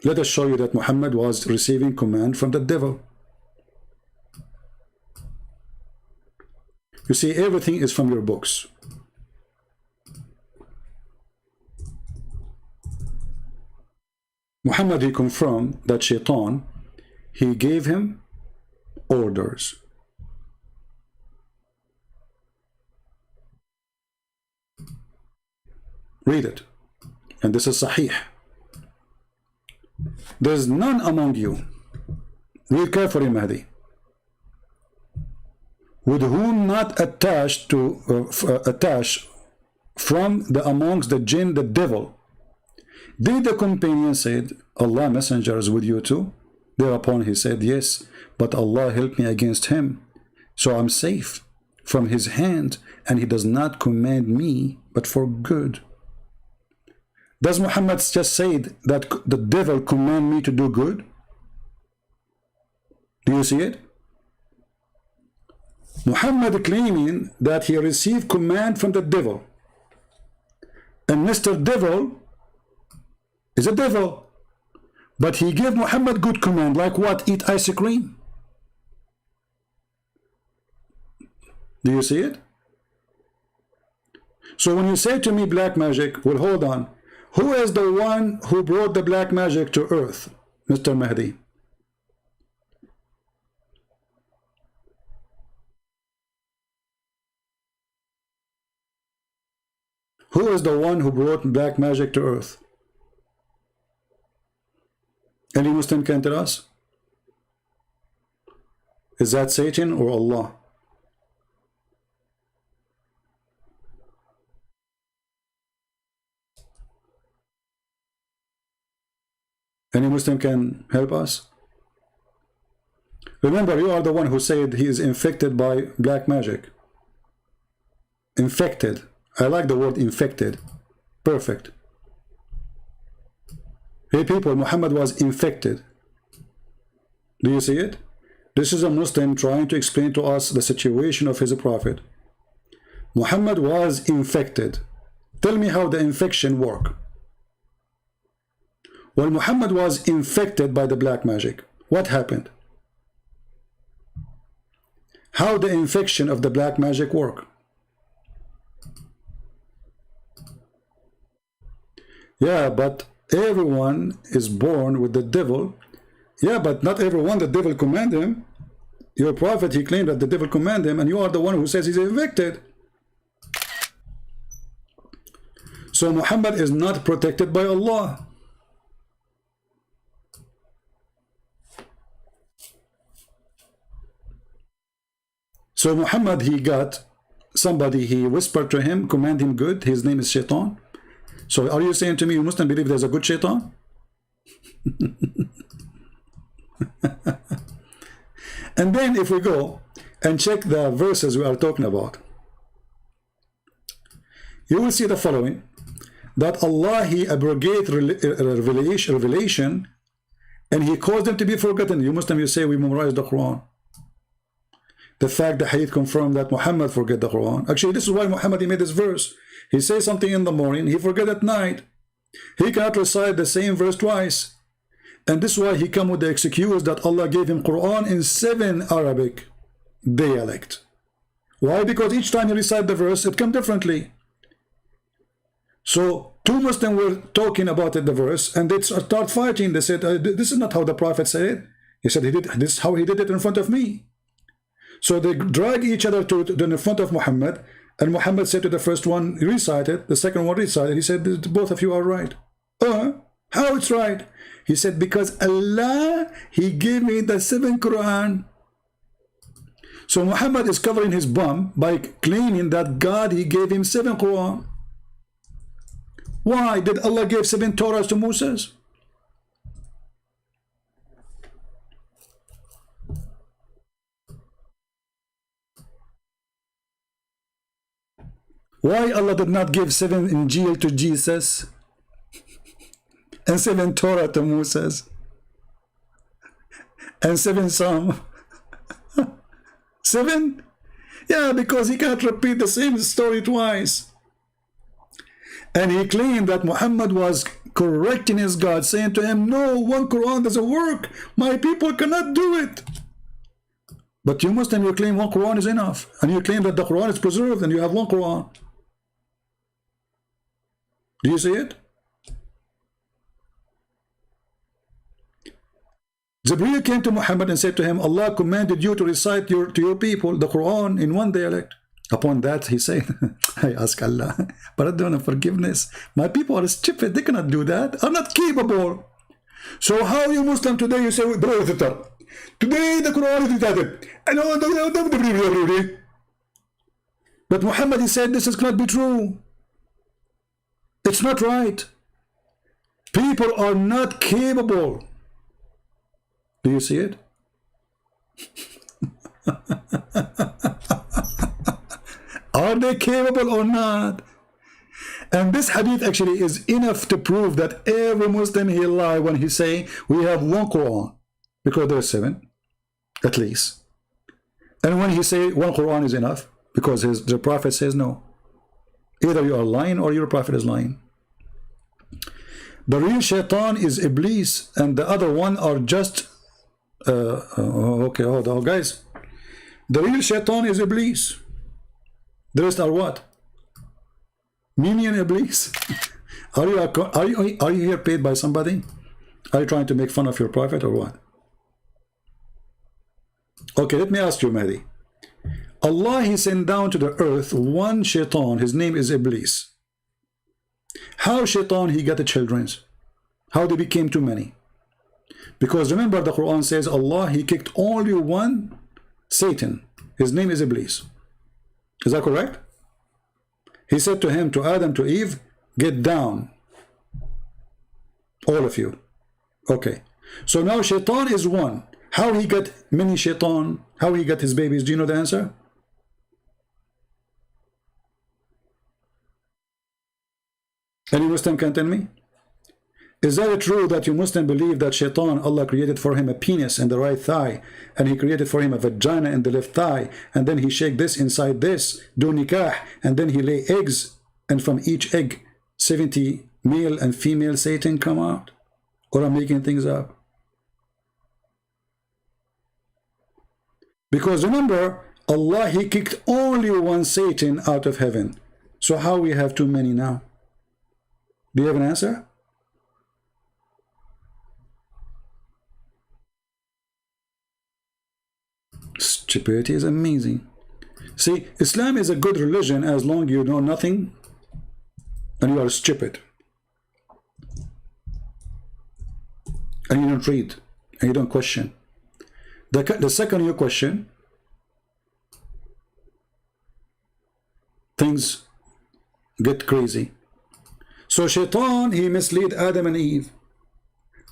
Let us show you that Muhammad was receiving command from the devil. You see, everything is from your books. Muhammad, he confirmed that Shaitan, he gave him orders. Read it. And this is Sahih. There's none among you, read carefully, Mahdi, with whom not attached from the amongst the jinn, the devil. Did the companion said, Allah messenger is with you too? Thereupon he said, yes, but Allah helped me against him, so I'm safe from his hand, and he does not command me but for good. Does Muhammad just say that the devil command me to do good? Do you see it? Muhammad claiming that he received command from the devil, and Mr. Devil is a devil, but he gave Muhammad good command, like what? Eat ice cream. Do you see it? So when you say to me black magic, well, hold on. Who is the one who brought the black magic to earth, Mr. Mahdi? Who is the one who brought black magic to earth? Any Muslim can tell us? Is that Satan or Allah? Any Muslim can help us? Remember, you are the one who said he is infected by black magic. Infected. I like the word infected. Perfect. Hey people, Muhammad was infected. Do you see it? This is a Muslim trying to explain to us the situation of his prophet. Muhammad was infected. Tell me how the infection worked. Well, Muhammad was infected by the black magic. What happened? How the infection of the black magic work? Yeah, but everyone is born with the devil. Yeah, but not everyone the devil command him. Your prophet, he claimed that the devil command him, and you are the one who says he's infected. So Muhammad is not protected by Allah. So Muhammad, he got somebody, he whispered to him, command him good. His name is Shaitan. So are you saying to me, you Muslim believe there's a good Shaitan? And then if we go and check the verses we are talking about, you will see the following, that Allah, he abrogated revelation, and he caused them to be forgotten. You Muslim, you say we memorize the Quran. The fact that Hadith confirmed that Muhammad forget the Quran. Actually, this is why Muhammad, he made this verse. He says something in the morning, he forget at night. He cannot recite the same verse twice. And this is why he come with the excuse that Allah gave him Quran in 7 Arabic dialect. Why? Because each time he recite the verse, it come differently. So 2 Muslims were talking about it, the verse, and they start fighting. They said, this is not how the Prophet said it. He said, this is how he did it in front of me. So they drag each other to in front of Muhammad, and Muhammad said to the first one, recite it. The second one recited. He said, both of you are right. How it's right? He said, because Allah, he gave me the 7 Quran. So Muhammad is covering his bum by claiming that God, he gave him 7 Quran. Why did Allah give 7 Torahs to Moses? Why Allah did not give 7 Injil to Jesus and 7 Torah to Moses and 7 Psalm? 7? Yeah, because he can't repeat the same story twice. And he claimed that Muhammad was correcting his God, saying to him, no, 1 Quran doesn't work. My people cannot do it. But you Muslim, you claim 1 Quran is enough. And you claim that the Quran is preserved and you have 1 Quran. Do you see it? Jibreel came to Muhammad and said to him, Allah commanded you to recite to your people the Quran in 1 dialect. Upon that, he said, I ask Allah, but I don't have forgiveness. My people are stupid. They cannot do that. I'm not capable. So how are you Muslim today? You say, today the Quran is that. But Muhammad, he said, this cannot be true. It's not right. People are not capable. Do you see it? Are they capable or not? And this hadith actually is enough to prove that every Muslim he lie when he say we have one Quran, because there are 7 at least. And when he say one Quran is enough, because the Prophet says no. Either you are lying or your Prophet is lying. The real shaitan is Iblis, and the other one are just okay, hold on guys. The real shaitan is Iblis. The rest are what? Minion Iblis. Are you here paid by somebody? Are you trying to make fun of your Prophet or what? Okay, let me ask you, Mahdi. Allah, he sent down to the earth one shaitan. His name is Iblis. How shaitan he got the children's? How they became too many? Because remember, the Quran says Allah, he kicked only one Satan. His name is Iblis. Is that correct? He said to him, to Adam, to Eve, get down. All of you. Okay. So now shaitan is one. How he got many shaitan? How he got his babies? Do you know the answer? Any Muslim can tell me? Is that true that you Muslim believe that shaitan, Allah created for him a penis in the right thigh, and he created for him a vagina in the left thigh, and then he shake this inside this, do nikah, and then he lay eggs, and from each egg 70 male and female Satan come out? Or I'm making things up? Because remember, Allah, he kicked only one Satan out of heaven. So how we have too many now? Do you have an answer? Stupidity is amazing. See, Islam is a good religion as long as you know nothing and you are stupid. And you don't read and you don't question. The second you question, things get crazy. So shaitan, he misled Adam and Eve.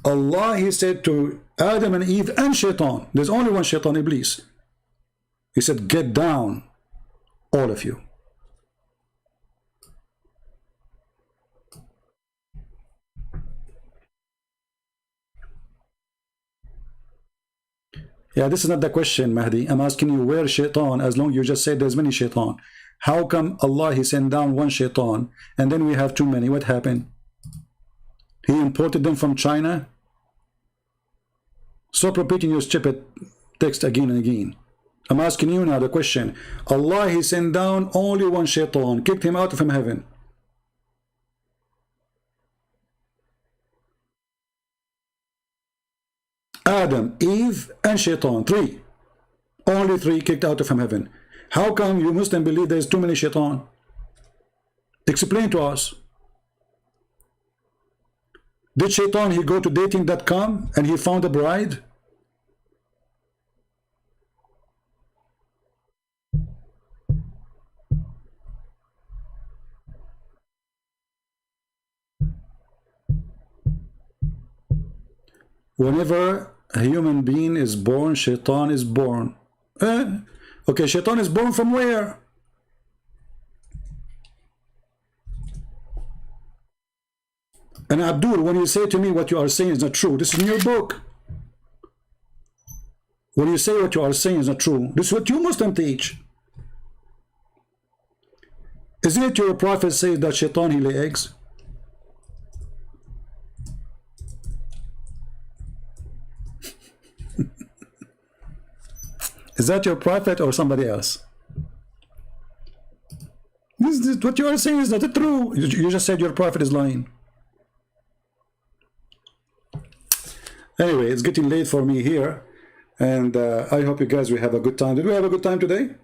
Allah, he said to Adam and Eve and shaitan, there's only one shaitan, Iblis. He said, get down, all of you. Yeah, this is not the question, Mahdi. I'm asking you where shaitan, as long as you just said there's many shaitan. How come Allah, he sent down one shaitan, and then we have too many? What happened? He imported them from China? Stop repeating your stupid text again and again. I'm asking you now the question. Allah, he sent down only one shaitan, kicked him out from heaven. Adam, Eve, and shaitan, 3. Only 3 kicked out from heaven. How come you Muslim believe there's too many shaitan? Explain to us. Did shaitan, he go to dating.com and he found a bride? Whenever a human being is born, shaitan is born. Okay, shaitan is born from where? And Abdul, when you say to me what you are saying is not true, this is in your book. When you say what you are saying is not true, this is what you Muslim teach. Isn't it your Prophet says that shaitan, he lay eggs? Is that your Prophet or somebody else? This what you are saying is not true. You just said your Prophet is lying. Anyway, it's getting late for me here, and I hope you guys will have a good time. Did we have a good time today?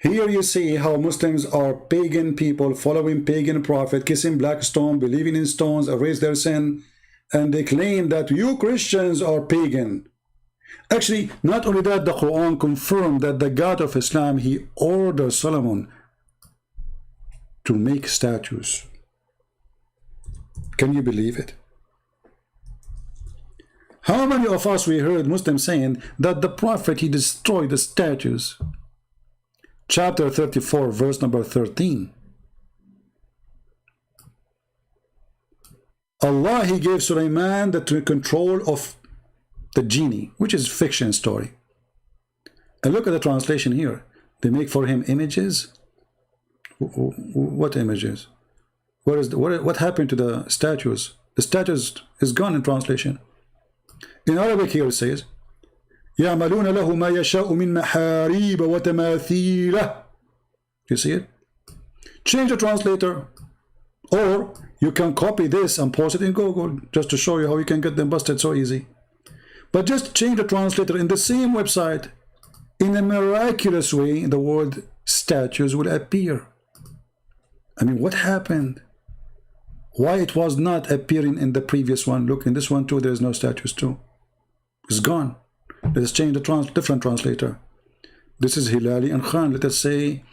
Here you see how Muslims are pagan people, following pagan prophet, kissing black stone, believing in stones, erase their sin, and they claim that you Christians are pagan. Actually, not only that, the Quran confirmed that the God of Islam, he ordered Solomon to make statues. Can you believe it? How many of us we heard Muslims saying that the prophet, he destroyed the statues? Chapter 34, verse number 13. Allah, he gave Sulaiman the control of the genie, which is fiction story. And look at the translation here. They make for him images. What images? What happened to the statues? The statues is gone in translation. In Arabic here it says, يَعْمَلُونَ لَهُ مَا يَشَاءُ مِنْ مَحَارِيبَ وَتَمَاثِيلَ. You see it? Change the translator. Or you can copy this and post it in Google, just to show you how you can get them busted so easy. But just change the translator in the same website. In a miraculous way, the word statues will appear. I mean, what happened? Why it was not appearing in the previous one? Look, in this one too, there is no statues too. It's gone. Let's change the different translator. This is Hilali and Khan. Let us say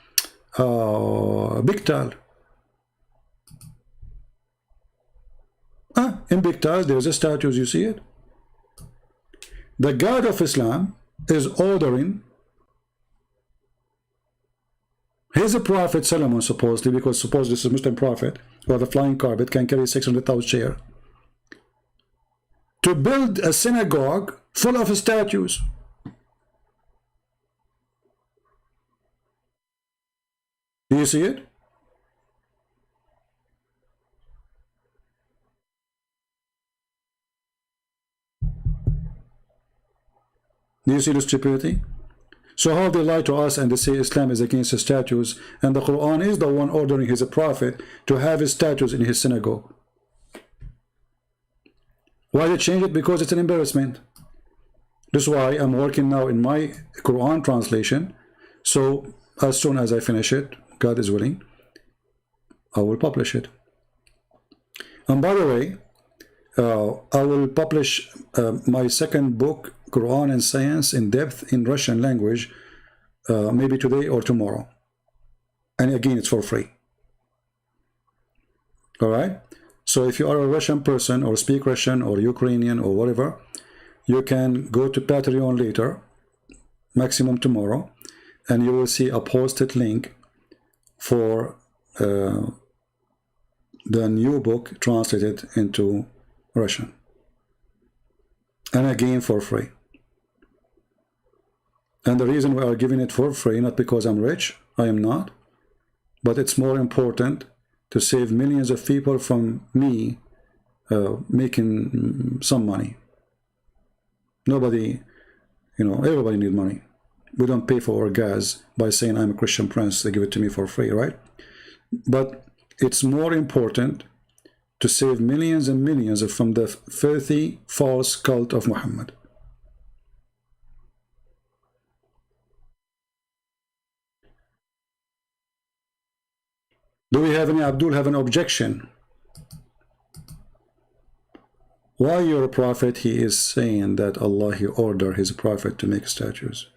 Biktal. In Biktal, there's a statue. You see it? The God of Islam is ordering his prophet Solomon, supposedly, because suppose this is a Muslim prophet, or the flying carpet can carry 600,000 chair, to build a synagogue full of statues. Do you see it? Do you see the stupidity? So how they lie to us and they say Islam is against the statues, and the Quran is the one ordering his prophet to have his statues in his synagogue. Why they change it? Because it's an embarrassment. This is why I'm working now in my Quran translation. So as soon as I finish it, God is willing, I will publish it. And by the way, I will publish my second book, Quran and Science in Depth, in Russian language, maybe today or tomorrow. And again, it's for free. All right? So if you are a Russian person or speak Russian or Ukrainian or whatever, you can go to Patreon later, maximum tomorrow, and you will see a posted link for the new book translated into Russian. And again, for free. And the reason we are giving it for free, not because I'm rich, I am not, but it's more important to save millions of people from me making some money. Nobody, everybody needs money. We don't pay for our gas by saying I'm a Christian prince, they give it to me for free, right? But it's more important to save millions and millions from the filthy, false cult of Muhammad. Do we have any, Abdul, have an objection? Why your prophet, he is saying that Allah, he ordered his prophet to make statues?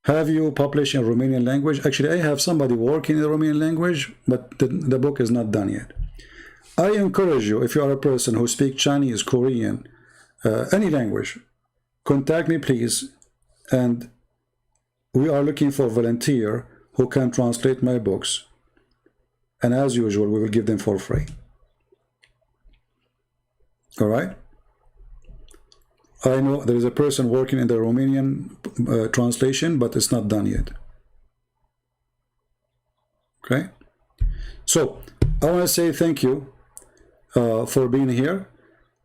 Have you published in Romanian language? Actually, I have somebody working in the Romanian language, but the book is not done yet. I encourage you, if you are a person who speaks Chinese, Korean, any language, contact me, please. And we are looking for a volunteer who can translate my books. And as usual, we will give them for free. All right? I know there is a person working in the Romanian translation, but it's not done yet. Okay? So, I want to say thank you for being here.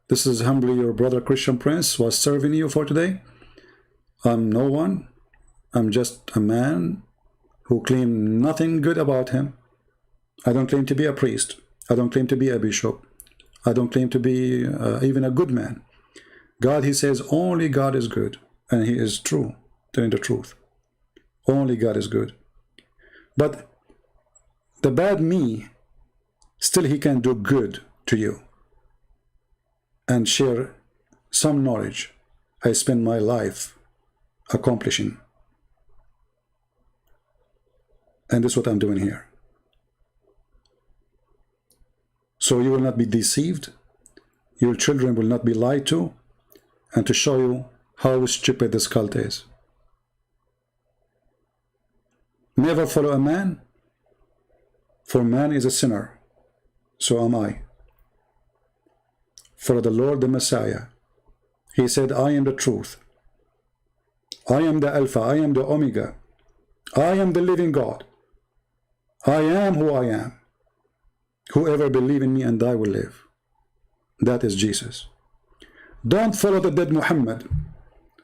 This is humbly your brother Christian Prince was serving you for today. I'm no one. I'm just a man who claims nothing good about him. I don't claim to be a priest. I don't claim to be a bishop. I don't claim to be even a good man. God, he says, only God is good, and he is true, telling the truth. Only God is good. But the bad me, still he can do good to you and share some knowledge I spend my life accomplishing. And this is what I'm doing here. So you will not be deceived, your children will not be lied to, and to show you how stupid this cult is. Never follow a man, for man is a sinner, so am I. For the Lord the Messiah, he said, I am the truth. I am the Alpha, I am the Omega. I am the living God. I am who I am. Whoever believes in me and I will live. That is Jesus. Don't follow the dead Muhammad,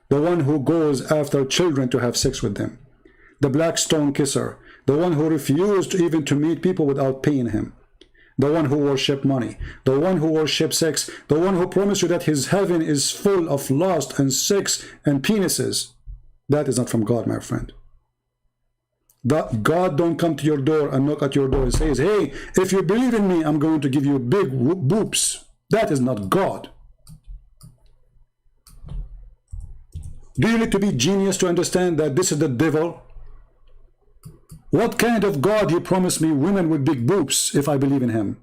the one who goes after children to have sex with them, the black stone kisser, the one who refused even to meet people without paying him, the one who worship money, the one who worship sex, the one who promised you that his heaven is full of lust and sex and penises. That is not from God, my friend. That God don't come to your door and knock at your door and says, hey, if you believe in me, I'm going to give you big boobs. That is not God. Do you need to be genius to understand that this is the devil? What kind of God he promised me women with big boobs if I believe in him?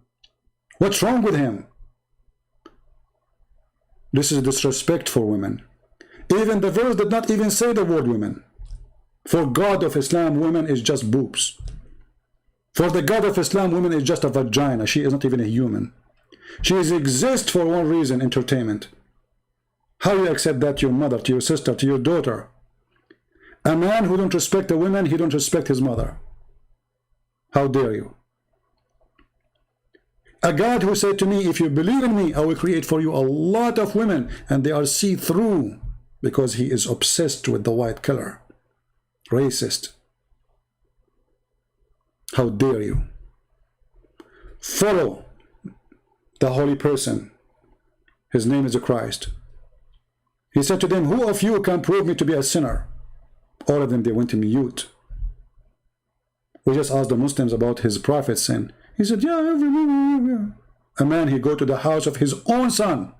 What's wrong with him? This is disrespect for women. Even the verse did not even say the word women. For God of Islam, women is just boobs. For the God of Islam, women is just a vagina. She is not even a human. She exists for one reason, entertainment. How you accept that to your mother, to your sister, to your daughter? A man who don't respect a woman, he don't respect his mother. How dare you? A God who said to me, if you believe in me, I will create for you a lot of women, and they are see-through, because he is obsessed with the white color. Racist. How dare you? Follow the holy person. His name is Christ. He said to them, who of you can prove me to be a sinner? All of them, they went to mute. We just asked the Muslims about his prophet's sin. He said, yeah, a man, he go to the house of his own son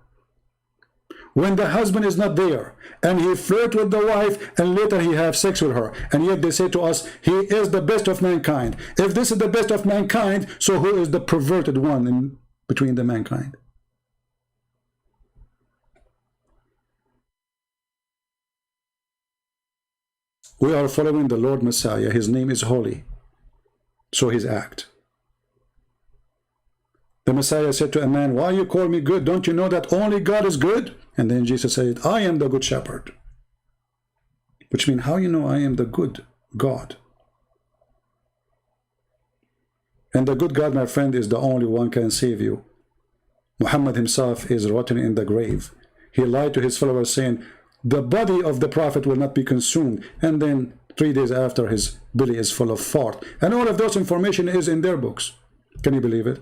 when the husband is not there, and he flirt with the wife, and later he have sex with her, and yet they say to us, he is the best of mankind. If this is the best of mankind, so who is the perverted one in between the mankind? We are following the Lord Messiah. His name is holy, so his act. The Messiah said to a man, why you call me good? Don't you know that only God is good? And then Jesus said, I am the good shepherd. Which means, how you know I am the good God? And the good God, my friend, is the only one can save you. Muhammad himself is rotten in the grave. He lied to his followers saying, the body of the prophet will not be consumed. And then 3 days after, his belly is full of fart. And all of those information is in their books. Can you believe it?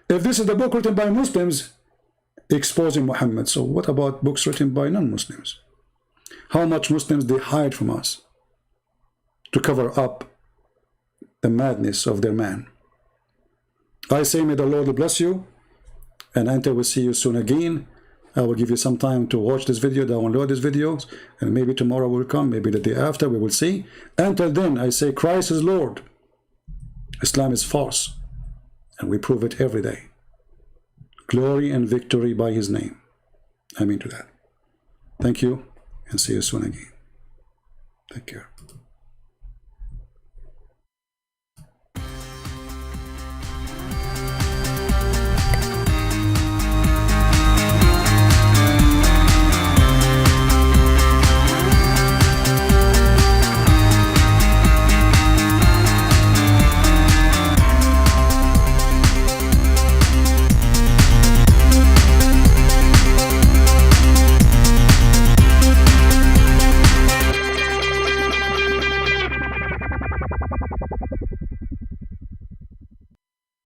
If this is the book written by Muslims exposing Muhammad, so what about books written by non-Muslims? How much Muslims they hide from us to cover up the madness of their man. I say, may the Lord bless you, and until we see you soon again, I will give you some time to watch this video, download these videos, and maybe tomorrow will come, maybe the day after, we will see. Until then, I say Christ is Lord. Islam is false. And we prove it every day. Glory and victory by his name. Amen to that. Thank you, and see you soon again. Take care.